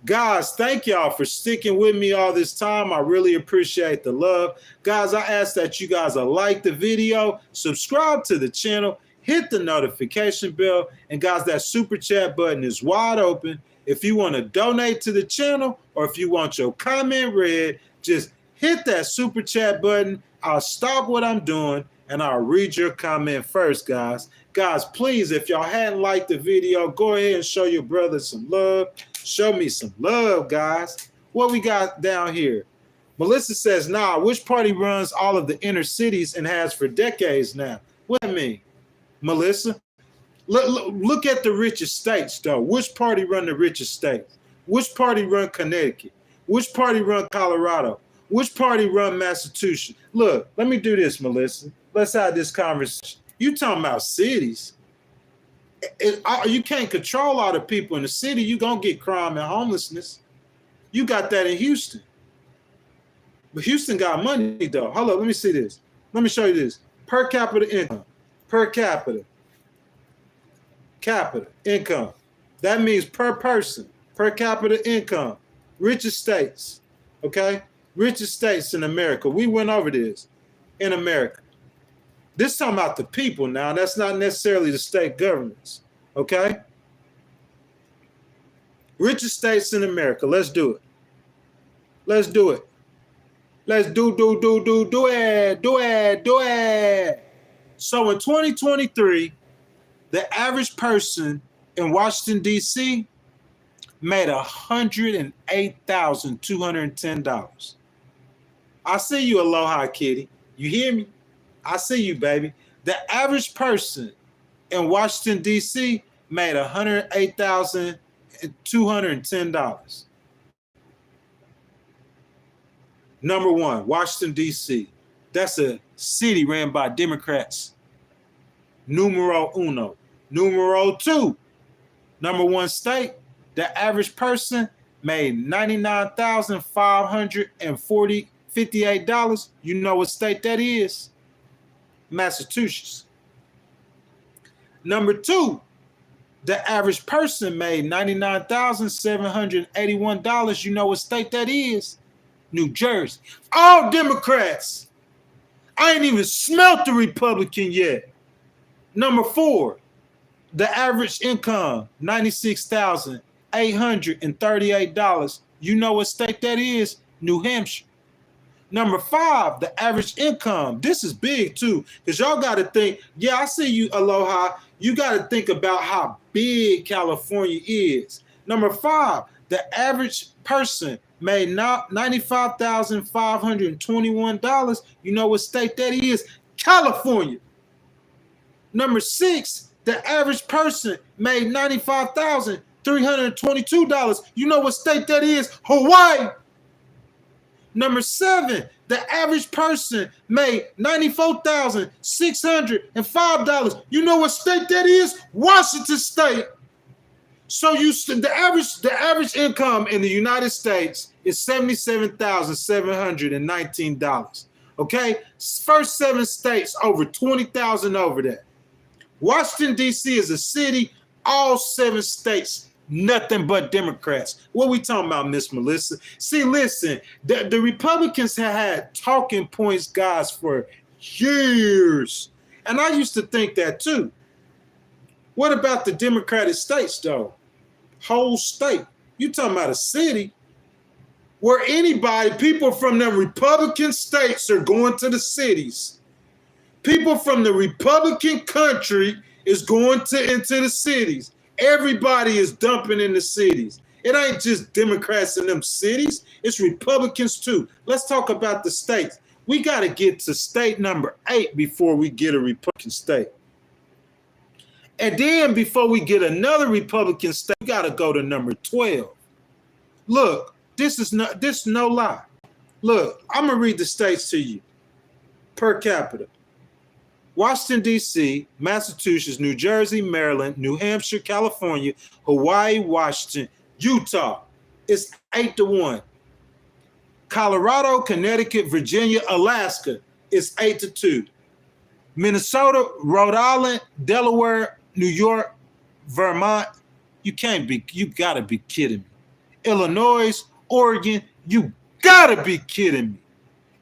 Guys, thank y'all for sticking with me all this time. I really appreciate the love. Guys, I ask that you guys like the video, subscribe to the channel, hit the notification bell. And guys, that super chat button is wide open. If you want to donate to the channel or if you want your comment read, just hit that super chat button. I'll stop what I'm doing and I'll read your comment first, guys. Guys, please, if y'all hadn't liked the video, go ahead and show your brother some love. Show me some love, guys. What we got down here? Melissa says, nah, which party runs all of the inner cities and has for decades now? What do you mean, Melissa? Look at the richest states, though. Which party run the richest states? Which party run Connecticut? Which party run Colorado? Which party run Massachusetts? Look, let me do this, Melissa. Let's have this conversation. You talking about cities. You can't control all the people in the city. You're going to get crime and homelessness. You got that in Houston. But Houston got money, though. Hold on, let me see this. Let me show you this. Per capita income. Per capita. Capita income. That means per person. Per capita income. Richest states. Okay? Richest states in America. We went over this in America. This talking about the people now. That's not necessarily the state governments. Okay? Richest states in America. Let's do it. Let's do it. Let's do it. So in 2023, the average person in Washington, D.C. made $108,210. I see you, Aloha Kitty. You hear me? I see you, baby. The average person in Washington, D.C. made $108,210. Number one, Washington, D.C. That's a city ran by Democrats. Numero uno. Numero two, number one state, the average person made $99,558. You know what state that is? Massachusetts. Number two, the average person made $99,781. You know what state that is? New Jersey. All Democrats. I ain't even smelt the Republican yet. Number four, the average income, $96,838. You know what state that is? New Hampshire. Number five, the average income. This is big too, because y'all got to think. Yeah, I see you, Aloha. You got to think about how big California is. Number five, the average person made $95,521. You know what state that is? California. Number six, the average person made $95,322. You know what state that is? Hawaii. Number seven, the average person made $94,605. You know what state that is? Washington State. So the average income in the United States is $77,719. Okay, first 7 states over 20,000 over that. Washington, D.C. is a city. All 7 states Nothing but Democrats. What we talking about, Miss Melissa? See, listen, the Republicans have had talking points, guys, for years. And I used to think that too. What about the Democratic states, though? Whole state. You talking about a city where anybody, people from the Republican states are going to the cities. People from the Republican country is going into the cities. Everybody is dumping in the cities. It ain't just Democrats in them cities. It's Republicans too. Let's talk about the states. We got to get to state number 8 before we get a Republican state. And then before we get another Republican state, we got to go to number 12. Look, this is no lie. Look, I'm going to read the states to you. Per capita. Washington, D.C., Massachusetts, New Jersey, Maryland, New Hampshire, California, Hawaii, Washington, Utah. It's 8-1. Colorado, Connecticut, Virginia, Alaska. It's 8-2. Minnesota, Rhode Island, Delaware, New York, Vermont. You gotta be kidding me. Illinois, Oregon, you gotta be kidding me.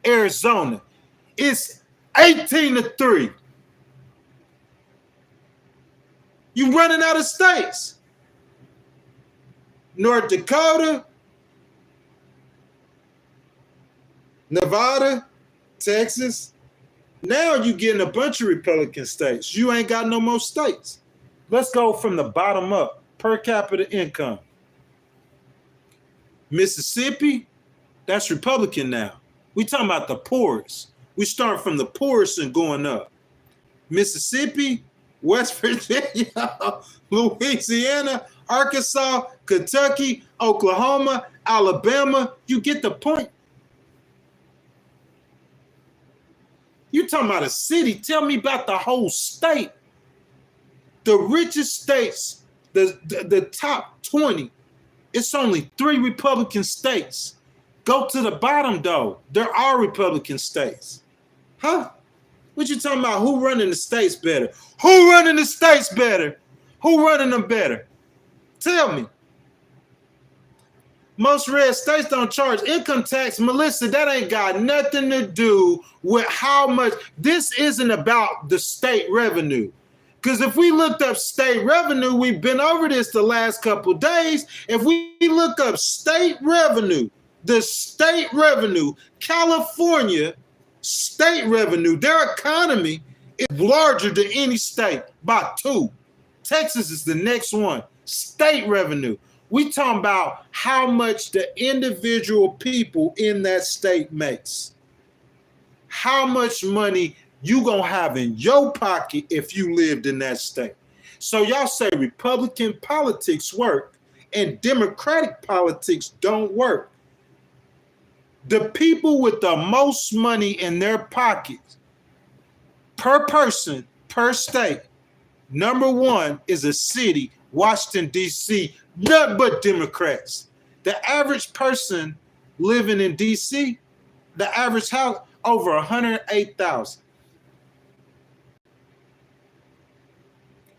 Arizona, it's 18-3. You running out of states. North Dakota, Nevada, Texas. Now you getting a bunch of Republican states. You ain't got no more states. Let's go from the bottom up. Per capita income. Mississippi, that's Republican now. We talking about the poorest. We start from the poorest and going up. Mississippi, West Virginia, Louisiana, Arkansas, Kentucky, Oklahoma, Alabama. You get the point. You talking about a city. Tell me about the whole state. The richest states, the top 20, it's only 3 Republican states. Go to the bottom, though. There are Republican states. Huh? What you talking about? Who running the states better? Who running the states better? Who running them better? Tell me. Most red states don't charge income tax. Melissa, that ain't got nothing to do with how much. This isn't about the state revenue. Because if we looked up state revenue, we've been over this the last couple of days. If we look up state revenue, the state revenue, California state revenue, their economy is larger than any state by 2. Texas is the next one. State revenue. We talking about how much the individual people in that state makes. How much money you gonna have in your pocket if you lived in that state. So y'all say Republican politics work and Democratic politics don't work. The people with the most money in their pockets per person, per state, number 1 is a city, Washington, D.C., nothing but Democrats. The average person living in D.C., the average house, over 108,000.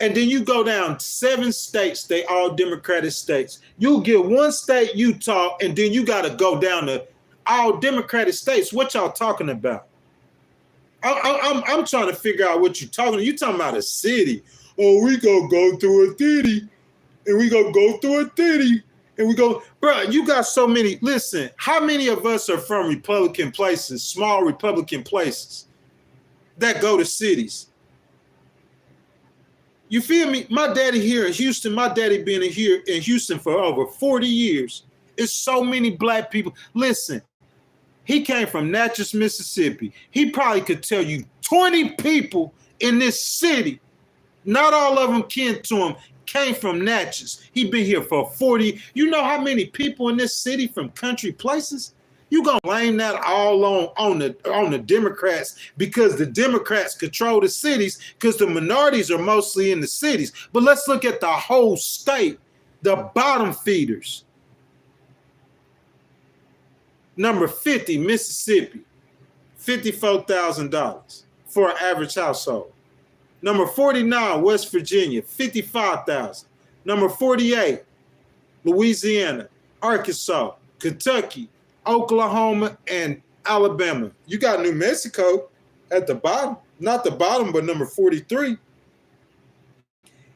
And then you go down 7 states, they all Democratic states. You'll get 1 state, Utah, and then you got to go down to all Democratic states. What y'all talking about? I'm trying to figure out what you're talking about. You talking about a city. Oh, we gonna go through a city, and we gonna go through a city, and we go, bro, you got so many. Listen, how many of us are from Republican places, small Republican places, that go to cities? You feel me? My daddy here in Houston, my daddy been here in Houston for over 40 years. It's so many black people. Listen, he came from Natchez, Mississippi. He probably could tell you 20 people in this city, not all of them kin to him, came from Natchez. He been here for 40. You know how many people in this city from country places? You gonna blame that all on the Democrats because the Democrats control the cities because the minorities are mostly in the cities. But let's look at the whole state, the bottom feeders. Number 50, Mississippi, $54,000 for an average household. Number 49, West Virginia, $55,000. Number 48, Louisiana, Arkansas, Kentucky, Oklahoma, and Alabama. You got New Mexico at the bottom, not the bottom, but number 43.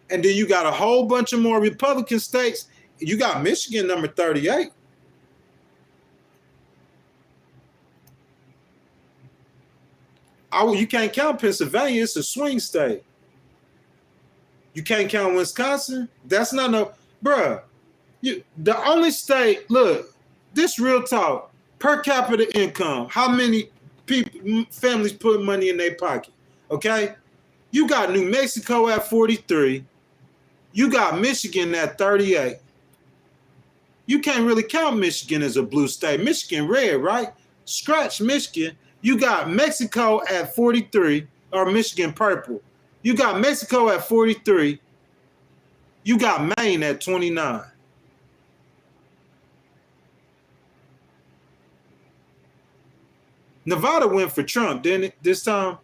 And then you got a whole bunch of more Republican states. You got Michigan, number 38. You can't count Pennsylvania. It's a swing state. You can't count Wisconsin. That's not no, bruh. The only state, look, this real talk, per capita income, how many people, families put money in their pocket, okay? You got New Mexico at 43. You got Michigan at 38. You can't really count Michigan as a blue state. Michigan red, right? Scratch Michigan. You got Mexico at 43, or Michigan purple. You got Mexico at 43. You got Maine at 29. Nevada went for Trump, didn't it, this time?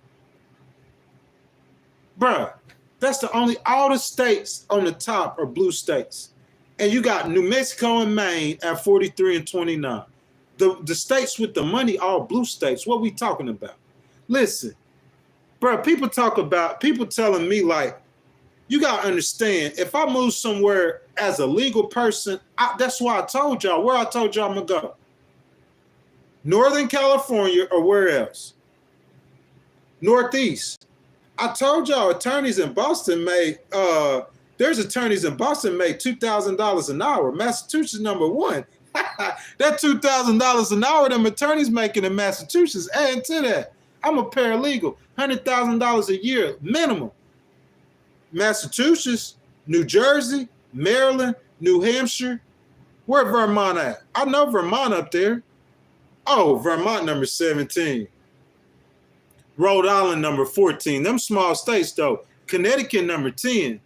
Bruh, that's the only, all the states on the top are blue states. And you got New Mexico and Maine at 43 and 29. The states with the money, all blue states. What we talking about? Listen, bro, people telling me like, you got to understand, if I move somewhere as a legal person, that's why I told y'all, where I told y'all I'm going to go. Northern California or where else? Northeast. I told y'all attorneys in Boston made, there's attorneys in Boston made $2,000 an hour. Massachusetts number one. That $2,000 an hour them attorneys making in Massachusetts, add to that. I'm a paralegal, $100,000 a year minimum. Massachusetts, New Jersey, Maryland, New Hampshire. Where Vermont at? I know Vermont up there. Oh, Vermont number 17. Rhode Island number 14. Them small states though. Connecticut number 10.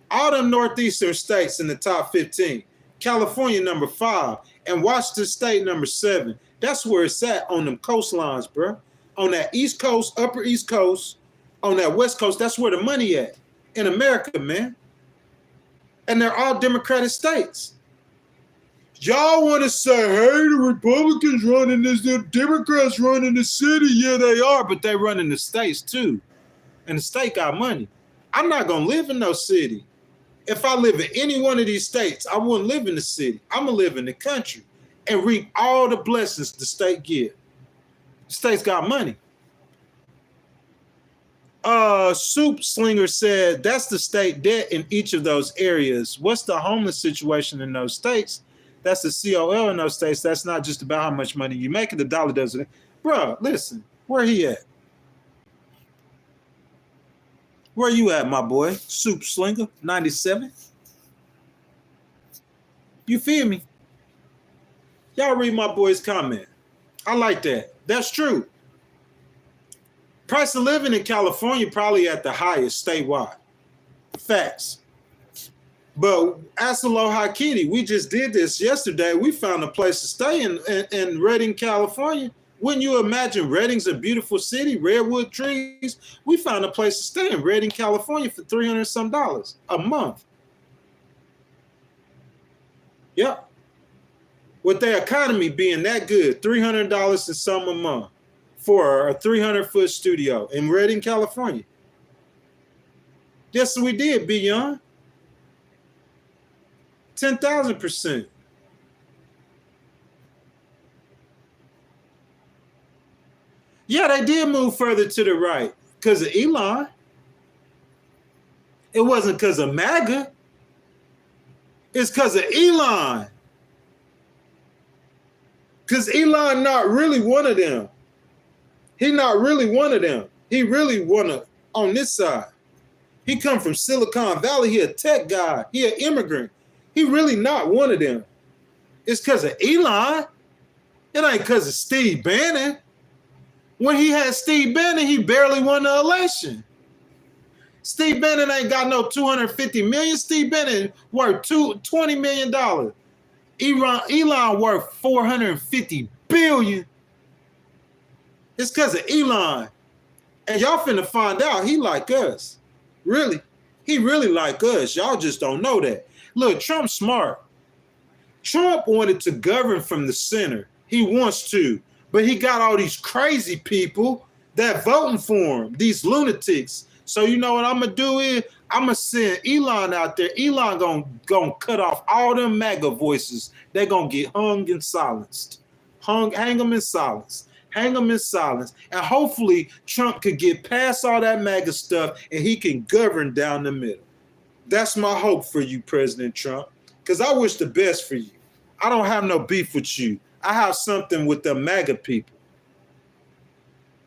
All them northeastern states in the top 15. California number 5 and Washington State number 7. That's where it's at on them coastlines, bro. On that East Coast, Upper East Coast, on that West Coast, that's where the money at in America, man. And they're all Democratic states. Y'all want to say, hey, the Republicans running this, the Democrats running the city. Yeah, they are, but they running the states too. And the state got money. I'm not going to live in no city. If I live in any one of these states, I wouldn't live in the city. I'm going to live in the country and reap all the blessings the state give. The state's got money. Soup Slinger said, that's the state debt in each of those areas. What's the homeless situation in those states? That's the COL in those states. That's not just about how much money you make. The dollar doesn't. Bro, listen, where he at? Where you at, my boy? Soup Slinger, 97. You feel me? Y'all read my boy's comment. I like that. That's true. Price of living in California probably at the highest statewide. Facts. But Asolo Hakiti, we just did this yesterday. We found a place to stay in Redding, California. Wouldn't you imagine Redding's a beautiful city, redwood trees? We found a place to stay in Redding, California for $300 some a month. Yep. With their economy being that good, $300 and some a month for a 300-foot studio in Redding, California. Yes, we did, Beyond. 10,000%. Yeah, they did move further to the right because of Elon. It wasn't because of Maga. It's because of Elon. Because Elon not really one of them. He not really one of them. He really one of on this side. He come from Silicon Valley. He a tech guy. He an immigrant. He really not one of them. It's because of Elon. It ain't because of Steve Bannon. When he had Steve Bannon, he barely won the election. Steve Bannon ain't got no $250 million. Steve Bannon worth $20 million. Elon worth $450 billion. It's because of Elon. And y'all finna find out he like us. Really. He really like us. Y'all just don't know that. Look, Trump's smart. Trump wanted to govern from the center. He wants to, but he got all these crazy people that voting for him, these lunatics. So you know what I'm gonna do is I'm gonna send Elon out there. Elon gonna cut off all them MAGA voices. They're gonna get hung and silenced. Hang them in silence. Hang them in silence. And hopefully Trump could get past all that MAGA stuff and he can govern down the middle. That's my hope for you, President Trump, because I wish the best for you. I don't have no beef with you. I have something with the MAGA people.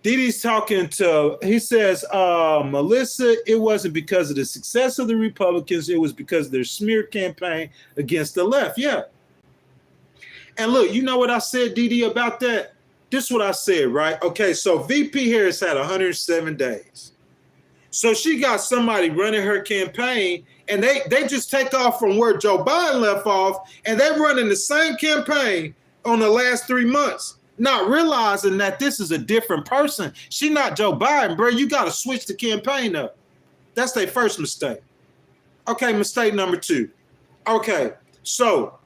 Didi's talking to, he says, Melissa, it wasn't because of the success of the Republicans. It was because of their smear campaign against the left. Yeah. And look, you know what I said, Didi, about that? This is what I said, right? Okay, so VP Harris had 107 days. So she got somebody running her campaign, and they just take off from where Joe Biden left off, and they're running the same campaign on the last 3 months, not realizing that this is a different person. She not Joe Biden, bro. You got to switch the campaign up. That's their first mistake. Okay, mistake number 2. Okay, so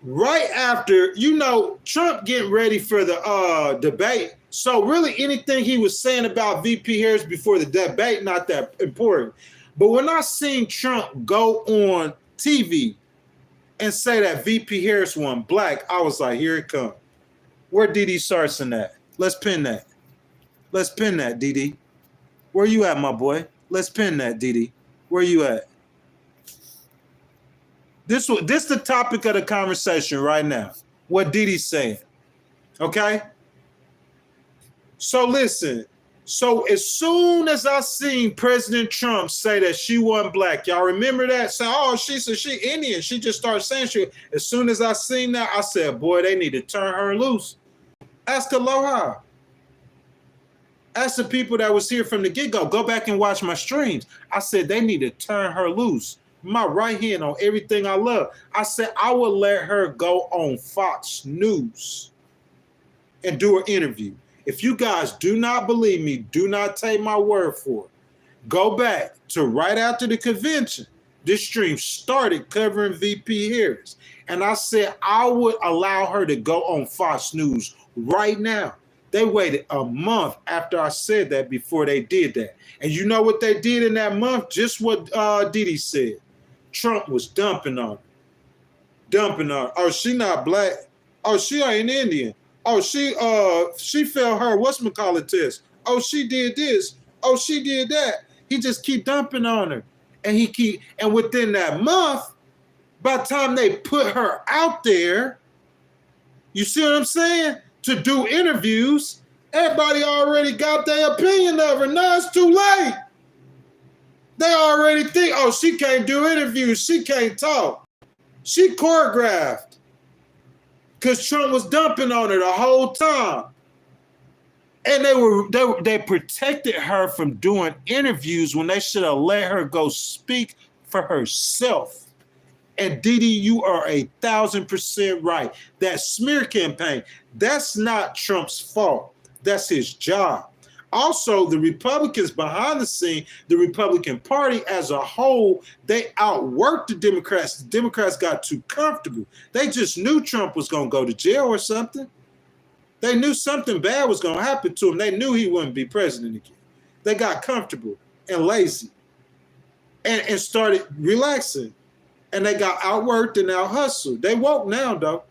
right after, you know, Trump getting ready for the debate. So really anything he was saying about VP Harris before the debate, not that important. But when I seen Trump go on TV and say that VP Harris won black, I was like, here it comes. Where DD Sarson at? Let's pin that. Let's pin that, DD. Where you at, my boy? Let's pin that, DD. Where you at? This the topic of the conversation right now. What Didi's saying. Okay? So listen. So as soon as I seen President Trump say that she wasn't black, y'all remember that? Say, oh, she said she Indian. She just started saying she. As soon as I seen that, I said, boy, they need to turn her loose. Ask Aloha. Ask the people that was here from the get-go. Go back and watch my streams. I said they need to turn her loose. My right hand on everything I love. I said I would let her go on Fox News and do an interview. If you guys do not believe me, do not take my word for it. Go back to right after the convention. This stream started covering VP Harris. And I said I would allow her to go on Fox News right now. They waited a month after I said that before they did that. And you know what they did in that month? Just what Didi said. Trump was dumping on her. Dumping on her. Oh, she not black. Oh, she ain't Indian. Oh, she failed her whatchamacallit test. Oh, she did this. Oh, she did that. He just keep dumping on her. And within that month, by the time they put her out there, you see what I'm saying? To do interviews, everybody already got their opinion of her. Now it's too late. They already think, oh, she can't do interviews. She can't talk. She choreographed. Because Trump was dumping on her the whole time. And they protected her from doing interviews when they should have let her go speak for herself. And Didi, you are 1,000% right. That smear campaign, that's not Trump's fault. That's his job. Also, the Republicans behind the scene, the Republican Party as a whole, they outworked the Democrats. The Democrats got too comfortable. They just knew Trump was going to go to jail or something. They knew something bad was going to happen to him. They knew he wouldn't be president again. They got comfortable and lazy and started relaxing. And they got outworked and out-hustled. They woke now, though.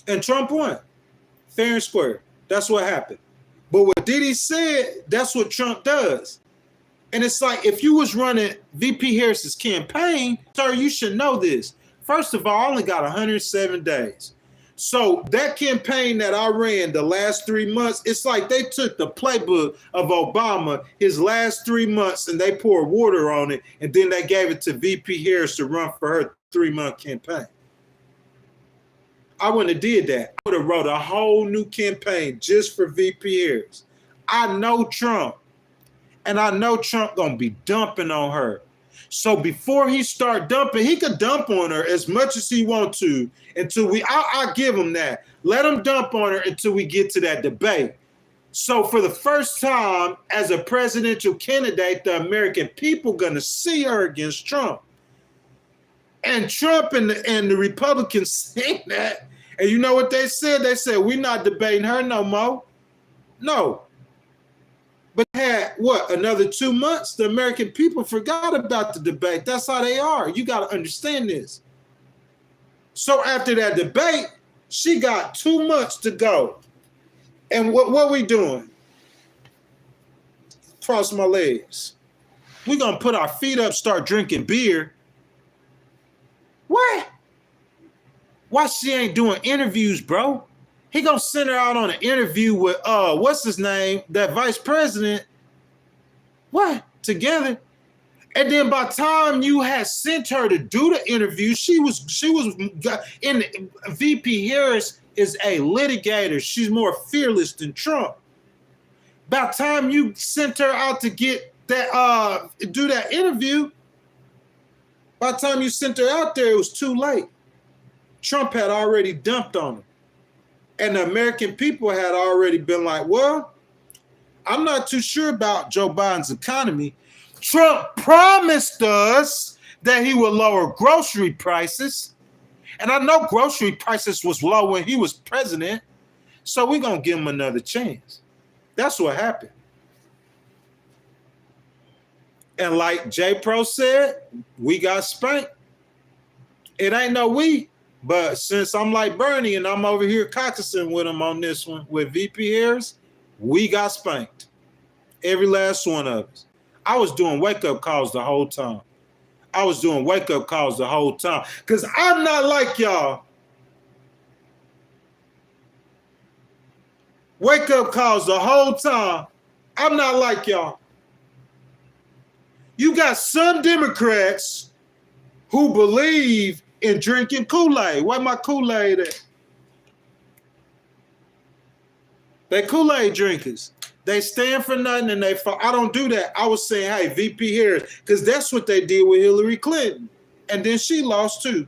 And Trump won. Fair and square. That's what happened. But what Diddy said, that's what Trump does. And it's like, if you was running VP Harris's campaign, sir, you should know this. First of all, I only got 107 days. So that campaign that I ran the last 3 months, it's like they took the playbook of Obama, his last 3 months, and they poured water on it, and then they gave it to VP Harris to run for her 3-month campaign. I wouldn't have did that. I would have wrote a whole new campaign just for VP Harris. I know Trump, and I know Trump gonna be dumping on her. So before he start dumping, he could dump on her as much as he want to until I'll give him that. Let him dump on her until we get to that debate. So for the first time as a presidential candidate, the American people gonna see her against Trump. And Trump and the Republicans seen that. And you know what they said? They said, we're not debating her no more. No. But had, what, another 2 months? The American people forgot about the debate. That's how they are. You got to understand this. So after that debate, she got 2 months to go. And what we doing? Cross my legs. We're going to put our feet up, start drinking beer. What? Why she ain't doing interviews, bro? He gonna send her out on an interview with what's his name, that vice president. What? Together. And then by the time you had sent her to do the interview, she was in VP Harris is a litigator. She's more fearless than Trump. By the time you sent her out to get that do that interview, by the time you sent her out there, it was too late. Trump had already dumped on her. And the American people had already been like, well, I'm not too sure about Joe Biden's economy. Trump promised us that he would lower grocery prices. And I know grocery prices was low when he was president. So we're going to give him another chance. That's what happened. And like J Pro said, we got spanked. It ain't no we. But since I'm like Bernie and I'm over here caucusing with him on this one with VP Harris, we got spanked. Every last one of us. I was doing wake-up calls the whole time. Because I'm not like y'all. Wake-up calls the whole time. I'm not like y'all. You got some Democrats who believe in drinking Kool-Aid. Where my Kool-Aid at? They Kool-Aid drinkers. They stand for nothing and they fall. I don't do that. I was saying, hey, VP Harris, because that's what they did with Hillary Clinton. And then she lost too.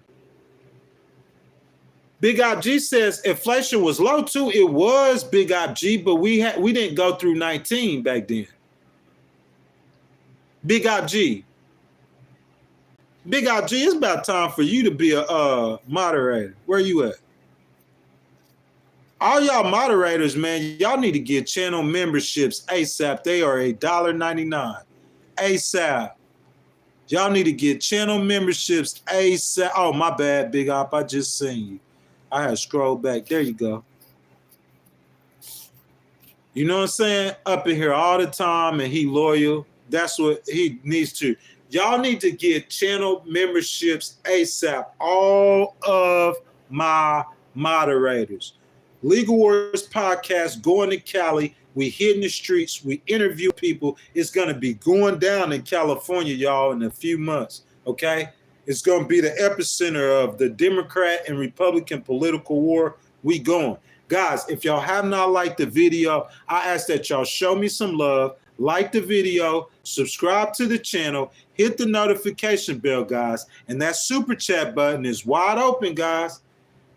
Big Op G says inflation was low too. It was, Big Op G, but we didn't go through 19 back then. Big Op G. Big Op G, it's about time for you to be a moderator. Where you at? All y'all moderators, man, y'all need to get channel memberships ASAP. They are $1.99. ASAP. Y'all need to get channel memberships ASAP. Oh, my bad, Big Op. I just seen you. I had scrolled back. There you go. You know what I'm saying? Up in here all the time, and he loyal. That's what he needs to. Y'all need to get channel memberships ASAP. All of my moderators. Legal Wars Podcast going to Cali. We hit in the streets. We interview people. It's going to be going down in California, y'all, in a few months. Okay? It's going to be the epicenter of the Democrat and Republican political war. We going. Guys, if y'all have not liked the video, I ask that y'all show me some love. Like the video, subscribe to the channel, hit the notification bell, guys. And that super chat button is wide open, guys.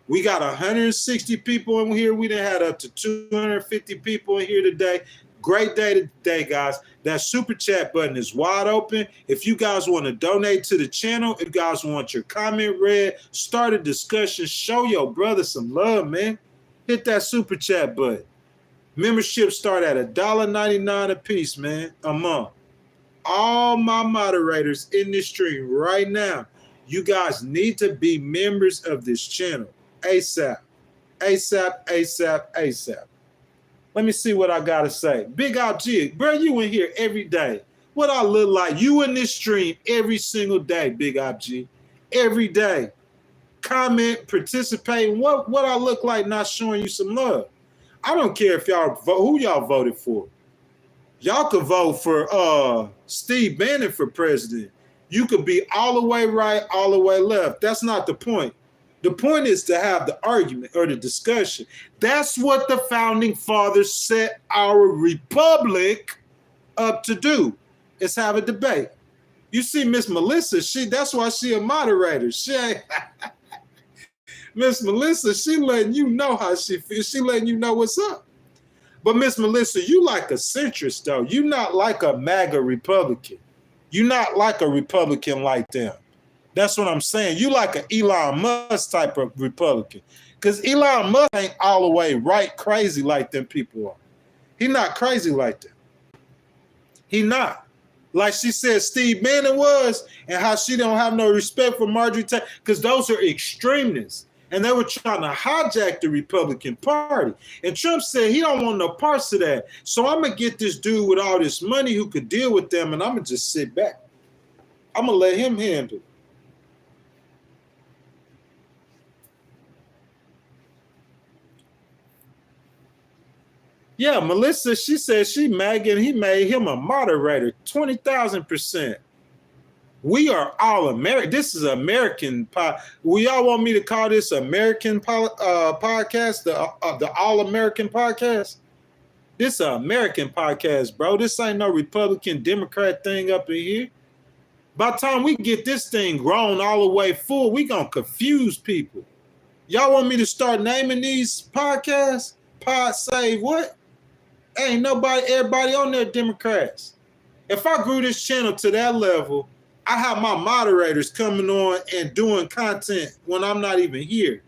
We got 160 people in here. We done had up to 250 people in here today. Great day today, guys. That super chat button is wide open. If you guys want to donate to the channel, if you guys want your comment read, start a discussion, show your brother some love, man. Hit that super chat button. Memberships start at $1.99 a piece, man, a month. All my moderators in this stream right now, you guys need to be members of this channel. ASAP. ASAP, ASAP, ASAP. Let me see what I got to say. Big Op G, bro, you in here every day. What I look like? You in this stream every single day, Big Op G. Every day. Comment, participate. What I look like not showing you some love. I don't care if y'all vote, who y'all voted for. Y'all could vote for Steve Bannon for president. You could be all the way right, all the way left. That's not the point. The point is to have the argument or the discussion. That's what the founding fathers set our republic up to do, is have a debate. You see Miss Melissa, that's why she a moderator. She ain't Miss Melissa, she letting you know how she feels. She letting you know what's up. But Miss Melissa, you like a centrist, though. You not like a MAGA Republican. You not like a Republican like them. That's what I'm saying. You like an Elon Musk type of Republican. Because Elon Musk ain't all the way right crazy like them people are. He not crazy like that. He not. Like she said Steve Bannon was, and how she don't have no respect for Marjorie Taylor, because those are extremists. And they were trying to hijack the Republican Party. And Trump said he don't want no parts of that. So I'm going to get this dude with all this money who could deal with them, and I'm going to just sit back. I'm going to let him handle it. Yeah, Melissa, she said she Maga and he made him a moderator, 20,000%. We are all American. This is American. Will y'all want me to call this American podcast, the All American podcast? This is an American podcast, bro. This ain't no Republican, Democrat thing up in here. By the time we get this thing grown all the way full, we gonna confuse people. Y'all want me to start naming these podcasts? Pod Save what? Ain't nobody, everybody on there Democrats. If I grew this channel to that level, I have my moderators coming on and doing content when I'm not even here.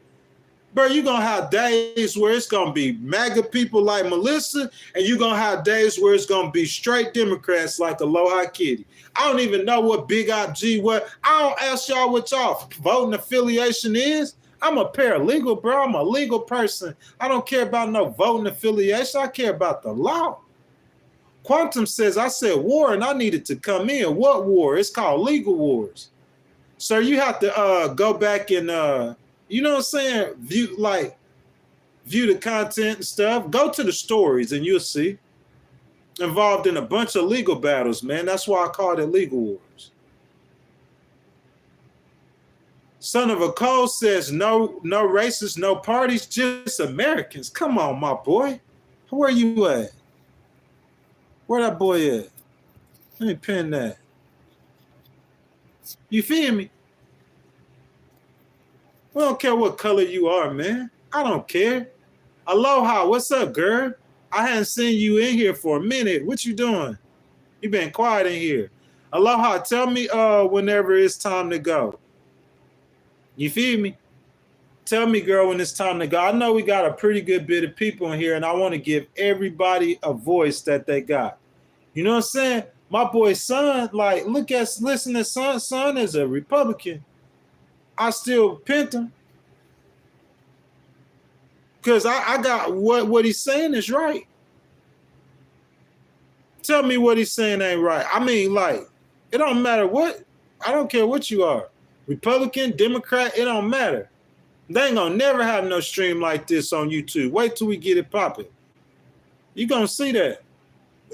Bro, you're going to have days where it's going to be MAGA people like Melissa, and you're going to have days where it's going to be straight Democrats like Aloha Kitty. I don't even know what Big Op G, what. I don't ask y'all what y'all voting affiliation is. I'm a paralegal, bro. I'm a legal person. I don't care about no voting affiliation. I care about the law. Quantum says, I said war and I needed to come in. What war? It's called legal wars. So you have to go back and, you know what I'm saying, view the content and stuff. Go to the stories and you'll see. Involved in a bunch of legal battles, man. That's why I called it legal wars. Son of a Cole says, no racists, no parties, just Americans. Come on, my boy. Where you at? Where that boy at? Let me pin that. You feel me? We don't care what color you are, man. I don't care. Aloha, what's up, girl? I hadn't seen you in here for a minute. What you doing? You been quiet in here. Aloha, tell me whenever it's time to go. You feel me? Tell me, girl, when it's time to go. I know we got a pretty good bit of people in here, and I want to give everybody a voice that they got. You know what I'm saying? My boy Son, like, listen to Son. Son is a Republican. I still pent him. Because I got what he's saying is right. Tell me what he's saying ain't right. I mean, like, it don't matter what. I don't care what you are. Republican, Democrat, it don't matter. They ain't gonna never have no stream like this on YouTube. Wait till we get it popping. You gonna see that.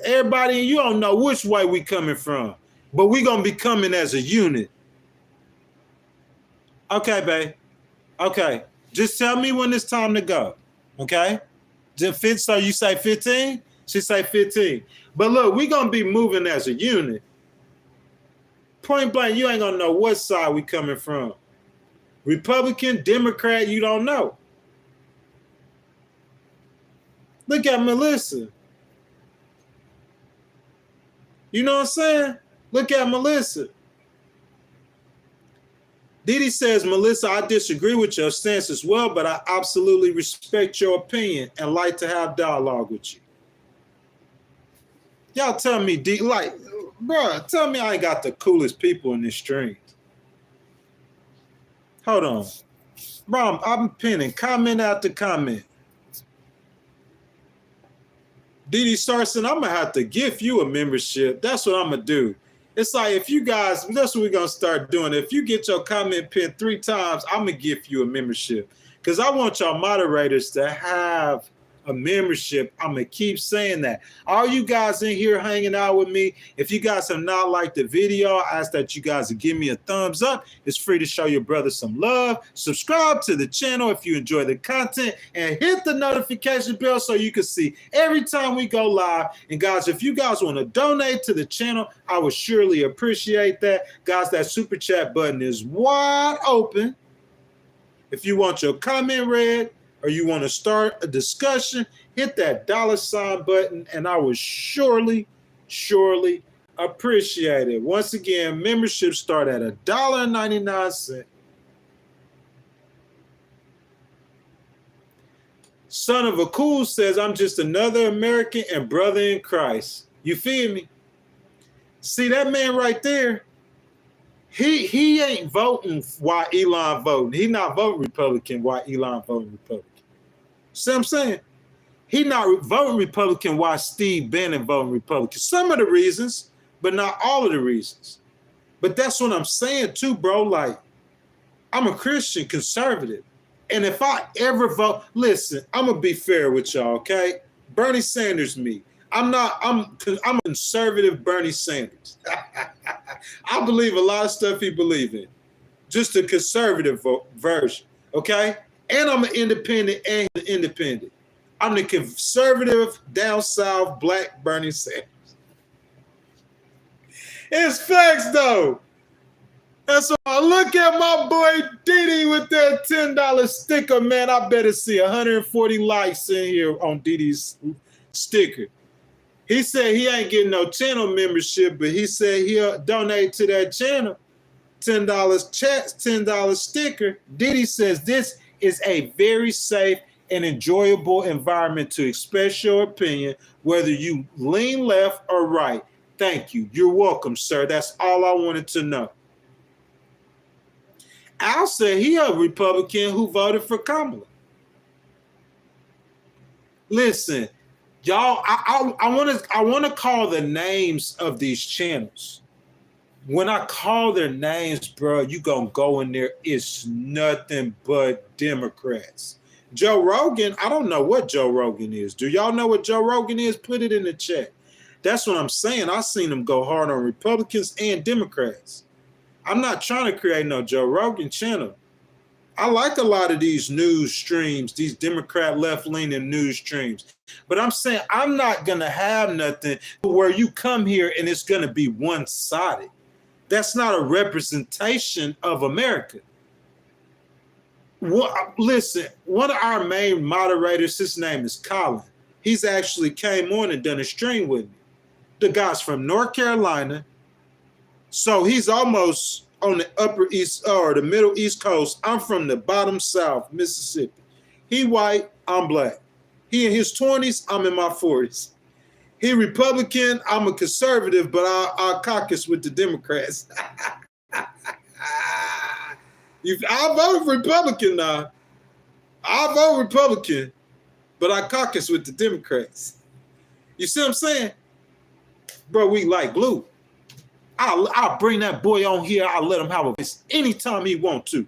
Everybody, you don't know which way we coming from, but we gonna be coming as a unit. Okay, babe. Okay. Just tell me when it's time to go. Okay? So you say 15? She say 15. But look, we gonna be moving as a unit. Point blank, you ain't gonna know what side we coming from. Republican, Democrat, you don't know. Look at Melissa. You know what I'm saying? Look at Melissa. Didi says, Melissa, I disagree with your stance as well, but I absolutely respect your opinion and like to have dialogue with you. Y'all tell me, bro, tell me I ain't got the coolest people in this stream. Hold on. Bro, I'm pinning comment after comment. Didi Sarson, I'm going to have to give you a membership. That's what I'm going to do. It's like if you guys, that's what we're going to start doing. If you get your comment pinned 3 times, I'm going to give you a membership. Because I want y'all moderators to have a membership. I'm going to keep saying that. All you guys in here hanging out with me, if you guys have not liked the video, I ask that you guys give me a thumbs up. It's free to show your brother some love. Subscribe to the channel if you enjoy the content and hit the notification bell so you can see every time we go live. And guys, if you guys want to donate to the channel, I would surely appreciate that. Guys, that super chat button is wide open. If you want your comment read, or you want to start a discussion, hit that $sign button, and I will surely Appreciate it. Once again, memberships start at $1.99. Son of a Cool says, I'm just another American and brother in Christ. You feel me? See that man right there? He ain't voting why Elon voting. He not voting Republican why Elon voting Republican. See what I'm saying? He not voting Republican why Steve Bannon voting Republican. Some of the reasons, but not all of the reasons. But that's what I'm saying too, bro. Like, I'm a Christian conservative. And if I ever vote, listen, I'm going to be fair with y'all, okay? Bernie Sanders me. I'm a conservative Bernie Sanders. I believe a lot of stuff he believes in. Just a conservative version, okay? And I'm an independent and independent. I'm the conservative, down south, black Bernie Sanders. It's facts, though. That's why I look at my boy Diddy with that $10 sticker, man. I better see 140 likes in here on Diddy's sticker. He said he ain't getting no channel membership, but he said he'll donate to that channel. $10 checks, $10 sticker. Diddy says this is a very safe and enjoyable environment to express your opinion, whether you lean left or right. Thank you. You're welcome, sir. That's all I wanted to know. Al said he a Republican who voted for Kamala. Listen, y'all, I want to call the names of these channels. When I call their names, bro, you gonna go in there. It's nothing but Democrats. Joe Rogan, I don't know what Joe Rogan is. Do y'all know what Joe Rogan is? Put it in the chat. That's what I'm saying. I seen him go hard on Republicans and Democrats. I'm not trying to create no Joe Rogan channel. I like a lot of these news streams, these Democrat left-leaning news streams. But I'm saying I'm not going to have nothing where you come here and it's going to be one-sided. That's not a representation of America. Listen, one of our main moderators, his name is Colin. He's actually came on and done a stream with me. The guy's from North Carolina. So he's almost on the upper east or the middle east coast. I'm from the bottom south, Mississippi. He white, I'm black. He in his 20s, I'm in my 40s. He Republican, I'm a conservative, but I caucus with the Democrats. I vote Republican now. I vote Republican, but I caucus with the Democrats. You see what I'm saying? Bro, we like blue. I'll bring that boy on here. I'll let him have a voice anytime he want to.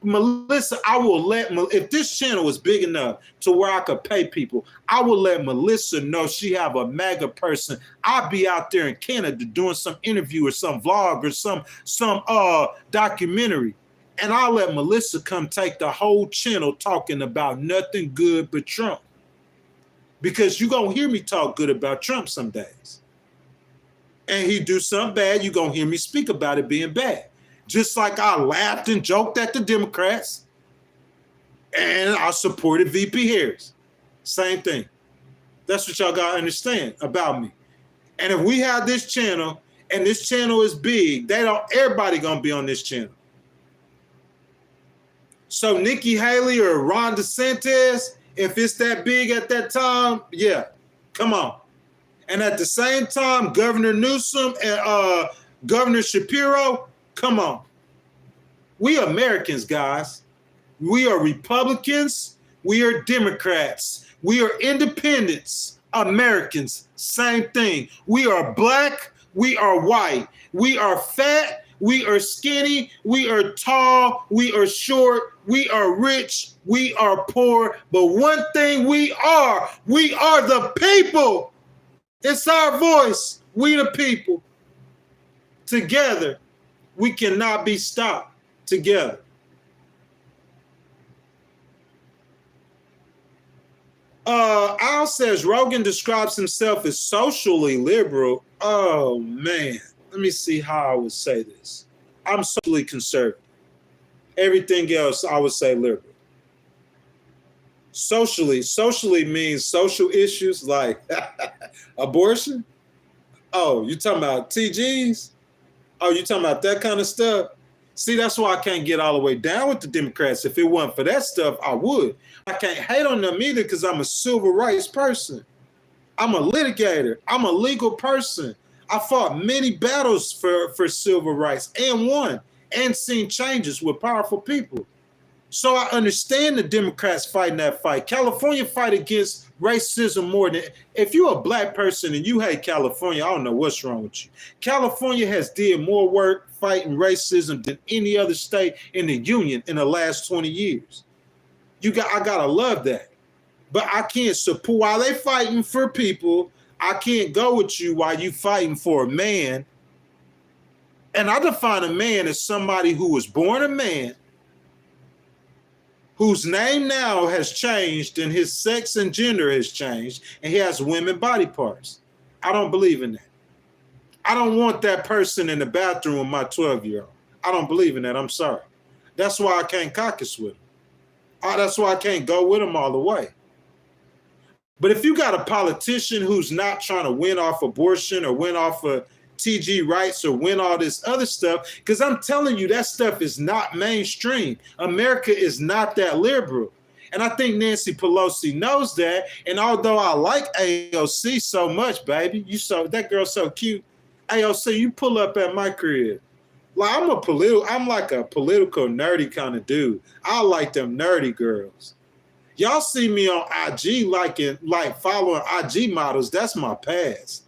Melissa, I will let, if this channel is big enough to where I could pay people, I will let Melissa know she have a MAGA person. I'll be out there in Canada doing some interview or some vlog or some documentary. And I'll let Melissa come take the whole channel talking about nothing good but Trump. Because you're going to hear me talk good about Trump some days. And he do something bad, you're going to hear me speak about it being bad. Just like I laughed and joked at the Democrats and I supported VP Harris. Same thing. That's what y'all got to understand about me. And if we have this channel and this channel is big, everybody going to be on this channel. So Nikki Haley or Ron DeSantis, if it's that big at that time, yeah, come on. And at the same time, Governor Newsom and Governor Shapiro, come on. We Americans, guys. We are Republicans. We are Democrats. We are independents. Americans, same thing. We are black. We are white. We are fat. We are skinny. We are tall. We are short. We are rich. We are poor. But one thing we are the people. It's our voice. We the people. Together, we cannot be stopped. Together. Al says Rogan describes himself as socially liberal. Oh, man. Let me see how I would say this. I'm socially conservative. Everything else, I would say liberal. Socially means social issues like abortion. Oh, you talking about TGs? Oh, you talking about that kind of stuff? See, that's why I can't get all the way down with the Democrats. If it wasn't for that stuff, I would. I can't hate on them either because I'm a civil rights person. I'm a litigator. I'm a legal person. I fought many battles for civil rights and won and seen changes with powerful people. So I understand the Democrats fighting that fight. California fight against racism more than, if you're a black person and you hate California, I don't know what's wrong with you. California has did more work fighting racism than any other state in the union in the last 20 years. I gotta love that. But I can't support, while they fighting for people, I can't go with you while you fighting for a man. And I define a man as somebody who was born a man, whose name now has changed and his sex and gender has changed, and he has women body parts. I don't believe in that. I don't want that person in the bathroom with my 12-year-old. I don't believe in that. I'm sorry. That's why I can't caucus with him. That's why I can't go with him all the way. But if you got a politician who's not trying to win off abortion or win off of TG rights or win all this other stuff, because I'm telling you, that stuff is not mainstream. America is not that liberal. And I think Nancy Pelosi knows that. And although I like AOC so much, baby, that girl's so cute. AOC, you pull up at my crib. Like I'm like a political nerdy kind of dude. I like them nerdy girls. Y'all see me on IG like following IG models. That's my past.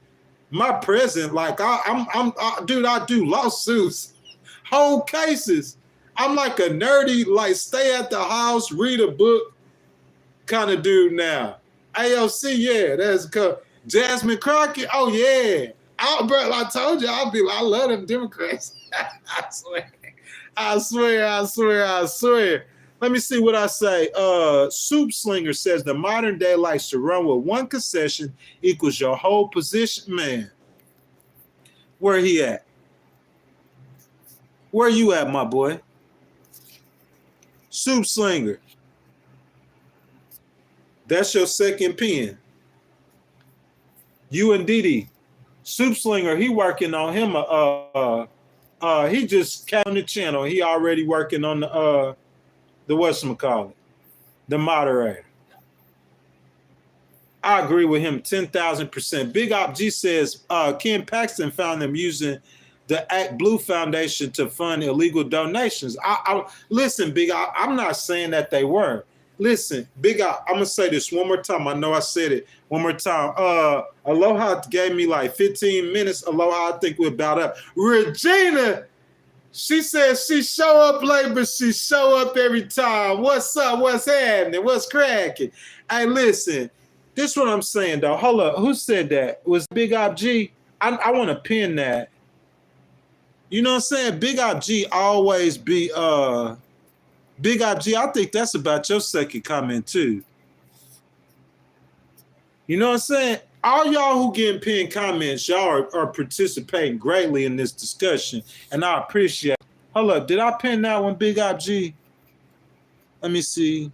My present, like I do lawsuits, whole cases. I'm like a nerdy, like stay at the house, read a book kind of dude now. AOC, yeah, that's cool. Jasmine Crockett, oh yeah. Bro, I told you, I love them Democrats. I swear. Let me see what I say. Soup Slinger says the modern day likes to run with one concession equals your whole position. Man, where he at? Where you at, my boy? Soup Slinger. That's your second pen. You and Didi. Soup Slinger, he working on him. He just came on the channel. He already working on the whatchamacallit, the moderator. I agree with him 10,000%. Big Op G says Ken Paxton found them using the Act Blue Foundation to fund illegal donations. Listen, Big Op, I'm not saying that they were. Listen, Big Op, I'm gonna say this one more time. I know I said it one more time. Aloha gave me like 15 minutes. Aloha, I think we're about up. Regina, she says she show up late, but she show up every time. What's up? What's happening? What's cracking? Hey, listen, this is what I'm saying, though. Hold up. Who said that? Was Big Op G? I want to pin that. You know what I'm saying? Big Op G always be Big Op G, I think that's about your second comment, too. You know what I'm saying? All y'all who getting pinned comments, y'all are participating greatly in this discussion, and I appreciate it. Hold up, did I pin that one, Big Op G? Let me see.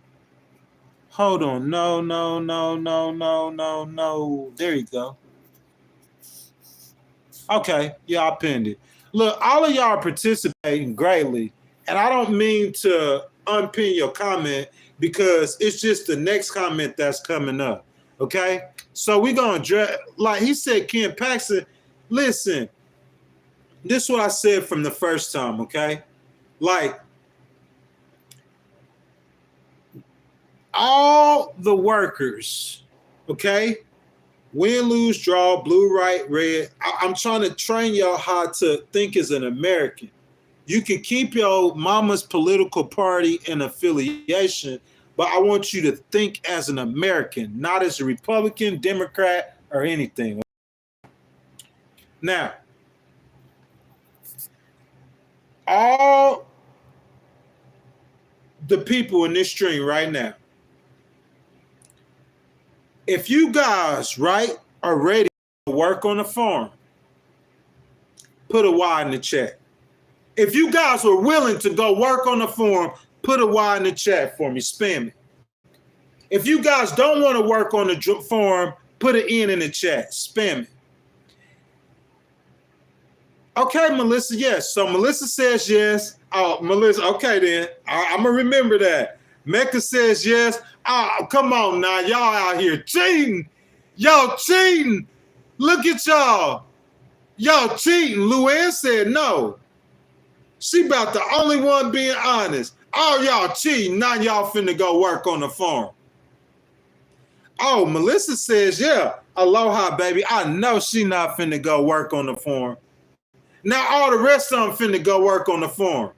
Hold on. No. There you go. Okay, yeah, I pinned it. Look, all of y'all are participating greatly, and I don't mean to unpin your comment because it's just the next comment that's coming up. Okay, so we're gonna address, like he said, Ken Paxton. Listen, this is what I said from the first time. Okay, like all the workers. Okay, win, lose, draw, blue, right, red. I'm trying to train y'all how to think as an American. You can keep your mama's political party and affiliation, but I want you to think as an American, not as a Republican, Democrat, or anything. Now, all the people in this stream right now, if you guys, right, are ready to work on a farm, put a Y in the chat. If you guys were willing to go work on the farm, put a Y in the chat for me, spam it. If you guys don't want to work on the farm, put an N in the chat, spam it. Okay, Melissa, yes. So Melissa says yes. Oh, Melissa, okay then. I'm going to remember that. Mecca says yes. Oh, come on now. Y'all out here cheating. Y'all cheating. Look at y'all. Y'all cheating. Luann said no. She about the only one being honest. All y'all cheating. Now y'all finna go work on the farm. Oh, Melissa says, yeah. Aloha, baby. I know she not finna go work on the farm. Now all the rest of them finna go work on the farm.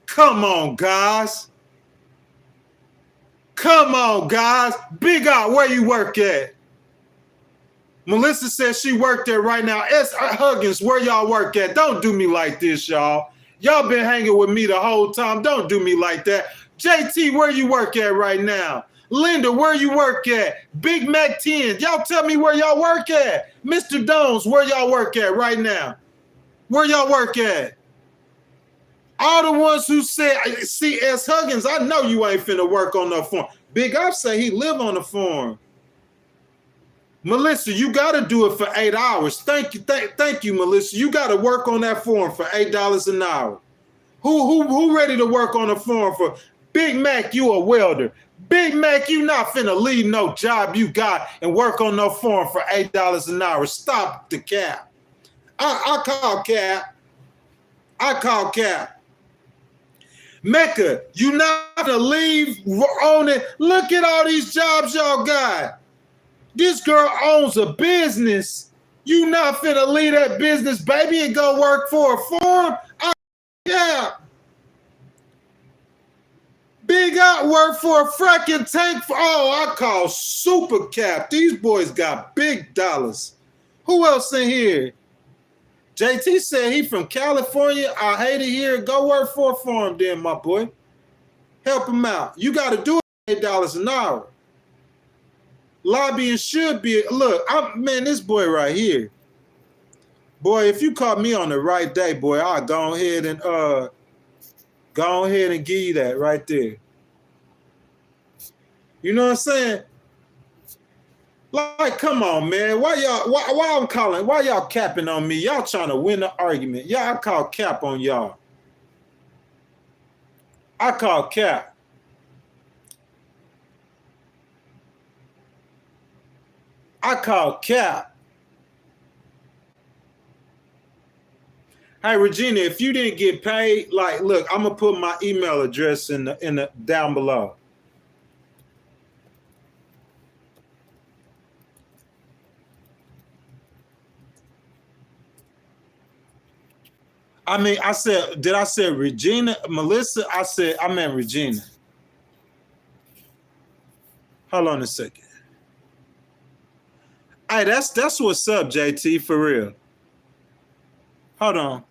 Come on, guys. Come on, guys. Big out, where you work at? Melissa says she worked there right now. S. Huggins, where y'all work at? Don't do me like this, y'all. Y'all been hanging with me the whole time. Don't do me like that. JT, where you work at right now? Linda, where you work at? Big Mac 10, y'all tell me where y'all work at. Mr. Dones, where y'all work at right now? Where y'all work at? All the ones who said, C.S. Huggins, I know you ain't finna work on no farm. Big Up say he live on the farm. Melissa, you got to do it for 8 hours. Thank you, thank you, Melissa. You got to work on that farm for $8 an hour. Who ready to work on the farm for Big Mac? You a welder. Big Mac, you not finna leave no job you got and work on no farm for $8 an hour. Stop the cap. I call cap. I call cap. Mecca, you not gonna leave on it. Look at all these jobs y'all got. This girl owns a business. You not finna leave that business, baby, and go work for a farm? Yeah. Big out work for a fracking tank. I call super cap. These boys got big dollars. Who else in here? JT said he from California. I hate it here. Go work for a farm then, my boy. Help him out. You got to do it $8 an hour. Lobbying should be. Look, man, this boy right here. Boy, if you caught me on the right day, boy, I'll go ahead and give you that right there. You know what I'm saying? Like, come on, man. Why y'all capping on me? Y'all trying to win the argument. Yeah, I call cap on y'all. I call cap. I call cap. Hey, Regina, if you didn't get paid, like, look, I'm gonna put my email address in the down below. I mean, did I say Regina? Melissa? I meant Regina. Hold on a second. Hey, that's what's up, JT, for real. Hold on.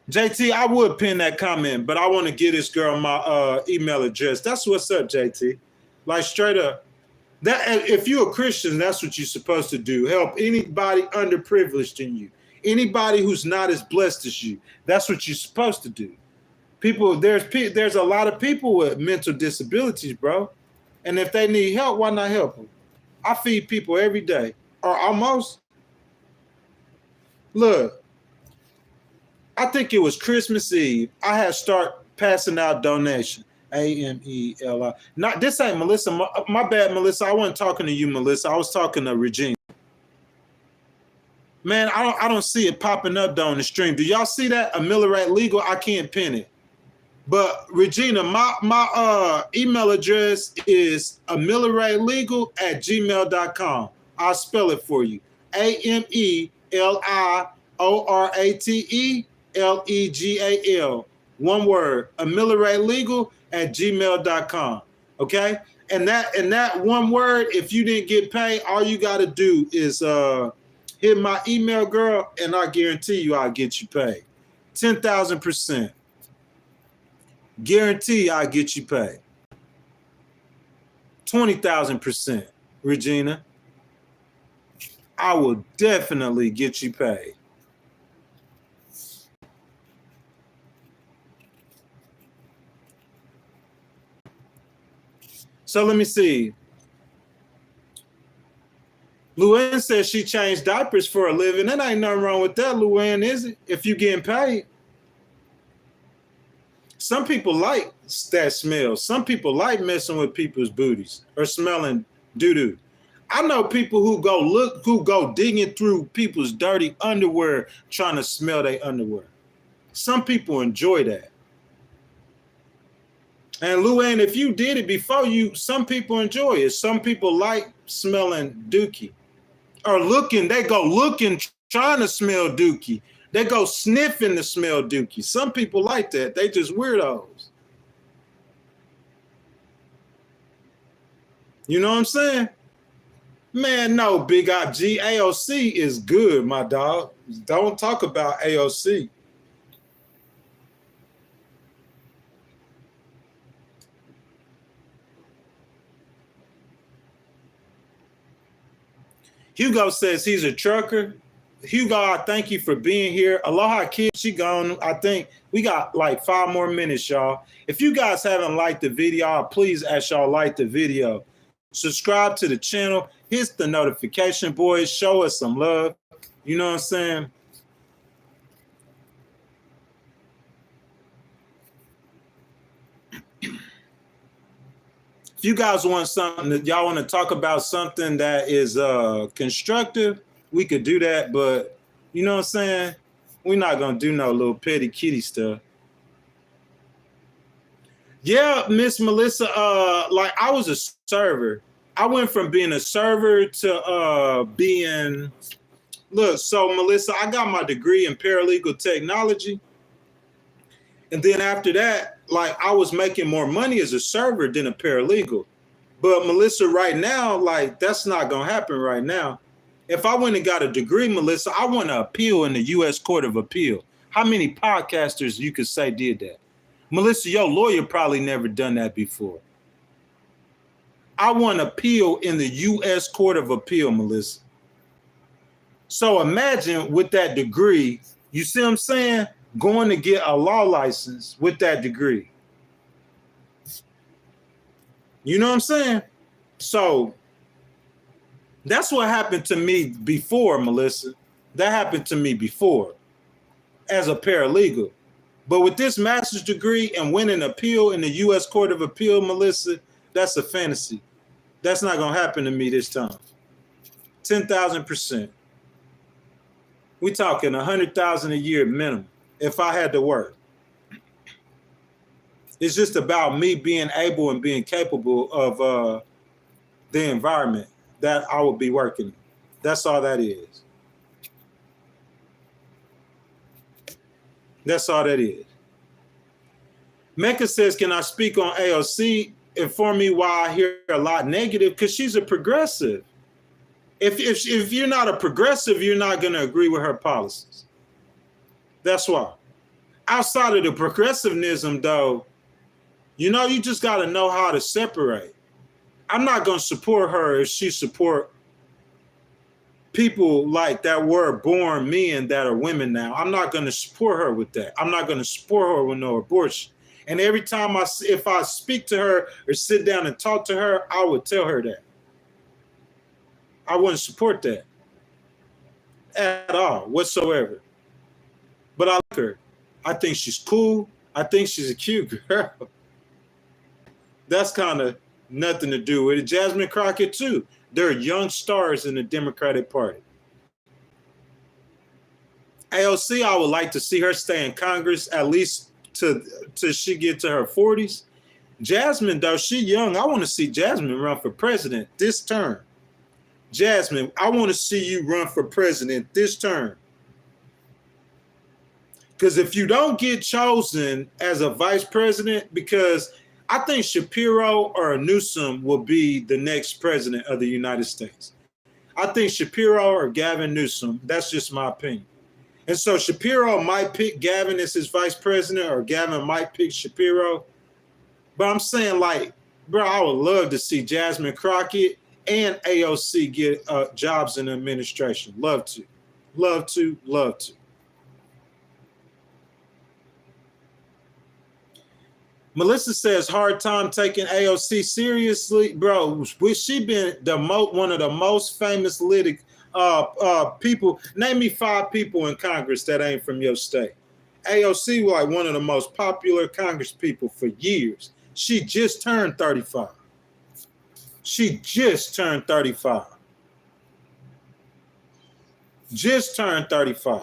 JT, I would pin that comment, but I want to give this girl my email address. That's what's up, JT. Like, straight up. That if you're a Christian, that's what you're supposed to do. Help anybody underprivileged than you. Anybody who's not as blessed as you. That's what you're supposed to do. There's a lot of people with mental disabilities, bro. And if they need help, why not help them? I feed people every day, or almost. Look, I think it was Christmas Eve. I had start passing out donation. AMELI. Not this ain't Melissa. My bad, Melissa. I wasn't talking to you, Melissa. I was talking to Regina. Man, I don't see it popping up on the stream. Do y'all see that? Ameliorate Legal. I can't pin it. But Regina, my email address is amelioratelegal@gmail.com. I'll spell it for you. AMELIORATELEGAL. One word. amelioratelegal@gmail.com. Okay? And that one word, if you didn't get paid, all you gotta do is hit my email, girl, and I guarantee you I'll get you paid. 10,000%. Guarantee I'll get you paid. 20,000%, Regina. I will definitely get you paid. So let me see. Luann says she changed diapers for a living. That ain't nothing wrong with that, Luann, is it? If you getting paid. Some people like that smell. Some people like messing with people's booties or smelling doo-doo. I know people who go digging through people's dirty underwear trying to smell their underwear. Some people enjoy that. And Luann, if you did it before some people enjoy it. Some people like smelling dookie. Or they go looking, trying to smell dookie. They go sniffing to smell dookie. Some people like that. They just weirdos. You know what I'm saying? Man, no, Big Op G. AOC is good, my dog. Don't talk about AOC. Hugo says he's a trucker. Hugo, I thank you for being here. Aloha, kid. She gone. I think we got like 5 more minutes, y'all. If you guys haven't liked the video, please ask y'all like the video. Subscribe to the channel. Hit the notification, boys. Show us some love. You know what I'm saying? If you guys want something that y'all want to talk about, something that is constructive, we could do that. But you know what I'm saying? We're not going to do no little petty kitty stuff. Yeah, Miss Melissa, like I was a server. I went from being a server to being, look, so Melissa, I got my degree in paralegal technology. And then after that, like I was making more money as a server than a paralegal. But Melissa, right now, like that's not going to happen right now. If I went and got a degree, Melissa, I want to appeal in the U.S. Court of Appeal. How many podcasters you could say did that? Melissa, your lawyer probably never done that before. I want to appeal in the U.S. Court of Appeal, Melissa. So imagine with that degree, you see what I'm saying? Going to get a law license with that degree. You know what I'm saying? So that's what happened to me before, Melissa. That happened to me before as a paralegal. But with this master's degree and winning an appeal in the U.S. Court of Appeal, Melissa, that's a fantasy. That's not going to happen to me this time. 10,000%. We're talking 100,000 a year minimum if I had to work. It's just about me being able and being capable of the environment that I would be working in. That's all that is. That's all that is. Mecca says, can I speak on AOC? Inform me why I hear a lot negative, because she's a progressive. If you're not a progressive, you're not going to agree with her policies. That's why. Outside of the progressivism, though, you know, you just got to know how to separate. I'm not going to support her if she support people like that were born men that are women now. I'm not going to support her with that. I'm not going to support her with no abortion. And every time if I speak to her or sit down and talk to her, I would tell her that. I wouldn't support that at all, whatsoever. But I like her. I think she's cool. I think she's a cute girl. That's kind of nothing to do with it. Jasmine Crockett, too. They're young stars in the Democratic Party. AOC, I would like to see her stay in Congress at least till she get to her 40s. Jasmine, though, she young. I want to see Jasmine run for president this term. Jasmine, I want to see you run for president this term. Because if you don't get chosen as a vice president, because I think Shapiro or Newsom will be the next president of the United States. I think Shapiro or Gavin Newsom, that's just my opinion. And so Shapiro might pick Gavin as his vice president, or Gavin might pick Shapiro. But I'm saying, like, bro, I would love to see Jasmine Crockett and AOC get jobs in the administration. Love to. Love to. Love to. Melissa says hard time taking AOC seriously, bro. She been one of the most famous people. Name me 5 people in Congress that ain't from your state. AOC was like one of the most popular Congress people for years. She just turned 35. She just turned 35. Just turned 35.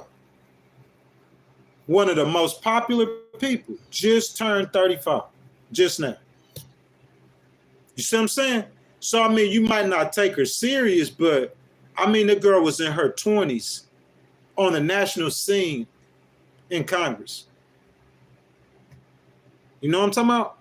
One of the most popular people just turned 35 just now. You see what I'm saying? So, I mean, you might not take her serious, but I mean, the girl was in her 20s on the national scene in Congress. You know what I'm talking about?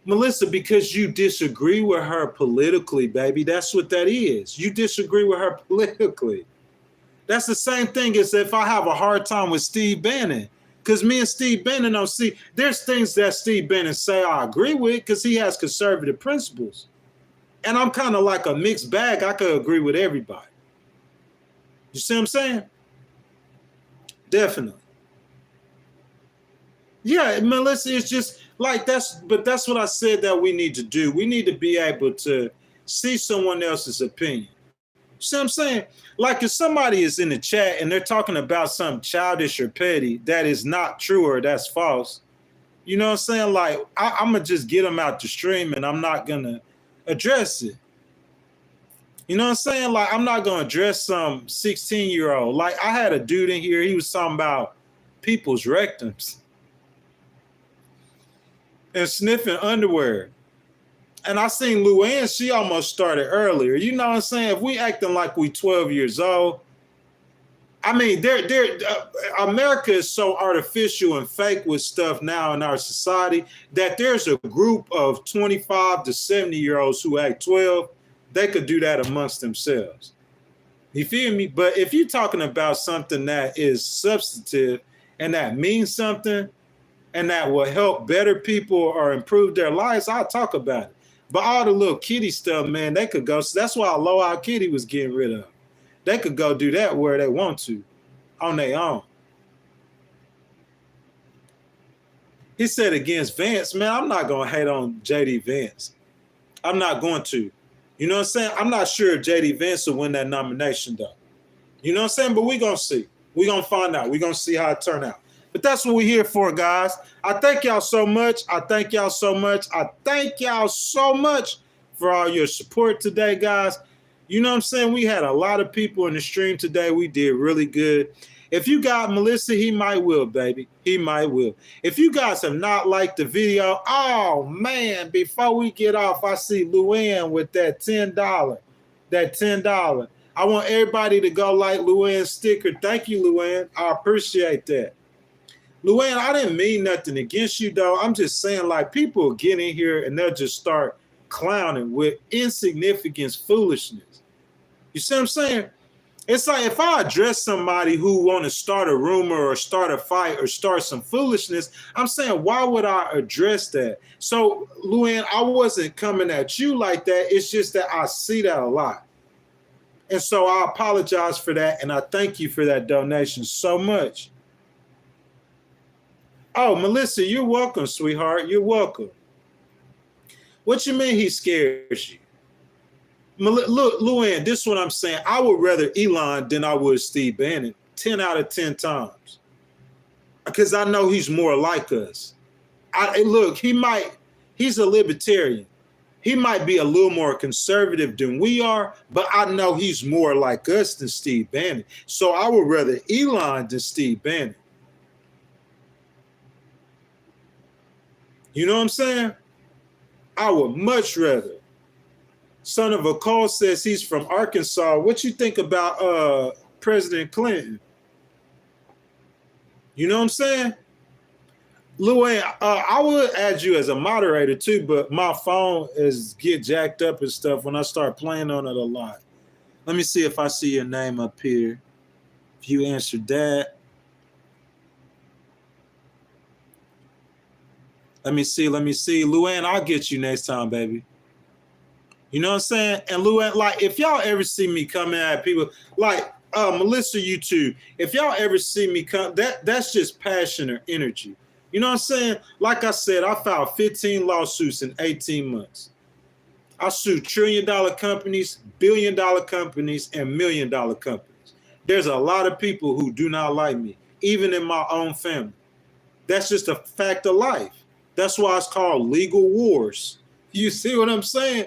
Melissa, because you disagree with her politically, baby. That's what that is. You disagree with her politically. That's the same thing as if I have a hard time with Steve Bannon. Because me and Steve Bannon don't see, there's things that Steve Bannon say I agree with because he has conservative principles. And I'm kind of like a mixed bag. I could agree with everybody. You see what I'm saying? Definitely. Yeah, Melissa, it's just like that's what I said that we need to do. We need to be able to see someone else's opinion. See what I'm saying? Like if somebody is in the chat and they're talking about something childish or petty that is not true or that's false, you know what I'm saying? Like I'm going to just get them out the stream and I'm not going to address it. You know what I'm saying? Like I'm not going to address some 16-year-old. Like I had a dude in here, he was talking about people's rectums and sniffing underwear. And I seen Luann, she almost started earlier. You know what I'm saying? If we acting like we 12 years old, I mean, America is so artificial and fake with stuff now in our society that there's a group of 25 to 70-year-olds who act 12. They could do that amongst themselves. You feel me? But if you're talking about something that is substantive and that means something and that will help better people or improve their lives, I'll talk about it. But all the little kitty stuff, man, they could go. So that's why Aloha Kitty was getting rid of. They could go do that where they want to, on their own. He said against Vance, man, I'm not going to hate on J.D. Vance. I'm not going to. You know what I'm saying? I'm not sure if J.D. Vance will win that nomination, though. You know what I'm saying? But we're going to see. We're going to find out. We're going to see how it turn out. But that's what we're here for, guys. I thank y'all so much. I thank y'all so much. I thank y'all so much for all your support today, guys. You know what I'm saying? We had a lot of people in the stream today. We did really good. If you got Melissa, he might will, baby. He might will. If you guys have not liked the video, oh, man, before we get off, I see Luann with that $10. That $10. I want everybody to go like Luann's sticker. Thank you, Luann. I appreciate that. Luann, I didn't mean nothing against you, though. I'm just saying, like, people get in here and they'll just start clowning with insignificance foolishness. You see what I'm saying? It's like if I address somebody who want to start a rumor or start a fight or start some foolishness, I'm saying, why would I address that? So, Luann, I wasn't coming at you like that. It's just that I see that a lot. And so I apologize for that, and I thank you for that donation so much. Oh, Melissa, you're welcome, sweetheart. You're welcome. What you mean he scares you? Look, Luann, this is what I'm saying. I would rather Elon than I would Steve Bannon 10 out of 10 times. Because I know he's more like us. Look, he's a libertarian. He might be a little more conservative than we are, but I know he's more like us than Steve Bannon. So I would rather Elon than Steve Bannon. You know what I'm saying? I would much rather. Son of a Call says he's from Arkansas. What you think about President Clinton? You know what I'm saying? Luann, I would add you as a moderator too, but my phone get jacked up and stuff when I start playing on it a lot. Let me see if I see your name up here. If you answered that. Let me see. Luann, I'll get you next time, baby. You know what I'm saying? And Luann, like, if y'all ever see me coming at people, like, Melissa, you too. If y'all ever see me come, that's just passion or energy. You know what I'm saying? Like I said, I filed 15 lawsuits in 18 months. I sued trillion-dollar companies, billion-dollar companies, and million-dollar companies. There's a lot of people who do not like me, even in my own family. That's just a fact of life. That's why it's called legal wars. You see what I'm saying?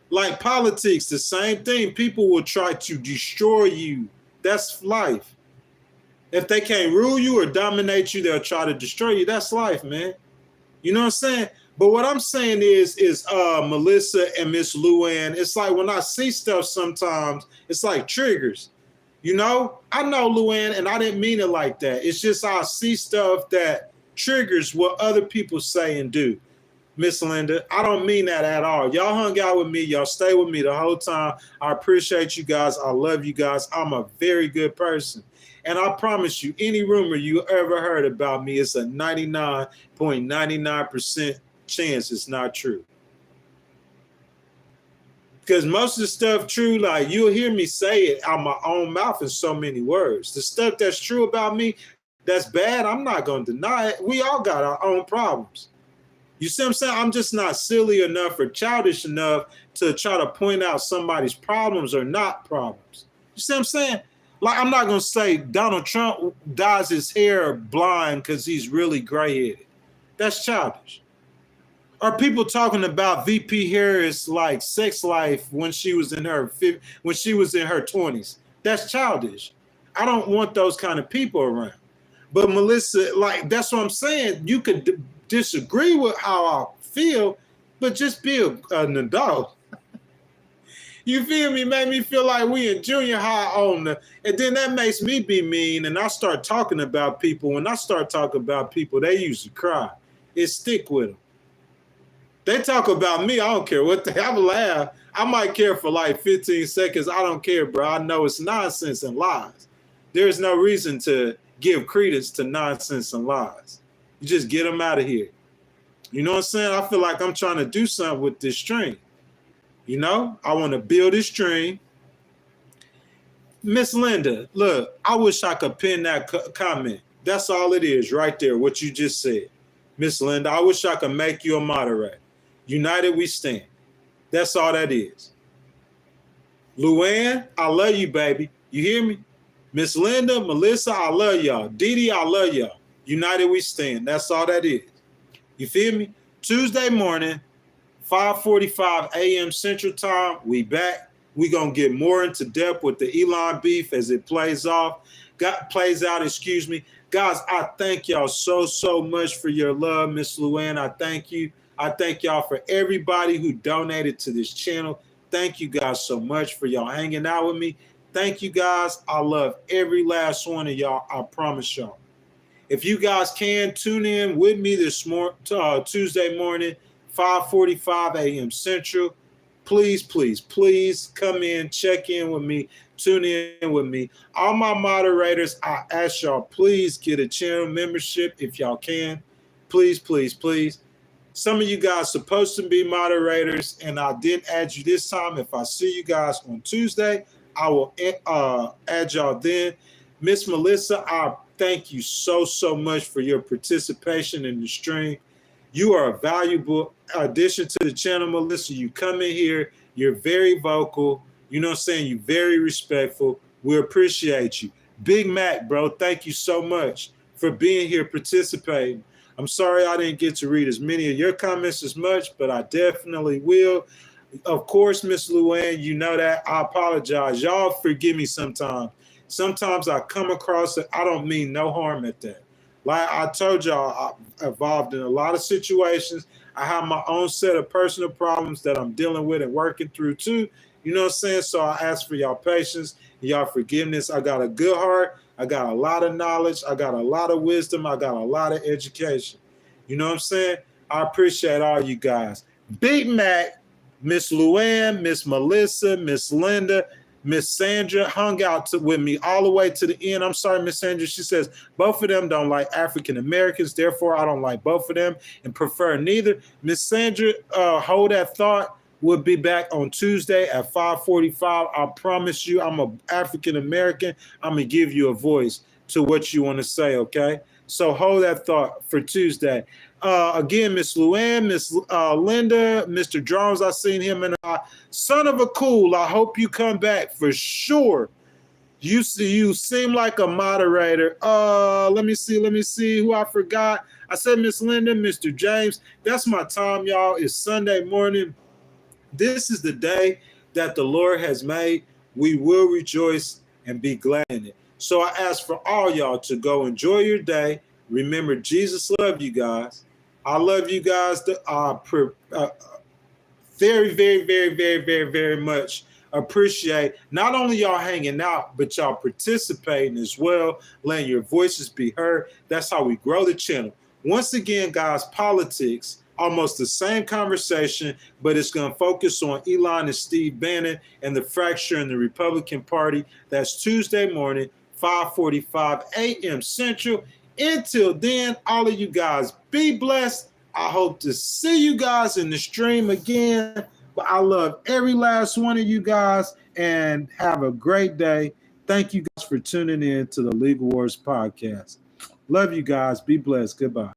Like politics, the same thing. People will try to destroy you. That's life. If they can't rule you or dominate you, they'll try to destroy you. That's life, man. You know what I'm saying? But what I'm saying is Melissa and Miss Luann, it's like when I see stuff sometimes, it's like triggers. You know? I know Luann, and I didn't mean it like that. It's just I see stuff that triggers what other people say and do. Miss Linda, I don't mean that at all. Y'all hung out with me. Y'all stay with me the whole time. I appreciate you guys. I love you guys. I'm a very good person. And I promise you, any rumor you ever heard about me, it's a 99.99% chance it's not true. Because most of the stuff true, like you'll hear me say it out my own mouth in so many words. The stuff that's true about me, that's bad, I'm not going to deny it. We all got our own problems. You see what I'm saying? I'm just not silly enough or childish enough to try to point out somebody's problems or not problems. You see what I'm saying? Like, I'm not going to say Donald Trump dyes his hair blind because he's really gray-headed. That's childish. Are people talking about VP Harris like sex life when she was in her 20s? That's childish. I don't want those kind of people around. But Melissa, like, that's what I'm saying. You could disagree with how I feel, but just be an adult. You feel me? Made me feel like we in junior high on the, and then that makes me be mean, and I start talking about people. When I start talking about people, they usually cry. It stick with them. They talk about me, I don't care what they, I laugh. I might care for like 15 seconds. I don't care, bro. I know it's nonsense and lies. There's no reason to give credence to nonsense and lies. You just get them out of here. You know what I'm saying? I feel like I'm trying to do something with this stream. You know, I want to build this stream. Miss Linda, look, I wish I could pin that comment. That's all it is right there, what you just said. Miss Linda, I wish I could make you a moderator. United we stand. That's all that is. Luann, I love you, baby. You hear me? Miss Linda, Melissa, I love y'all. Dee Dee, I love y'all. United we stand. That's all that is. You feel me? Tuesday morning, 5:45 a.m. Central Time, we back. We gonna get more into depth with the Elon beef as it plays out. Guys, I thank y'all so much for your love, Miss Luann. I thank you. I thank y'all for everybody who donated to this channel. Thank you guys so much for y'all hanging out with me. Thank you guys. I love every last one of y'all. I promise y'all. If you guys can tune in with me this Tuesday morning, 5:45 a.m. Central, please come in, check in with me, tune in with me. All my moderators, I ask y'all, please get a channel membership if y'all can. Please. Some of you guys supposed to be moderators, and I didn't add you this time. If I see you guys on Tuesday, I will add y'all then. Miss Melissa, I thank you so much for your participation in the stream. You are a valuable addition to the channel, Melissa. You come in here, you're very vocal. You know what I'm saying? You're very respectful. We appreciate you. Big Mac, bro, thank you so much for being here, participating. I'm sorry I didn't get to read as many of your comments as much, but I definitely will. Of course, Miss Luann, you know that. I apologize. Y'all forgive me sometimes. Sometimes I come across it. I don't mean no harm at that. Like I told y'all, I'm involved in a lot of situations. I have my own set of personal problems that I'm dealing with and working through too. You know what I'm saying? So I ask for y'all patience, y'all forgiveness. I got a good heart. I got a lot of knowledge. I got a lot of wisdom. I got a lot of education. You know what I'm saying? I appreciate all you guys. Big Mac, Miss Luann, Miss Melissa, Miss Linda, Miss Sandra hung out with me all the way to the end. I'm sorry, Miss Sandra. She says, both of them don't like African Americans. Therefore, I don't like both of them and prefer neither. Miss Sandra, hold that thought. We'll be back on Tuesday at 5:45. I promise you, I'm an African American. I'm going to give you a voice to what you want to say, okay? So hold that thought for Tuesday. Again, Miss Luann, Miss Linda, Mr. Jones, I seen him in son of a cool. I hope you come back for sure. You seem like a moderator. Let me see who I forgot. I said Miss Linda, Mr. James. That's my time, y'all. It's Sunday morning. This is the day that the Lord has made. We will rejoice and be glad in it. So I ask for all y'all to go enjoy your day. Remember, Jesus loved you guys. I love you guys very, very, very, very, very, very much. Appreciate not only y'all hanging out, but y'all participating as well, letting your voices be heard. That's how we grow the channel. Once again, guys, politics, almost the same conversation, but it's going to focus on Elon and Steve Bannon and the fracture in the Republican Party. That's Tuesday morning, 5:45 a.m. Central. Until then, all of you guys be blessed. I hope to see you guys in the stream again. But I love every last one of you guys, and have a great day. Thank you guys for tuning in to the Legal Wars podcast. Love you guys. Be blessed. Goodbye.